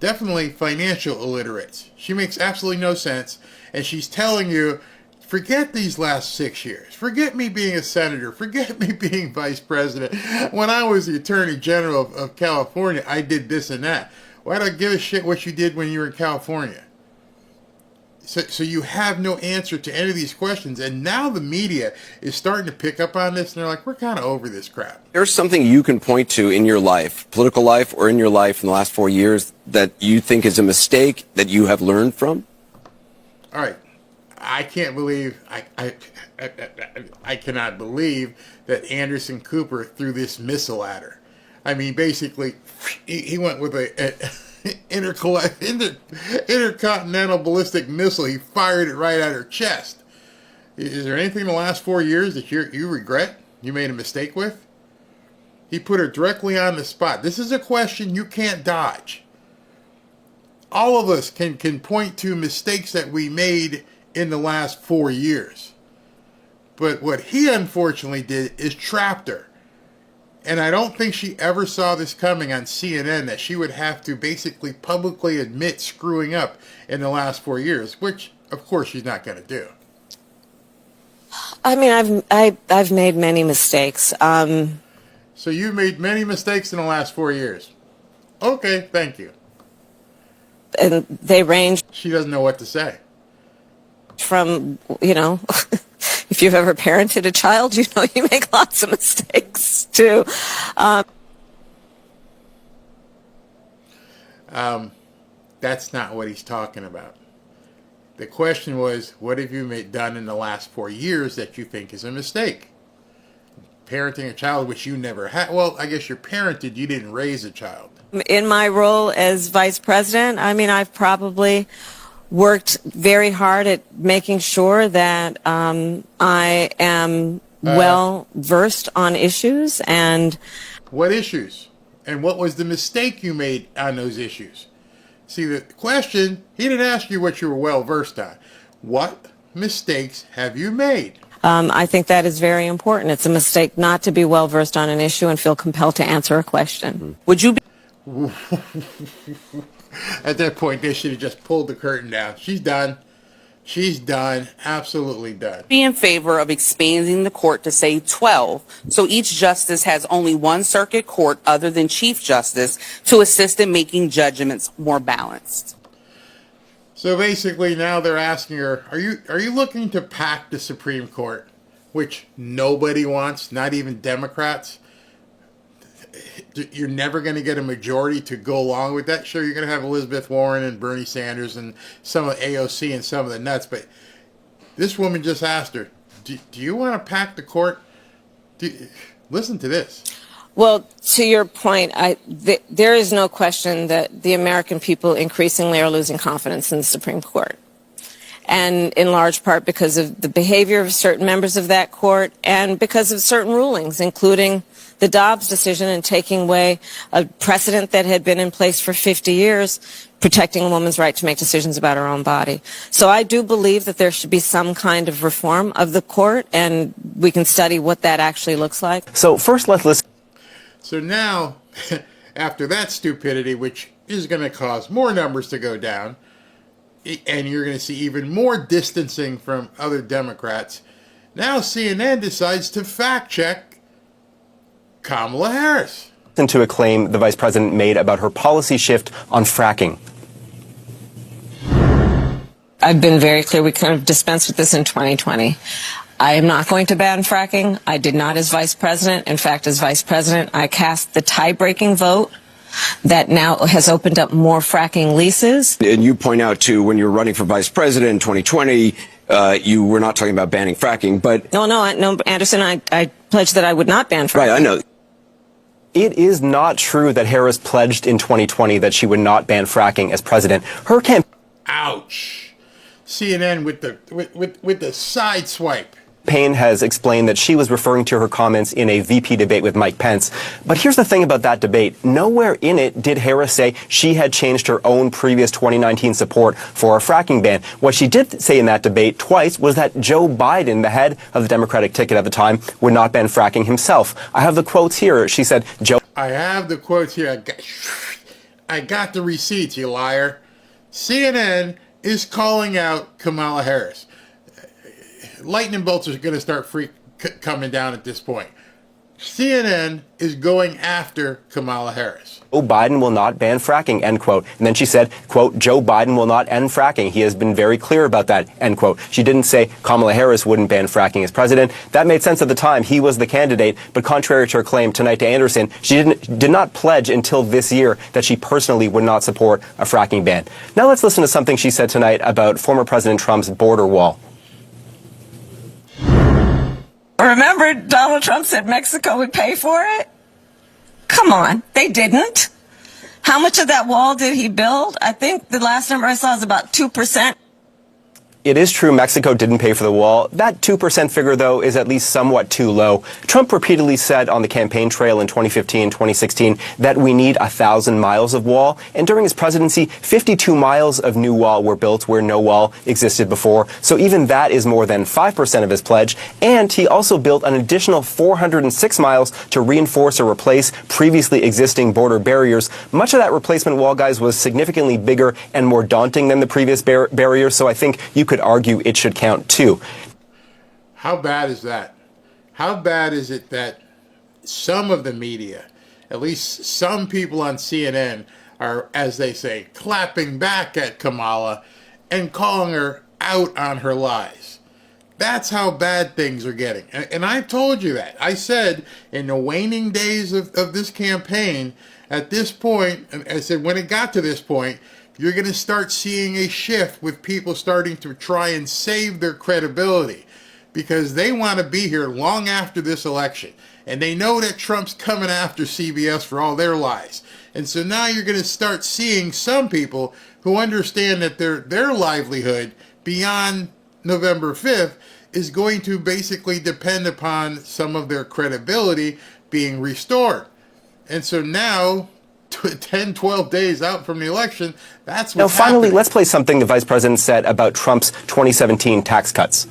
Definitely financial illiterates. She makes absolutely no sense. And she's telling you, forget these last 6 years. Forget me being a senator. Forget me being vice president. When I was the attorney general of California, I did this and that. Why do I give a shit what you did when you were in California? So you have no answer to any of these questions. And now the media is starting to pick up on this, and they're like, we're kind of over this crap. There's something you can point to in your life, political life or in your life in the last 4 years, that you think is a mistake that you have learned from? All right. I can't believe, I cannot believe that Anderson Cooper threw this missile at her. I mean, basically, he went with a intercontinental ballistic missile. He fired it right at her chest. Is there anything in the last 4 years that you regret, you made a mistake with? He put her directly on the spot. This is a question you can't dodge. All of us can point to mistakes that we made in the last 4 years. But what he unfortunately did is trapped her. And I don't think she ever saw this coming on CNN, that she would have to basically publicly admit screwing up in the last 4 years, which, of course, she's not going to do. I mean, I've made many mistakes. So you made many mistakes in the last 4 years. Okay, thank you. And they range. She doesn't know what to say. From, if you've ever parented a child, you make lots of mistakes too. That's not what he's talking about. The question was, what have you done in the last 4 years that you think is a mistake? Parenting a child which you never had. Well, I guess you're parented, you didn't raise a child. In my role as vice president, I mean, I've probably worked very hard at making sure that I am well versed on issues. And what issues? And what was the mistake you made on those issues? See, the question, he didn't ask you what you were well versed on. What mistakes have you made? I think that is very important. It's a mistake not to be well versed on an issue and feel compelled to answer a question. Would you be At that point, they should have just pulled the curtain down. She's done. She's done. Absolutely done. Be in favor of expanding the court to say 12, so each justice has only one circuit court other than Chief Justice to assist in making judgments more balanced. So basically now they're asking her, are you looking to pack the Supreme Court, which nobody wants, not even Democrats? You're never going to get a majority to go along with that. Sure, you're going to have Elizabeth Warren and Bernie Sanders and some of AOC and some of the nuts, but this woman just asked her, do you want to pack the court? Listen to this. Well, to your point, there is no question that the American people increasingly are losing confidence in the Supreme Court. And in large part because of the behavior of certain members of that court and because of certain rulings, including the Dobbs decision and taking away a precedent that had been in place for 50 years, protecting a woman's right to make decisions about her own body. So I do believe that there should be some kind of reform of the court, and we can study what that actually looks like. So first, let's listen. So now, after that stupidity, which is going to cause more numbers to go down, and you're going to see even more distancing from other Democrats, now CNN decides to fact-check Kamala Harris. To a claim the vice president made about her policy shift on fracking. I've been very clear we kind of dispensed with this in 2020. I am not going to ban fracking. I did not as vice president. In fact, as vice president, I cast the tie-breaking vote that now has opened up more fracking leases. And you point out, too, when you were running for vice president in 2020, you were not talking about banning fracking, but... No, Anderson, I pledged that I would not ban fracking. Right, I know. It is not true that Harris pledged in 2020 that she would not ban fracking as president. Her campaign... Ouch. CNN with the side swipe. Payne has explained that she was referring to her comments in a VP debate with Mike Pence. But here's the thing about that debate. Nowhere in it did Harris say she had changed her own previous 2019 support for a fracking ban. What she did say in that debate twice was that Joe Biden, the head of the Democratic ticket at the time, would not ban fracking himself. I have the quotes here. She said, I have the quotes here. I got the receipts, you liar. CNN is calling out Kamala Harris. Lightning bolts are going to start coming down at this point. CNN is going after Kamala Harris. Joe Biden will not ban fracking, end quote. And then she said, quote, Joe Biden will not end fracking. He has been very clear about that, end quote. She didn't say Kamala Harris wouldn't ban fracking as president. That made sense at the time. He was the candidate. But contrary to her claim tonight to Anderson, she did not pledge until this year that she personally would not support a fracking ban. Now let's listen to something she said tonight about former President Trump's border wall. Remember, Donald Trump said Mexico would pay for it? Come on, they didn't. How much of that wall did he build? I think the last number I saw is about 2%. It is true Mexico didn't pay for the wall. That 2% figure, though, is at least somewhat too low. Trump repeatedly said on the campaign trail in 2015, 2016, that we need 1,000 miles of wall. And during his presidency, 52 miles of new wall were built where no wall existed before. So even that is more than 5% of his pledge. And he also built an additional 406 miles to reinforce or replace previously existing border barriers. Much of that replacement wall, guys, was significantly bigger and more daunting than the previous barriers. So I think you could argue it should count too. How bad is that? How bad is it that some of the media, at least some people on CNN, are, as they say, clapping back at Kamala and calling her out on her lies? That's how bad things are getting. And I told you that. I said in the waning days of this campaign, at this point, and I said when it got to this point, you're going to start seeing a shift with people starting to try and save their credibility because they want to be here long after this election. And they know that Trump's coming after CBS for all their lies. And so now you're going to start seeing some people who understand that their livelihood beyond November 5th is going to basically depend upon some of their credibility being restored. And so now, 10, 12 days out from the election, that's what's Now, finally, happening. let's play something the vice president said about Trump's 2017 tax cuts.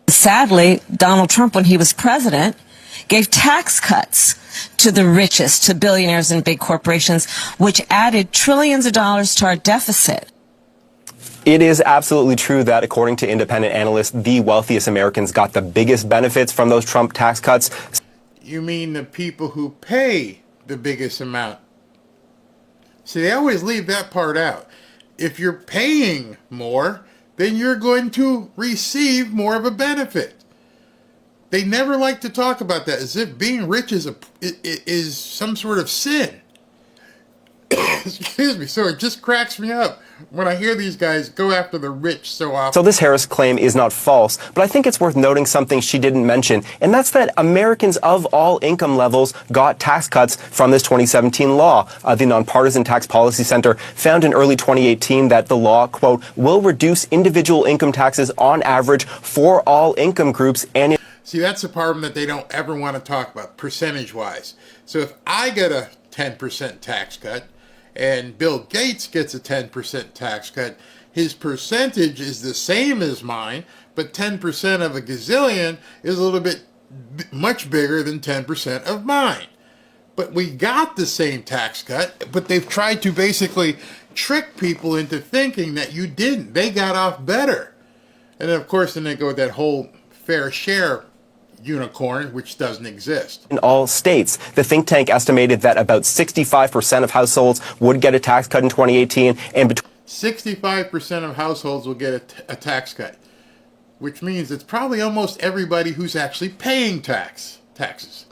Sadly, Donald Trump, when he was president, gave tax cuts to the richest, to billionaires and big corporations, which added trillions of dollars to our deficit. It is absolutely true that, according to independent analysts, the wealthiest Americans got the biggest benefits from those Trump tax cuts. You mean the people who pay the biggest amount? See, they always leave that part out. If you're paying more, then you're going to receive more of a benefit. They never like to talk about that, as if being rich is some sort of sin. Excuse me. So it just cracks me up when I hear these guys go after the rich so often. So this Harris claim is not false, but I think it's worth noting something she didn't mention, and that's that Americans of all income levels got tax cuts from this 2017 law. The Nonpartisan Tax Policy Center found in early 2018 that the law, quote, will reduce individual income taxes on average for all income groups and... See, that's the problem that they don't ever want to talk about, percentage-wise. So if I get a 10% tax cut, and Bill Gates gets a 10% tax cut, his percentage is the same as mine, but 10% of a gazillion is a little bit much bigger than 10% of mine. But we got the same tax cut, but they've tried to basically trick people into thinking that you didn't. They got off better. And then, of course, then they go with that whole fair share unicorn, which doesn't exist. In all states, the think tank estimated that about 65% of households would get a tax cut in 2018, and 65% of households will get a tax cut, which means it's probably almost everybody who's actually paying taxes.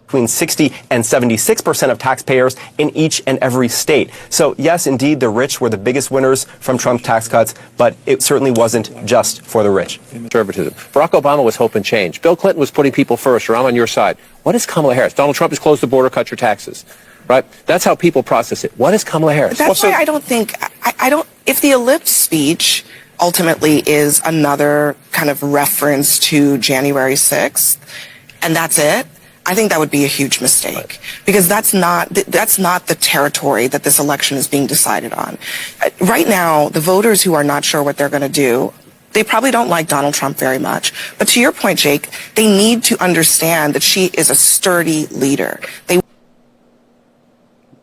Between 60 and 76% of taxpayers in each and every state. So yes, indeed, the rich were the biggest winners from Trump's tax cuts, but it certainly wasn't just for the rich. Conservatism. Barack Obama was hope and change. Bill Clinton was putting people first, or I'm on your side. What is Kamala Harris? Donald Trump has closed the border, cut your taxes. Right? That's how people process it. What is Kamala Harris? That's why I don't think, I don't, if the ellipse speech ultimately is another kind of reference to January 6th, and that's it, I think that would be a huge mistake, because that's not the territory that this election is being decided on. Right now, the voters who are not sure what they're going to do, they probably don't like Donald Trump very much. But to your point, Jake, they need to understand that she is a sturdy leader.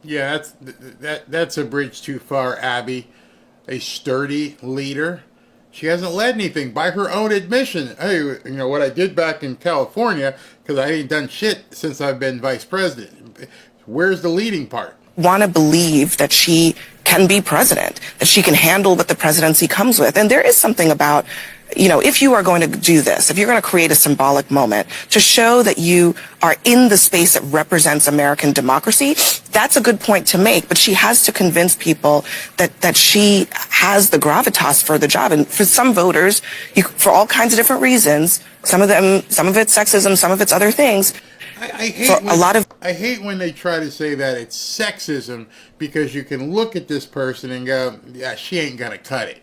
Yeah, that's a bridge too far, Abby. A sturdy leader. She hasn't led anything by her own admission. Hey, you know, what I did back in California, because I ain't done shit since I've been vice president. Where's the leading part? Want to believe that she can be president, that she can handle what the presidency comes with. And there is something about, you know, if you are going to do this, if you're going to create a symbolic moment to show that you are in the space that represents American democracy, that's a good point to make. But she has to convince people that she has the gravitas for the job. And for some voters, for all kinds of different reasons, some of it's sexism, some of it's other things. I hate when they try to say that it's sexism because you can look at this person and go, yeah, she ain't gonna cut it.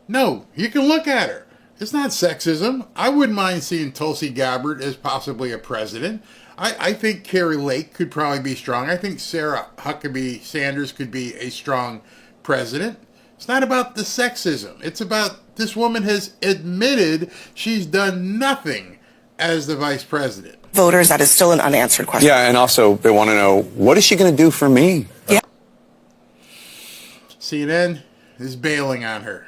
No, you can look at her. It's not sexism. I wouldn't mind seeing Tulsi Gabbard as possibly a president. I think Carrie Lake could probably be strong. I think Sarah Huckabee Sanders could be a strong president. It's not about the sexism. It's about this woman has admitted she's done nothing as the vice president. Voters, that is still an unanswered question. Yeah, and also they want to know, what is she going to do for me? Yeah. CNN is bailing on her.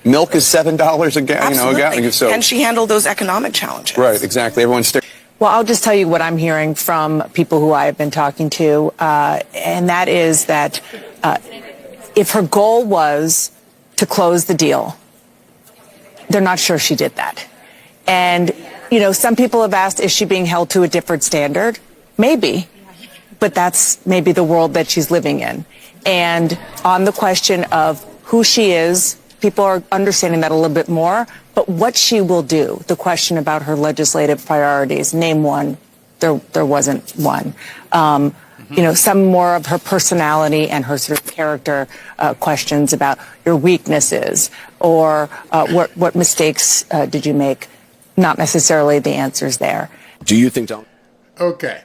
Milk is $7 a gallon. Absolutely. Can she handle those economic challenges? Right, exactly. Everyone's staring. Well, I'll just tell you what I'm hearing from people who I have been talking to, and that is that if her goal was to close the deal, they're not sure she did that. And, you know, some people have asked, is she being held to a different standard? Maybe, but that's maybe the world that she's living in. And on the question of who she is, people are understanding that a little bit more, but what she will do, the question about her legislative priorities, name one, there wasn't one. You know, some more of her personality and her sort of character questions about your weaknesses or what mistakes did you make? Not necessarily the answers there. Do you think, Don? Okay.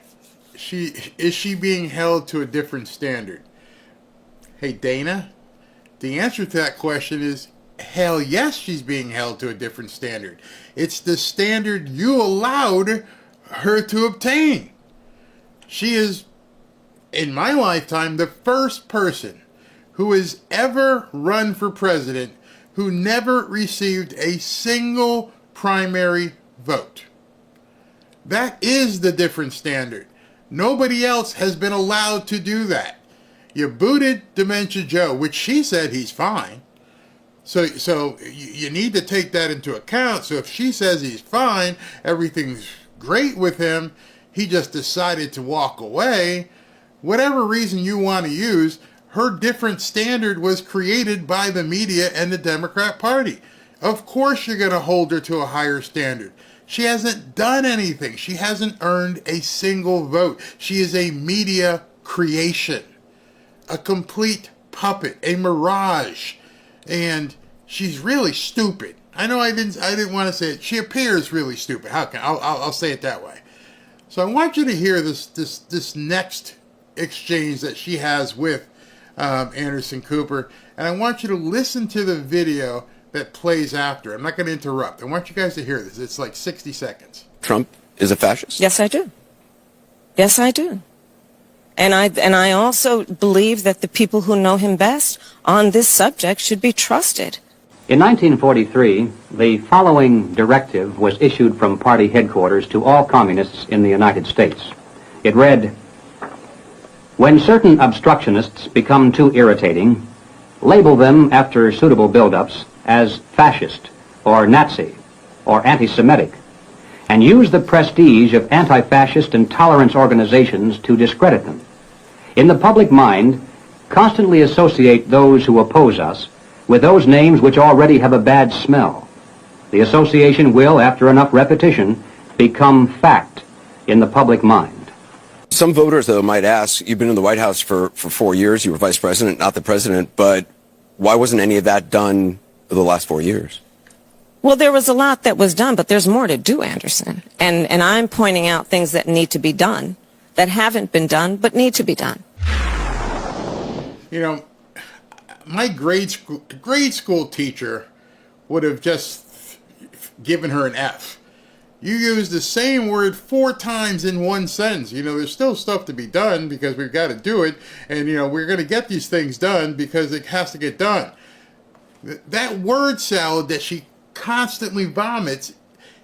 Is she being held to a different standard? Hey, Dana, the answer to that question is hell yes, she's being held to a different standard. It's the standard you allowed her to obtain. She is, in my lifetime, the first person who has ever run for president who never received a single primary vote. That is the different standard. Nobody else has been allowed to do that. You booted Dementia Joe, which she said he's fine. So you need to take that into account. So if she says he's fine, everything's great with him, he just decided to walk away, whatever reason you want to use, her different standard was created by the media and the Democrat Party. Of course you're going to hold her to a higher standard. She hasn't done anything. She hasn't earned a single vote. She is a media creation, a complete puppet, a mirage, and she's really stupid. I know I didn't want to say it. She appears really stupid. I'll say it that way. So I want you to hear this next exchange that she has with Anderson Cooper, and I want you to listen to the video that plays after. I'm not going to interrupt. I want you guys to hear this. It's like 60 seconds. Trump is a fascist? Yes, I do. Yes, I do. And I also believe that the people who know him best on this subject should be trusted. In 1943, the following directive was issued from party headquarters to all communists in the United States. It read, "When certain obstructionists become too irritating, label them after suitable build-ups as fascist or Nazi or anti-Semitic, and use the prestige of anti-fascist and tolerance organizations to discredit them. In the public mind, constantly associate those who oppose us with those names which already have a bad smell. The association will, after enough repetition, become fact in the public mind." Some voters, though, might ask, you've been in the White House for 4 years, you were vice president, not the president, but why wasn't any of that done for the last 4 years? Well, there was a lot that was done, but there's more to do, Anderson. And I'm pointing out things that need to be done, that haven't been done, but need to be done. You know, my grade school teacher would have just given her an F. You use the same word 4 times in one sentence. You know, there's still stuff to be done because we've got to do it. And, you know, we're going to get these things done because it has to get done. That word salad that she constantly vomits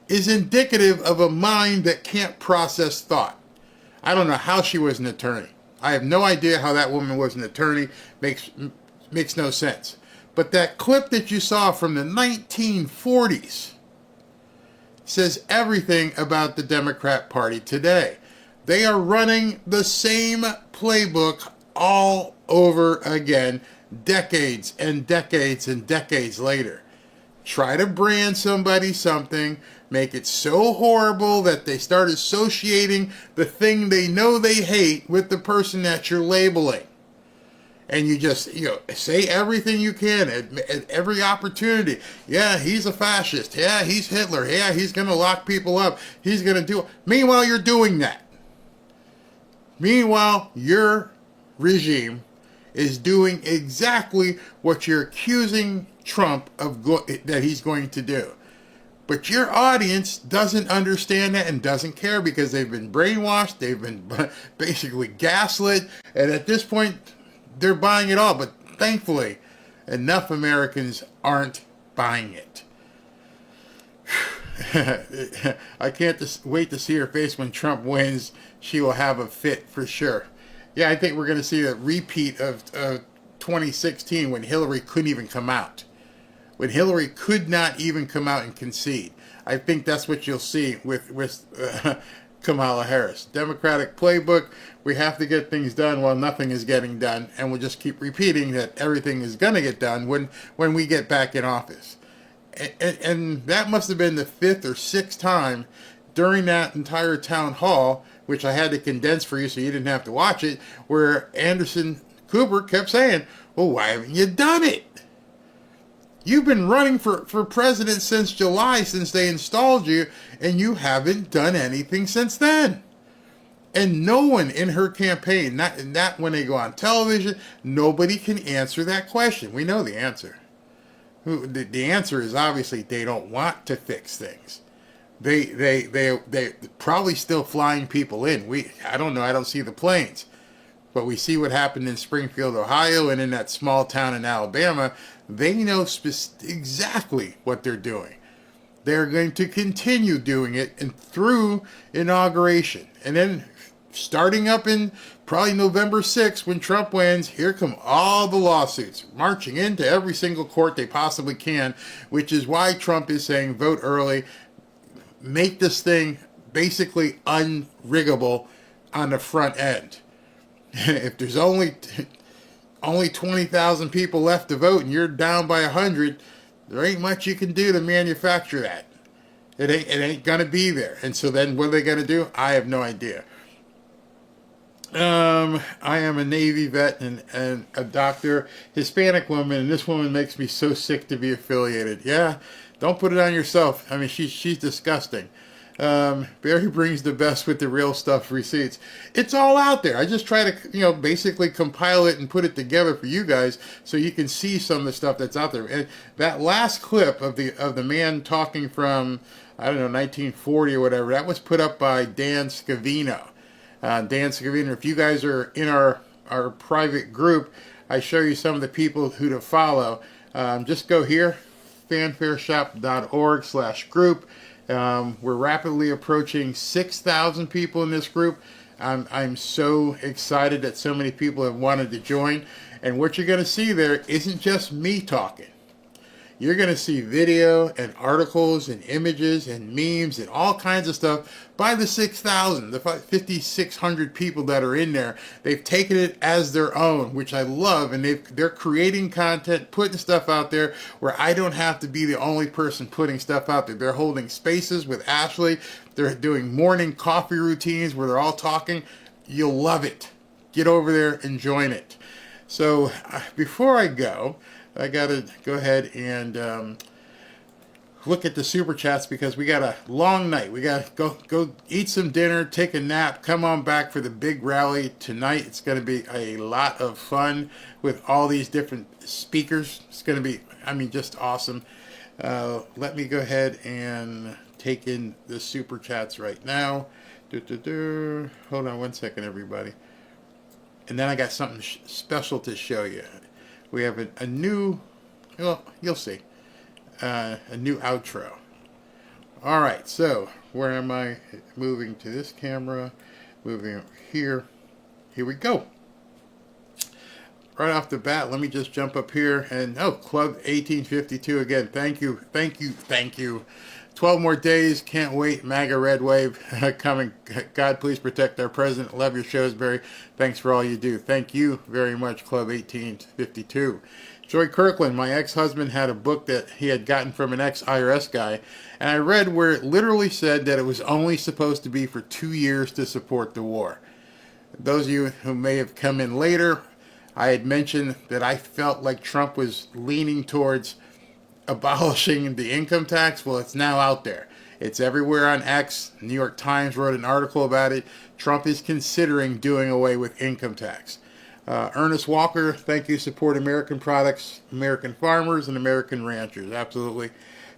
is indicative of a mind that can't process thought. I don't know how she was an attorney. I have no idea how that woman was an attorney. Makes no sense. But that clip that you saw from the 1940s says everything about the Democrat Party today. They are running the same playbook all over again, decades and decades and decades later. Try to brand somebody something, make it so horrible that they start associating the thing they know they hate with the person that you're labeling. And you just, say everything you can at every opportunity. Yeah, he's a fascist. Yeah, he's Hitler. Yeah, he's going to lock people up. He's going to do it. Meanwhile, you're doing that. Meanwhile, your regime is doing exactly what you're accusing Trump of that he's going to do. But your audience doesn't understand that and doesn't care because they've been brainwashed, they've been basically gaslit, and at this point, they're buying it all. But thankfully, enough Americans aren't buying it. I can't wait to see her face when Trump wins. She will have a fit for sure. Yeah, I think we're going to see a repeat of 2016 when Hillary couldn't even come out. When Hillary could not even come out and concede. I think that's what you'll see with Kamala Harris. Democratic playbook, we have to get things done while nothing is getting done, and we'll just keep repeating that everything is going to get done when we get back in office. And that must have been the 5th or 6th time during that entire town hall, which I had to condense for you so you didn't have to watch it, where Anderson Cooper kept saying, well, why haven't you done it? You've been running for president since July, since they installed you, and you haven't done anything since then. And no one in her campaign, not when they go on television, nobody can answer that question. We know the answer. The answer is obviously they don't want to fix things. They probably still flying people in. I don't know. I don't see the planes. But we see what happened in Springfield, Ohio, and in that small town in Alabama. They know exactly what they're doing. They're going to continue doing it and through inauguration. And then starting up in probably November 6th when Trump wins, here come all the lawsuits marching into every single court they possibly can, which is why Trump is saying vote early, make this thing basically unriggable on the front end. If there's only 20,000 people left to vote and you're down by 100, there ain't much you can do to manufacture that. It ain't gonna be there. And so then what are they gonna do? I have no idea. I am a Navy vet and a doctor, Hispanic woman, and this woman makes me so sick to be affiliated. Yeah, don't put it on yourself. I mean, she's disgusting. Barry brings the best with the real stuff receipts. It's all out there. I just try to, basically compile it and put it together for you guys so you can see some of the stuff that's out there. And that last clip of the man talking from, 1940 or whatever, that was put up by Dan Scavino. Dan Scavino, if you guys are in our private group, I show you some of the people who to follow. Just go here, fanfareshop.org/group. We're rapidly approaching 6,000 people in this group. I'm so excited that so many people have wanted to join. And what you're going to see there isn't just me talking. You're going to see video and articles and images and memes and all kinds of stuff by the 6,000, the 5,600 people that are in there. They've taken it as their own, which I love, and they're creating content, putting stuff out there where I don't have to be the only person putting stuff out there. They're holding spaces with Ashley. They're doing morning coffee routines where they're all talking. You'll love it. Get over there and join it. So before I go, I got to go ahead and look at the super chats because we got a long night. We got to go eat some dinner, take a nap, come on back for the big rally tonight. It's going to be a lot of fun with all these different speakers. It's going to be, just awesome. Let me go ahead and take in the super chats right now. Hold on one second, everybody. And then I got something special to show you. We have a new Well, you'll see. A new outro. All right, so where am I? Moving to this camera, moving over here. Here we go. Right off the bat, let me just jump up here and Club 1852 again. Thank you, thank you, thank you. 12 more days, can't wait. MAGA Red Wave coming. God, please protect our president. Love your shows, Barry. Thanks for all you do. Thank you very much, Club 1852. Joy Kirkland, my ex-husband had a book that he had gotten from an ex-IRS guy, and I read where it literally said that it was only supposed to be for 2 years to support the war. Those of you who may have come in later, I had mentioned that I felt like Trump was leaning towards abolishing the income tax. Well, it's now out there. It's everywhere on X. New York Times wrote an article about it. Trump is considering doing away with income tax. Ernest Walker, thank you. Support American products, American farmers, and American ranchers. Absolutely.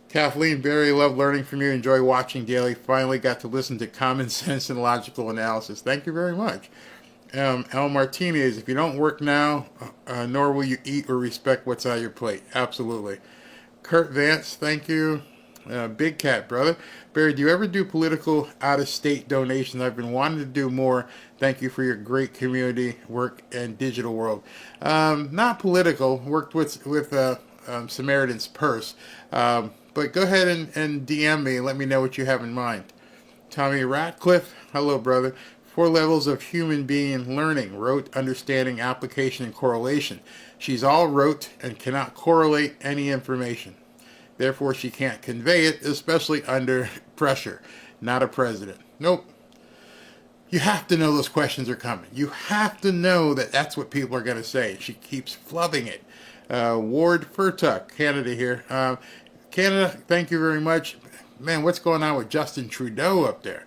Kathleen Berry, love learning from you. Enjoy watching daily. Finally got to listen to common sense and logical analysis. Thank you very much. El Martinez, if you don't work now, nor will you eat or respect what's on your plate. Absolutely. Kurt Vance, thank you. Big Cat, brother. Barry, do you ever do political out-of-state donations? I've been wanting to do more. Thank you for your great community work and digital world. Not political. Worked with Samaritan's Purse. But go ahead and DM me and let me know what you have in mind. Tommy Ratcliffe, hello, brother. 4 levels of human being learning: rote, understanding, application, and correlation. She's all rote and cannot correlate any information. Therefore, she can't convey it, especially under pressure. Not a president. Nope. You have to know those questions are coming. You have to know that that's what people are going to say. She keeps flubbing it. Ward Furtuck, Canada here. Canada, thank you very much. Man, what's going on with Justin Trudeau up there?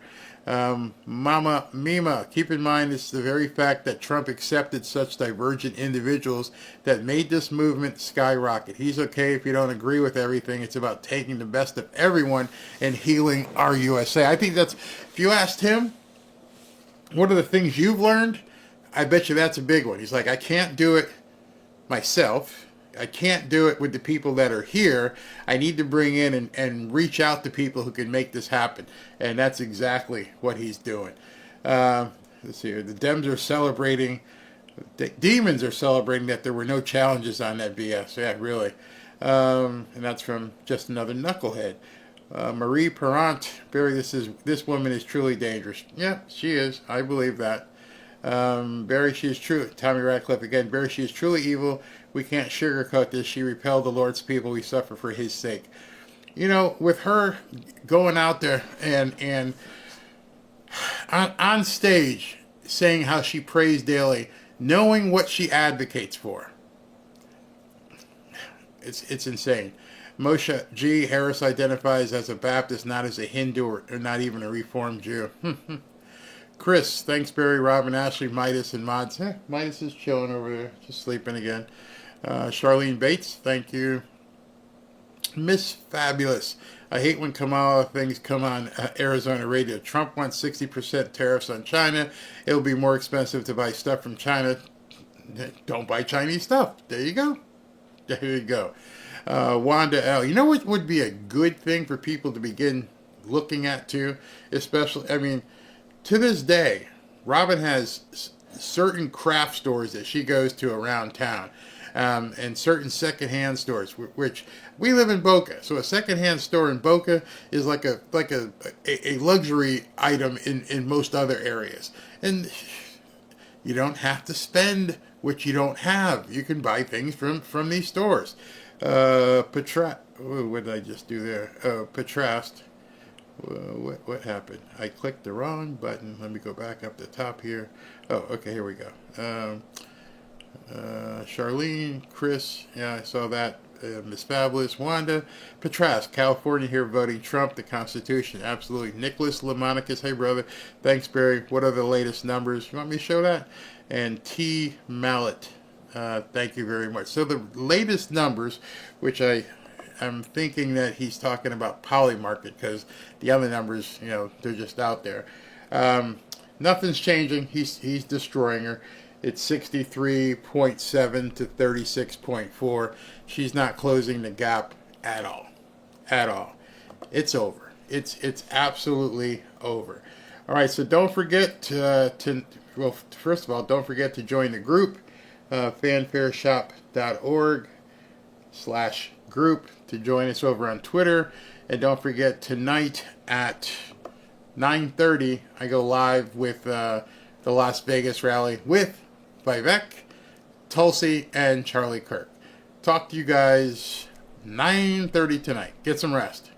Mama Mima, keep in mind it's the very fact that Trump accepted such divergent individuals that made this movement skyrocket. He's okay if you don't agree with everything. It's about taking the best of everyone and healing our USA. I think that's, if you asked him, what are the things you've learned? I bet you that's a big one. He's like, I can't do it myself. I can't do it with the people that are here. I need to bring in and reach out to people who can make this happen. And that's exactly what he's doing. Let's see here. The Dems are celebrating, the demons are celebrating that there were no challenges on that BS. Yeah, really. And that's from just another knucklehead. Marie Perrant, Barry, this woman is truly dangerous. Yeah, she is. I believe that. Barry, she is true. Tommy Ratcliffe again. Barry, she is truly evil. We can't sugarcoat this. She repelled the Lord's people. We suffer for his sake. You know, with her going out there and on stage saying how she prays daily, knowing what she advocates for, it's insane. Moshe G. Harris identifies as a Baptist, not as a Hindu or not even a Reformed Jew. Chris, thanks, Barry, Robin, Ashley, Midas, and Mods. Midas is chilling over there, just sleeping again. Charlene Bates, thank you. Miss Fabulous, I hate when Kamala things come on Arizona radio. Trump wants 60% tariffs on China. It'll be more expensive to buy stuff from China. Don't buy Chinese stuff. There you go. There you go. Wanda L. You know what would be a good thing for people to begin looking at too? Especially, I mean, to this day, Robin has certain craft stores that she goes to around town, and certain secondhand stores. Which we live in Boca, so a secondhand store in Boca is like a luxury item in most other areas, and you don't have to spend what you don't have. You can buy things from these stores. What did I just do there? Patrast. What happened? I clicked the wrong button. Let me go back up the top here. Oh, okay, here we go. Charlene, Chris, yeah, I saw that. Miss Fabulous, Wanda, Patras, California here voting Trump, the Constitution. Absolutely. Nicholas Lamonicus, hey brother. Thanks, Barry. What are the latest numbers? You want me to show that? And T. Mallet, thank you very much. So the latest numbers, which I'm thinking that he's talking about Polymarket, because the other numbers, you know, they're just out there. Nothing's changing. He's destroying her. It's 63.7 to 36.4. She's not closing the gap at all. At all. It's over. It's absolutely over. All right, so don't forget well, first of all, don't forget to join the group, fanfareshop.org/group to join us over on Twitter. And don't forget, tonight at 9:30, I go live with the Las Vegas rally with Vivek, Tulsi, and Charlie Kirk. Talk to you guys 9:30 tonight. Get some rest.